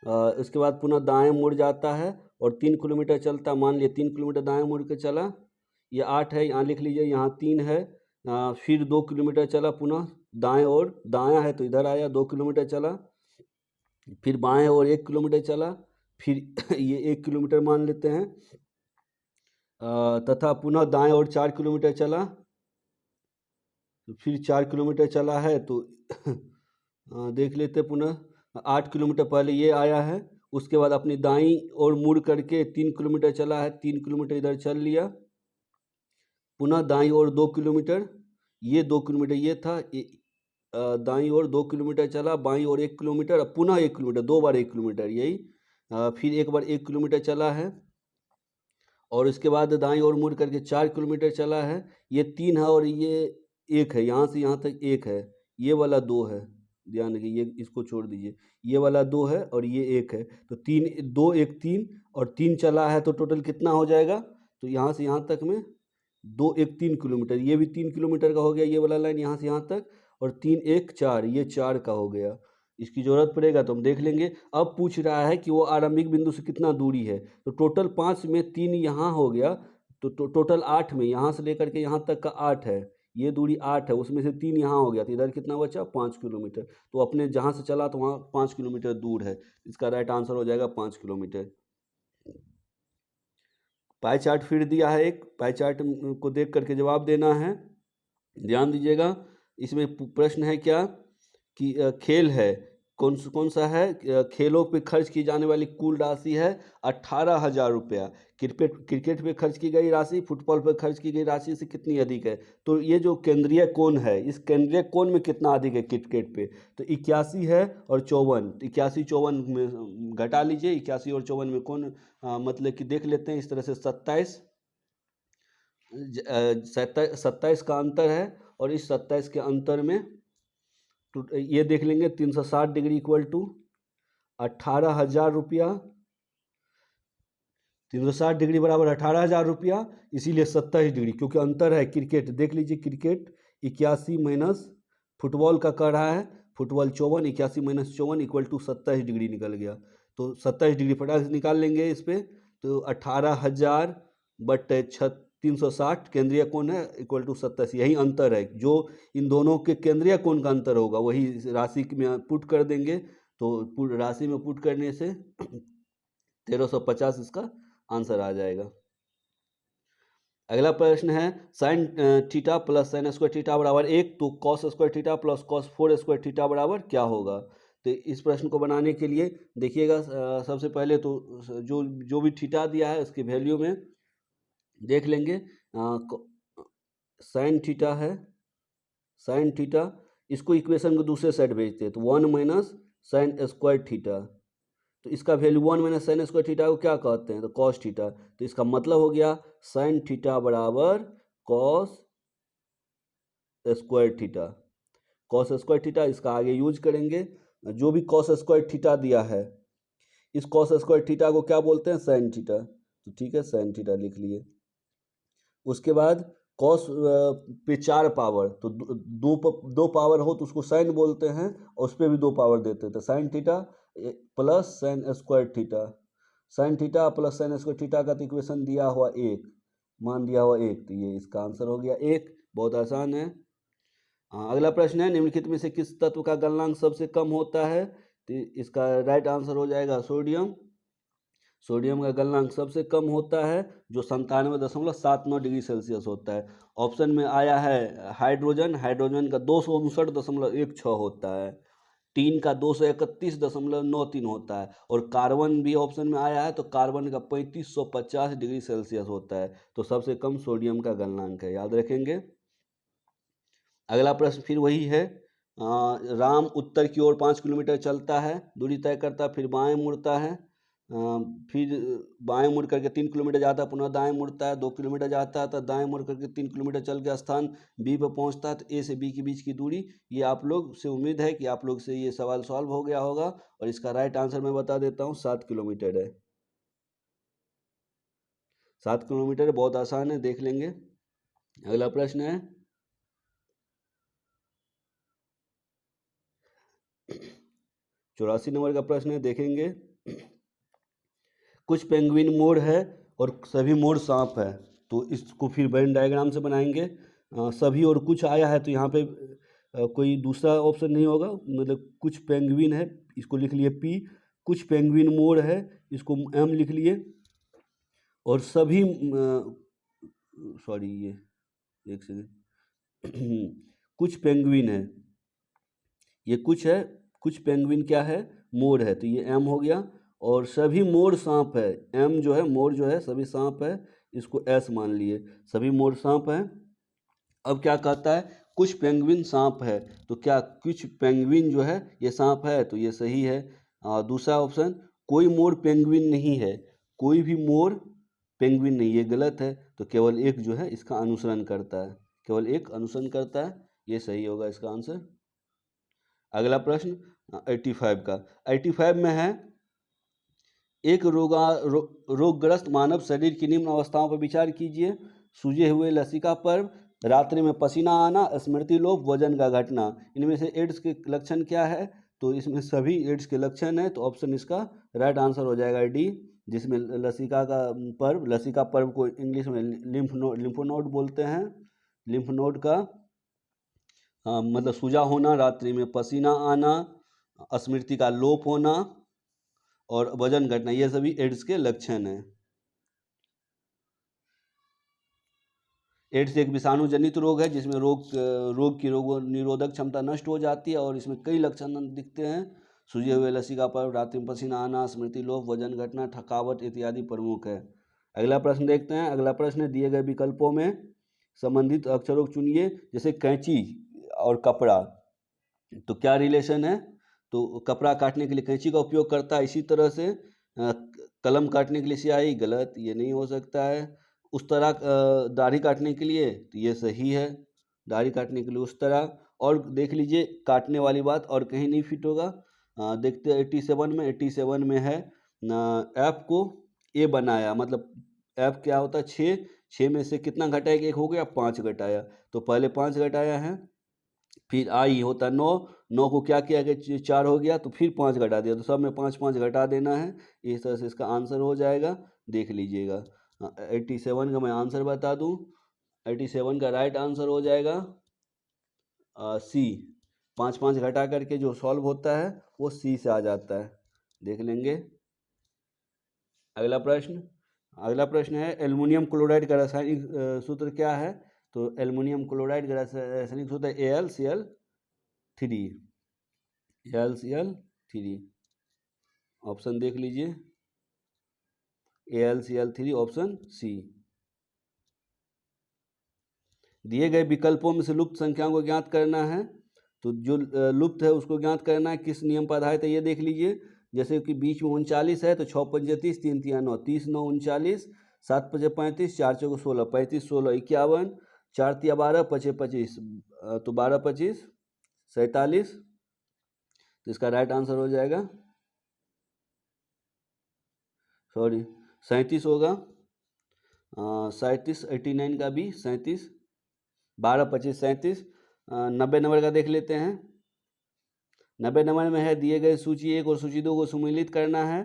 उसके बाद पुनः दाएं मुड़ जाता है और 3 किलोमीटर चलता। मान लिया 3 किलोमीटर दाएं मुड़ के चला, ये 8 है, यहाँ लिख लीजिए, यहाँ 3 है। फिर 2 किलोमीटर चला, पुनः दाएं ओर, दायां है तो इधर आया, 2 किलोमीटर चला। फिर बाएं ओर 1 किलोमीटर चला, फिर ये 1 किलोमीटर मान लेते हैं। तथा पुनः दाएं ओर 4 किलोमीटर चला, फिर 4 किलोमीटर चला है तो देख लेते पुनः 8 किलोमीटर पहले ये आया है। उसके बाद अपनी दाईं ओर मुड़ करके 3 किलोमीटर चला है, 3 किलोमीटर इधर चल लिया। पुनः दाईं ओर 2 किलोमीटर, ये 2 किलोमीटर ये था। दाईं ओर 2 किलोमीटर चला, बाईं ओर 1 किलोमीटर, पुनः 1 किलोमीटर, 2 बार 1 किलोमीटर, यही फिर एक बार 1 किलोमीटर चला है और इसके बाद दाईं ओर मुड़ करके 4 किलोमीटर चला है। ये 3 है और ये 1 है, यहाँ से यहाँ तक 1 है, ये वाला 2 है, ध्यान रखिए, ये इसको छोड़ दीजिए, ये वाला 2 है और ये 1 है, तो 3 2 1 3 और 3 चला है, तो टोटल कितना हो जाएगा? तो यहाँ से यहाँ तक में 2 1 3 किलोमीटर, ये भी 3 किलोमीटर का हो गया ये वाला लाइन यहाँ से यहाँ तक, और 3 1 4, ये 4 का हो गया। इसकी ज़रूरत पड़ेगा तो हम देख लेंगे। अब पूछ रहा है कि वो आरंभिक बिंदु से कितना दूरी है, तो टोटल 5 में 3 यहाँ हो गया, तो टोटल 8 में यहाँ से लेकर के यहाँ तक का 8 है, ये दूरी 8 है, उसमें से 3 यहाँ हो गया, तो इधर कितना बचा? 5 किलोमीटर। तो अपने जहाँ से चला तो वहाँ 5 किलोमीटर दूर है, इसका राइट आंसर हो जाएगा 5 किलोमीटर। पाई चार्ट फिर दिया है, एक पाई चार्ट को देख करके जवाब देना है, ध्यान दीजिएगा। इसमें प्रश्न है क्या कि खेल है, कौन सा है? खेलों पे खर्च की जाने वाली कुल राशि है 18,000 रुपया। क्रिकेट पे खर्च की गई राशि फुटबॉल पे खर्च की गई राशि से कितनी अधिक है? तो ये जो केंद्रीय कोण है, इस केंद्रीय कोण में कितना अधिक है क्रिकेट पे? तो 81 है और 54, 81 54 में घटा लीजिए, 81 और 54 में कौन मतलब कि देख लेते हैं इस तरह से 27 का अंतर है, और इस 27 के अंतर में तो ये देख लेंगे 360 डिग्री इक्वल टू 18,000 रुपया, 360 डिग्री बराबर 18,000 रुपया, इसीलिए 27 डिग्री, क्योंकि अंतर है। क्रिकेट देख लीजिए, क्रिकेट 81 माइनस फुटबॉल का कर रहा है, football 54, 81 minus 54 equal to 27 degree निकल गया। तो 27 डिग्री फटाक से निकाल लेंगे इस पर, तो 18,000 बट 360 केंद्रीय कोण है इक्वल टू 27, यही अंतर है। जो इन दोनों के केंद्रीय कोण का अंतर होगा वही राशि में पुट कर देंगे, तो राशि में पुट करने से 1350 इसका आंसर आ जाएगा। अगला प्रश्न है sign theta plus sine square theta बराबर 1, तो cos square theta plus cos 4 square theta बराबर क्या होगा? तो इस प्रश्न को बनाने के लिए देखिएगा, सबसे पहले तो जो भी थीटा दिया है उसकी वैल्यू में देख लेंगे। साइन थीटा है, साइन थीटा, इसको इक्वेशन को दूसरे साइड भेजते हैं, तो 1 माइनस साइन स्क्वायर थीटा, तो इसका value 1 minus sine square theta को क्या कहते हैं? तो कॉस थीटा। तो इसका मतलब हो गया साइन थीटा बराबर cos square theta, cos square theta, इसका आगे यूज करेंगे। जो भी कॉस स्क्वायर थीटा दिया है, इस कॉस स्क्वायर थीटा को क्या बोलते हैं? Sine theta. तो ठीक है, साइन थीटा लिख लिए। उसके बाद कॉस पे 4 पावर, तो दो पावर हो तो उसको साइन बोलते हैं, और उस पर भी 2 पावर देते हैं, तो sign theta plus sine square theta, sign theta plus sine square theta का तो इक्वेशन दिया हुआ 1, मान दिया हुआ 1, तो ये इसका आंसर हो गया 1। बहुत आसान है। अगला प्रश्न है निम्नलिखित में से किस तत्व का गलनांक सबसे कम होता है? तो इसका राइट आंसर हो जाएगा सोडियम। सोडियम का गलनांक सबसे कम होता है, जो 97.79 डिग्री सेल्सियस होता है। ऑप्शन में आया है हाइड्रोजन, हाइड्रोजन का 259.16 होता है, टीन का 231.93 होता है, और कार्बन भी ऑप्शन में आया है, तो कार्बन का 3550 डिग्री सेल्सियस होता है। तो सबसे कम सोडियम का गलनांक है, याद रखेंगे। अगला प्रश्न फिर वही है। राम उत्तर की ओर 5 किलोमीटर चलता है, दूरी तय करता है, फिर बाएं मुड़ता है, फिर बाएं मुड़ करके 3 किलोमीटर जाता है, पुनः दाएं मुड़ता है, 2 किलोमीटर जाता है, तो दाएं मुड़ करके 3 किलोमीटर चल के स्थान बी पर पहुंचता है। तो ए से बी के बीच की दूरी, ये आप लोग से उम्मीद है कि आप लोग से ये सवाल सॉल्व हो गया होगा, और इसका राइट आंसर मैं बता देता हूँ, 7 किलोमीटर है। 7 किलोमीटर बहुत आसान है, देख लेंगे। अगला प्रश्न है 84 नंबर का प्रश्न है, देखेंगे। कुछ पेंगुइन मोर है और सभी मोर सांप है, तो इसको फिर वेन डायग्राम से बनाएंगे। सभी और कुछ आया है, तो यहाँ पे कोई दूसरा ऑप्शन नहीं होगा, मतलब कुछ पेंगुइन है, इसको लिख लिए पी, कुछ पेंगुइन मोर है, इसको एम लिख लिए, और सभी सॉरी ये एक सेकेंड कुछ पेंगुइन है, ये कुछ है, कुछ पेंगुइन क्या है? मोर है, तो ये एम हो गया, और सभी मोर सांप है, एम जो है मोर जो है सभी सांप है, इसको एस मान लिए, सभी मोर सांप है। अब क्या कहता है? कुछ पेंगुइन सांप है, तो क्या कुछ पेंगुइन जो है ये सांप है? तो ये सही है। दूसरा ऑप्शन, कोई मोर पेंगुइन नहीं है, कोई भी मोर पेंगुइन नहीं, ये गलत है। तो केवल एक जो है इसका अनुसरण करता है, केवल एक अनुसरण करता है, ये सही होगा इसका आंसर। अगला प्रश्न 85 का, 85 में है एक रोगग्रस्त मानव शरीर की निम्न अवस्थाओं पर विचार कीजिए। सूजे हुए लसिका पर्व, रात्रि में पसीना आना, स्मृति लोप, वजन का घटना। इनमें से एड्स के लक्षण क्या है? तो इसमें सभी एड्स के लक्षण है, तो ऑप्शन इसका राइट आंसर हो जाएगा डी, जिसमें लसिका पर्व को इंग्लिश में लिम्फोनोड बोलते हैं। लिम्फोनोड का मतलब सूजा होना, रात्रि में पसीना आना, स्मृति का लोप होना और वजन घटना, ये सभी एड्स के लक्षण हैं। एड्स एक विषाणु जनित रोग है जिसमें रोग की रोग निरोधक क्षमता नष्ट हो जाती है और इसमें कई लक्षण दिखते हैं। सूजे हुए लसिका पर्व, रात्रि में पसीना आना, स्मृति लोप, वजन घटना, थकावट इत्यादि प्रमुख है। अगला प्रश्न देखते हैं। अगला प्रश्न है दिए गए विकल्पों में संबंधित अक्षरों को चुनिए। जैसे कैंची और कपड़ा, तो क्या रिलेशन है? तो कपड़ा काटने के लिए कैंची का उपयोग करता है, इसी तरह से कलम काटने के लिए स्याही, गलत, ये नहीं हो सकता है। उस तरह दाढ़ी काटने के लिए, तो ये सही है, दाढ़ी काटने के लिए उस तरह। और देख लीजिए काटने वाली बात और कहीं नहीं फिट होगा। देखते हैं 87 में है ऐप को ए बनाया, मतलब ऐप क्या होता है 6 में से कितना घटाया? एक हो गया, 5 घटाया, तो पहले 5 घटाया है, फिर आई होता 9 को क्या किया कि 4 हो गया, तो फिर 5 घटा दिया, तो सब में 5 घटा देना है। इस तरह से इसका आंसर हो जाएगा, देख लीजिएगा। 87 का मैं आंसर बता दूं, 87 का राइट आंसर हो जाएगा सी। 5 घटा करके जो सॉल्व होता है वो सी से आ जाता है, देख लेंगे। अगला प्रश्न है एल्युमिनियम क्लोराइड का रासायनिक सूत्र क्या है? तो एल्युमिनियम क्लोराइड का रासायनिक सूत्र AlCl3। ऑप्शन देख लीजिए, AlCl3 ऑप्शन सी। दिए गए विकल्पों में से लुप्त संख्याओं को ज्ञात करना है। तो जो लुप्त है उसको ज्ञात करना है, किस नियम पर आधारित है ये देख लीजिए। जैसे कि बीच में 39 है, तो 6 पंजे 30, 3 तिया 9, 30 9 39, 7 पंजे 35, 4 चौके 16, 35 16 51, 4 तिया 12, 5 25, तो 12 25 47, तो इसका राइट आंसर हो जाएगा 37 होगा। 37 89 का भी 37, 12 25 37। 90 नंबर का देख लेते हैं। 90 नंबर में है दिए गए सूची 1 और सूची 2 को सम्मिलित करना है।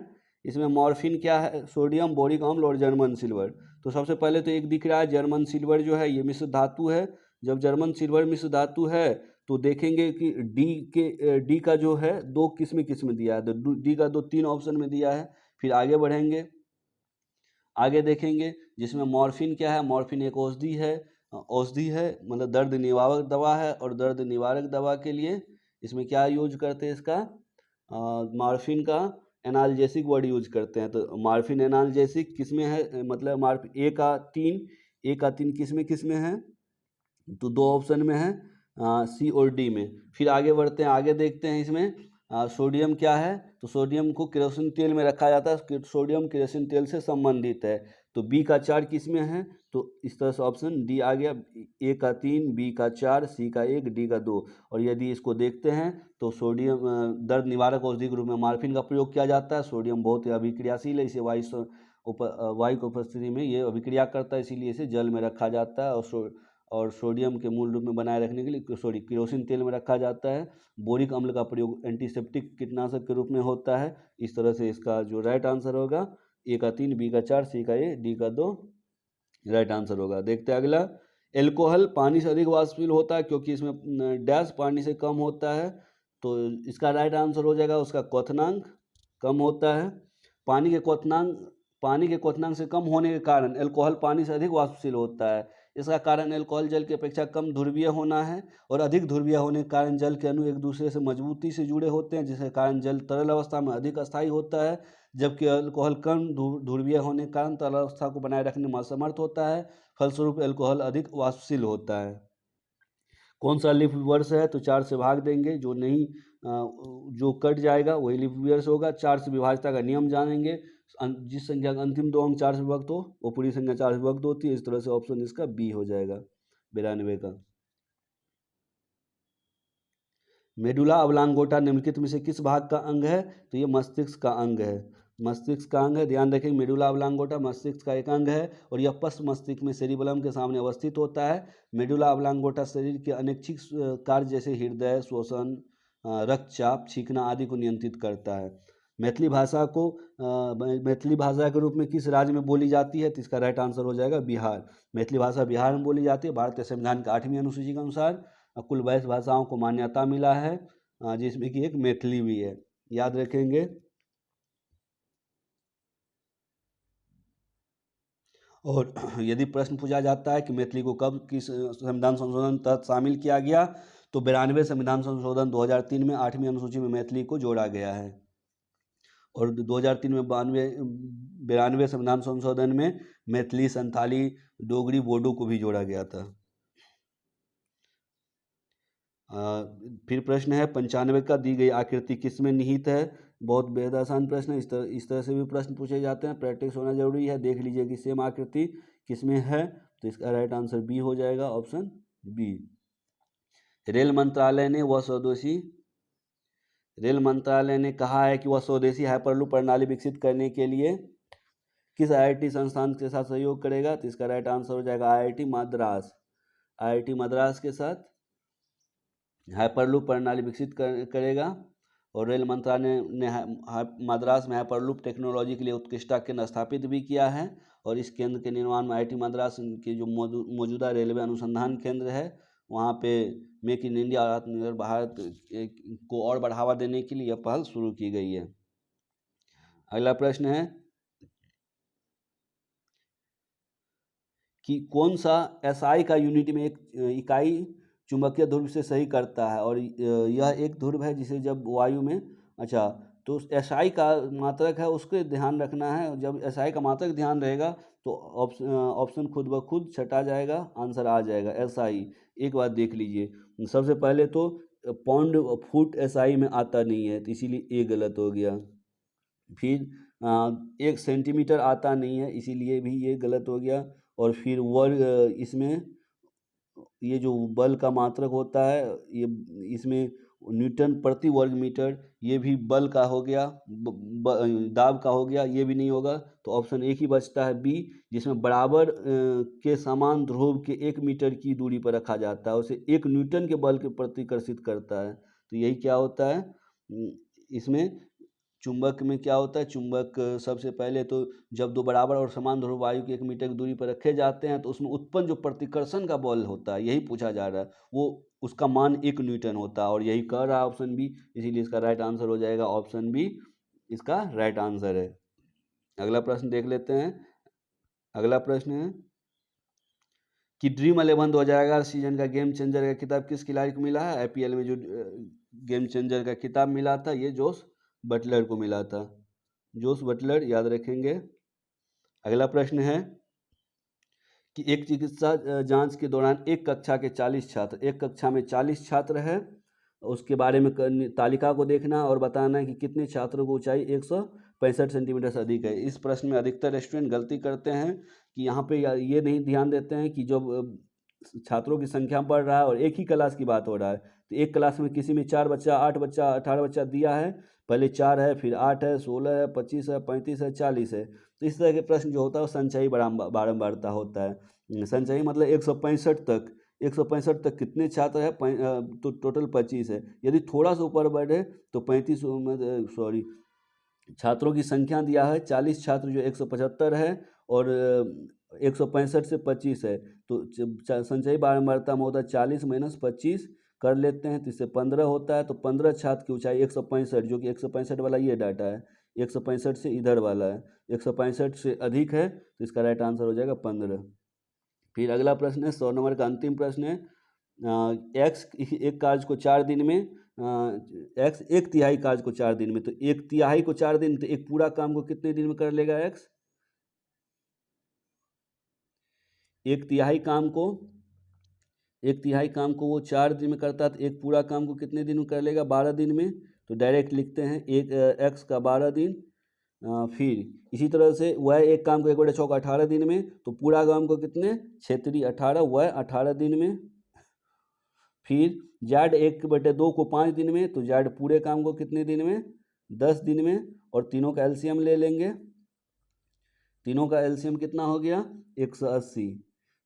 इसमें मॉर्फिन क्या है? सोडियम, बोरिक अम्ल और जर्मन सिल्वर। तो सबसे पहले तो एक दिख रहा है जर्मन सिल्वर जो है ये मिश्र धातु है। जब जर्मन सिल्वर मिश्र धातु है तो देखेंगे कि डी का जो है 2 किस्में दिया है, तो डी का 2 3 ऑप्शन में दिया है। फिर आगे बढ़ेंगे, आगे देखेंगे जिसमें मॉर्फिन क्या है? मॉर्फिन एक औषधि है, मतलब दर्द निवारक दवा है, और दर्द निवारक दवा के लिए इसमें क्या यूज करते हैं? इसका मॉर्फिन का एनाल्जेसिक वर्ड यूज करते हैं। तो मॉर्फिन एनाल्जेसिक किस में है? मतलब ए का 3 किस में है? तो 2 ऑप्शन में है, सी और डी में। फिर आगे बढ़ते हैं, आगे देखते हैं इसमें सोडियम क्या है? तो सोडियम को केरोसिन तेल में रखा जाता है, सोडियम केरोसिन तेल से संबंधित है। तो बी का 4 किस में है? तो इस तरह से ऑप्शन डी आ गया, ए का 3, बी का 4, सी का 1, डी का 2। और यदि इसको देखते हैं तो सोडियम दर्द निवारक औषधि के रूप में मॉर्फिन का प्रयोग किया जाता है। सोडियम बहुत ही अभिक्रियाशील है, इसे वायु की उपस्थिति में ये अभिक्रिया करता है, इसीलिए इसे जल में रखा जाता है। और सोडियम के मूल रूप में बनाए रखने के लिए केरोसिन तेल में रखा जाता है। बोरिक अम्ल का प्रयोग एंटीसेप्टिक कीटनाशक के रूप में होता है। इस तरह से इसका जो राइट आंसर होगा ए का 3, बी का 4, सी का 1, डी का 2 राइट आंसर होगा। देखते हैं अगला। एल्कोहल पानी से अधिक वाष्पशील होता है क्योंकि इसमें डैश पानी से कम होता है, तो इसका राइट आंसर हो जाएगा उसका क्वथनांक कम होता है। पानी के क्वथनांक से कम होने के कारण एल्कोहल पानी से अधिक वाष्पशील होता है। इसका कारण एल्कोहल जल की अपेक्षा कम ध्रुवीय होना है, और अधिक ध्रुवीय होने के कारण जल के अणु एक दूसरे से मजबूती से जुड़े होते हैं, जिसके कारण जल तरल अवस्था में अधिक अस्थायी होता है, जबकि अल्कोहल कम ध्रुवीय होने के कारण तरल अवस्था को बनाए रखने में असमर्थ होता है। फलस्वरूप एल्कोहल अधिक वाष्पशील होता है। कौन सा लिप वर्ष है? तो 4 से भाग देंगे, जो नहीं जो कट जाएगा वही लीप ईयर्स होगा। 4 से विभाज्यता का नियम जानेंगे, जिस संख्या का अंतिम दो अंक 4 से विभक्त हो वो पूरी संख्या 4 से विभक्त होती है। इस तरह से ऑप्शन इसका बी हो जाएगा 92 का। मेडुला ऑब्लांगोटा निम्नलिखित में से किस भाग का अंग है? तो ये मस्तिष्क का अंग है, मस्तिष्क का अंग है। ध्यान रखेंगे मेडुला ऑब्लांगोटा मस्तिष्क का एक अंग है और यह पश्च मस्तिष्क में सेरिबेलम के सामने अवस्थित होता है। मेडुला ऑब्लांगोटा शरीर के अनैच्छिक कार्य जैसे हृदय, श्वसन, रक्तचाप, छींकना आदि को नियंत्रित करता है। मैथिली भाषा को मैथिली भाषा के रूप में किस राज्य में बोली जाती है? तो इसका राइट आंसर हो जाएगा बिहार। मैथिली भाषा बिहार में बोली जाती है। भारतीय संविधान की 8वीं अनुसूची के अनुसार कुल 22 भाषाओं को मान्यता मिला है, जिसमें कि एक मैथिली भी है, याद रखेंगे। और यदि प्रश्न पूछा जाता है कि मैथिली को कब किस संविधान संशोधन तहत शामिल किया गया, तो 92 संविधान संशोधन 2003 में 8वीं अनुसूची में मैथिली को जोड़ा गया है। और 2003 में 92 संविधान संशोधन में मैथिली, संथाली, डोगरी, बोडो को भी जोड़ा गया था। फिर प्रश्न है 95 का दी गई आकृति किसमें निहित है? बहुत बेहद आसान प्रश्न है। इस तरह से भी प्रश्न पूछे जाते हैं, प्रैक्टिस होना जरूरी है। देख लीजिए कि सेम आकृति किसमें है, तो इसका राइट आंसर बी हो जाएगा, ऑप्शन बी। रेल मंत्रालय ने कहा है कि वह स्वदेशी हाइपरलूप प्रणाली विकसित करने के लिए किस IIT संस्थान के साथ सहयोग करेगा? तो इसका राइट आंसर हो जाएगा IIT मद्रास। IIT मद्रास के साथ हाइपरलूप प्रणाली विकसित करेगा। और रेल मंत्रालय ने मद्रास में हाइपरलूप टेक्नोलॉजी के लिए उत्कृष्टता केंद्र स्थापित भी किया है। और इस केंद्र के निर्माण में IIT मद्रास के जो मौजूदा रेलवे अनुसंधान केंद्र है, वहाँ पे मेक इन इंडिया और आत्मनिर्भर भारत को और बढ़ावा देने के लिए यह पहल शुरू की गई है। अगला प्रश्न है कि कौन सा SI का यूनिट में एक इकाई चुंबकीय ध्रुव से सही करता है? और यह एक ध्रुव है जिसे जब वायु में तो SI का मात्रक है, उसके ध्यान रखना है। जब SI का मात्रक ध्यान रहेगा तो ऑप्शन खुद ब खुद छटा जाएगा, आंसर आ जाएगा SI। एक बात देख लीजिए, सबसे पहले तो पाउंड फुट SI में आता नहीं है, तो इसीलिए ये गलत हो गया। फिर 1 सेंटीमीटर आता नहीं है, इसीलिए भी ये गलत हो गया। और फिर वर्ग, इसमें ये जो बल का मात्रक होता है, ये इसमें न्यूटन प्रति वर्ग मीटर, ये भी बल का हो गया, दाब का हो गया, ये भी नहीं होगा। तो ऑप्शन एक ही बचता है बी, जिसमें बराबर के समान ध्रुव के 1 मीटर की दूरी पर रखा जाता है, उसे 1 न्यूटन के बल के प्रतिकर्षित करता है। तो यही क्या होता है, इसमें चुंबक में क्या होता है, चुंबक सबसे पहले तो जब दो बराबर और समान ध्रुव वायु की 1 मीटर की दूरी पर रखे जाते हैं, तो उसमें उत्पन्न जो प्रतिकर्षण का बल होता है, यही पूछा जा रहा है, वो उसका मान 1 न्यूटन होता है। और यही कह रहा है ऑप्शन बी, इसीलिए इसका राइट आंसर हो जाएगा ऑप्शन बी, इसका राइट आंसर है। अगला प्रश्न देख लेते हैं। अगला प्रश्न है कि ड्रीम 11 2011 सीजन का गेम चेंजर का खिताब किस खिलाड़ी को मिला है? IPL में जो गेम चेंजर का खिताब मिला था, ये जोस बटलर को मिला था, जोस बटलर, याद रखेंगे। अगला प्रश्न है कि एक चिकित्सा जांच के दौरान एक कक्षा के 40 छात्र, एक कक्षा में 40 छात्र है, उसके बारे में तालिका को देखना और बताना है कि कितने छात्रों को ऊंचाई 165 सेंटीमीटर से अधिक है। इस प्रश्न में अधिकतर स्टूडेंट गलती करते हैं कि यहाँ पे ये नहीं ध्यान देते हैं कि जब छात्रों की संख्या बढ़ रहा है और एक ही क्लास की बात हो रहा है, तो एक क्लास में किसी में 4 बच्चा, 8 बच्चा, 18 बच्चा दिया है, पहले 4 है, फिर 8 है, 16 है, 25 है, 35 है, 40 है। तो इस तरह के प्रश्न जो होता है वो संचयी बारंबारता होता है। संचयी मतलब 165 तक, 165 तक कितने छात्र है, तो टोटल 25 है। यदि थोड़ा सा ऊपर बढ़े तो 35 छात्रों की संख्या दिया है 40 छात्र जो 175 है, और 165 से 25 है, तो संचयी बारंबारता में होता है 40 - 25 कर लेते हैं, तो इससे 15 होता है। तो 15 छात्र की ऊंचाई 165, जो कि 165 वाला ये डाटा है, 165 से इधर वाला है, 165 से अधिक है, तो इसका राइट आंसर हो जाएगा 15। फिर अगला प्रश्न है 100 नंबर का अंतिम प्रश्न है, एक्स एक कार्य को 4 दिन में, एक्स 1/3 कार्य को 4 दिन में, तो 1/3 को 4 दिन, तो एक पूरा काम को कितने दिन में कर लेगा एक्स? 1/3 काम को 1/3 काम को वो 4 दिन में करता है, तो एक पूरा काम को कितने दिन में कर लेगा? 12 दिन में। तो डायरेक्ट लिखते हैं एक x का 12 दिन। फिर इसी तरह से y एक काम को 1/6 का 18 दिन में, तो पूरा काम को कितने? 6×3 18, y 18 दिन में। फिर z 1/2 को 5 दिन में, तो z पूरे काम को कितने दिन में? 10 दिन में। और तीनों का एलसीएम ले लेंगे। तीनों का एलसीएम कितना हो गया? 180।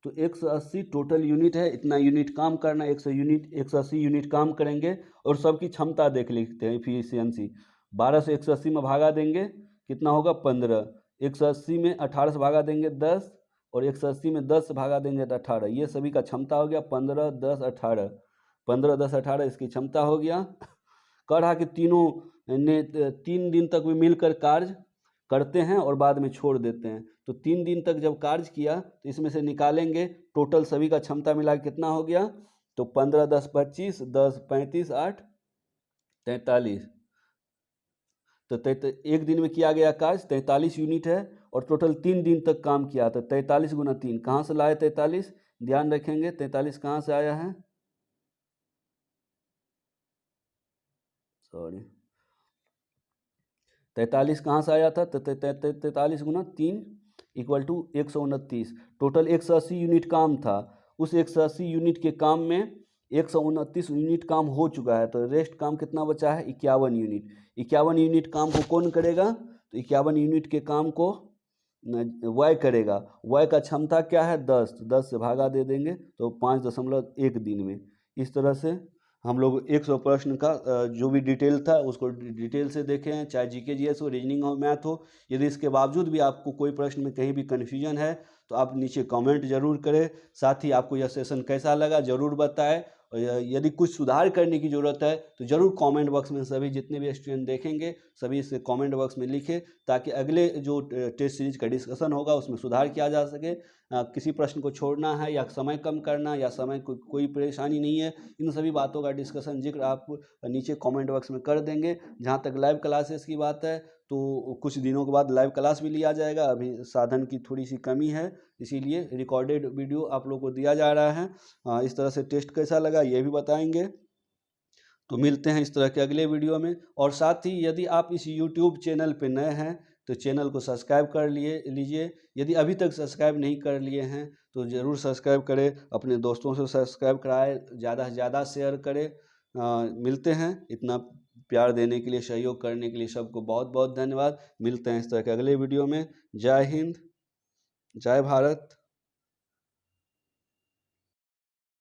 तो 180 टोटल यूनिट है, इतना यूनिट काम करना, 180 यूनिट काम करेंगे। और सबकी क्षमता देख लेते हैं, एफिशिएंसी। 12 से 180 में भागा देंगे, कितना होगा? 15। 180 में 18 से भागा देंगे 10, और 180 में 10 से भागा देंगे तो 18। ये सभी का क्षमता हो गया 15, 10, 18। 15, 10, 18 इसकी क्षमता हो गया। कह रहा कि तीनों ने 3 दिन तक भी मिलकर कार्य करते हैं और बाद में छोड़ देते हैं। तो 3 दिन तक जब कार्य किया तो इसमें से निकालेंगे टोटल सभी का क्षमता मिला के कितना हो गया? तो 15, 10, 25, 10, 35, 8, 43। तो एक दिन में किया गया कार्य 43 यूनिट है, और टोटल 3 दिन तक काम किया। तो 43 गुना 3 कहाँ से लाए? 43। ध्यान रखेंगे 43 कहाँ से आया है? सॉरी, 43 कहाँ से आया था? तो 43 गुना 3 इक्वल टू 129। टोटल 180 यूनिट काम था। उस 180 यूनिट के काम में 129 यूनिट काम हो चुका है। तो रेस्ट काम कितना बचा है? 51 यूनिट। 51 यूनिट काम को कौन करेगा? तो 51 यूनिट के काम को y करेगा। y का क्षमता क्या है? 10। 10 से भागा दे देंगे तो 5.1 दिन में। इस तरह से हम लोग 100 प्रश्न का जो भी डिटेल था उसको डिटेल से देखे हैं, चाहे जीके जीएस हो, रीजनिंग हो, मैथ हो। यदि इसके बावजूद भी आपको कोई प्रश्न में कहीं भी कन्फ्यूजन है तो आप नीचे कमेंट जरूर करें। साथ ही आपको यह सेशन कैसा लगा जरूर बताएं, और यदि कुछ सुधार करने की ज़रूरत है तो ज़रूर कमेंट बॉक्स में सभी जितने भी स्टूडेंट देखेंगे सभी इसे कमेंट बॉक्स में लिखें, ताकि अगले जो टेस्ट सीरीज का डिस्कशन होगा उसमें सुधार किया जा सके। किसी प्रश्न को छोड़ना है या समय कम करना या समय कोई परेशानी नहीं है, इन सभी बातों का डिस्कशन जिक्र आप नीचे कमेंट बॉक्स में कर देंगे। जहाँ तक लाइव क्लासेस की बात है तो कुछ दिनों के बाद लाइव क्लास भी लिया जाएगा। अभी साधन की थोड़ी सी कमी है, इसीलिए रिकॉर्डेड वीडियो आप लोग को दिया जा रहा है। इस तरह से टेस्ट कैसा लगा ये भी बताएंगे। तो मिलते हैं इस तरह के अगले वीडियो में। और साथ ही यदि आप इस यूट्यूब चैनल पर नए हैं तो चैनल को सब्सक्राइब कर लीजिए। यदि अभी तक सब्सक्राइब नहीं कर लिए हैं तो ज़रूर सब्सक्राइब करें, अपने दोस्तों से सब्सक्राइब कराएं, ज़्यादा से ज़्यादा शेयर करें। मिलते हैं। इतना प्यार देने के लिए, सहयोग करने के लिए सबको बहुत बहुत धन्यवाद। मिलते हैं इस तरह के अगले वीडियो में। जय हिंद, जय भारत।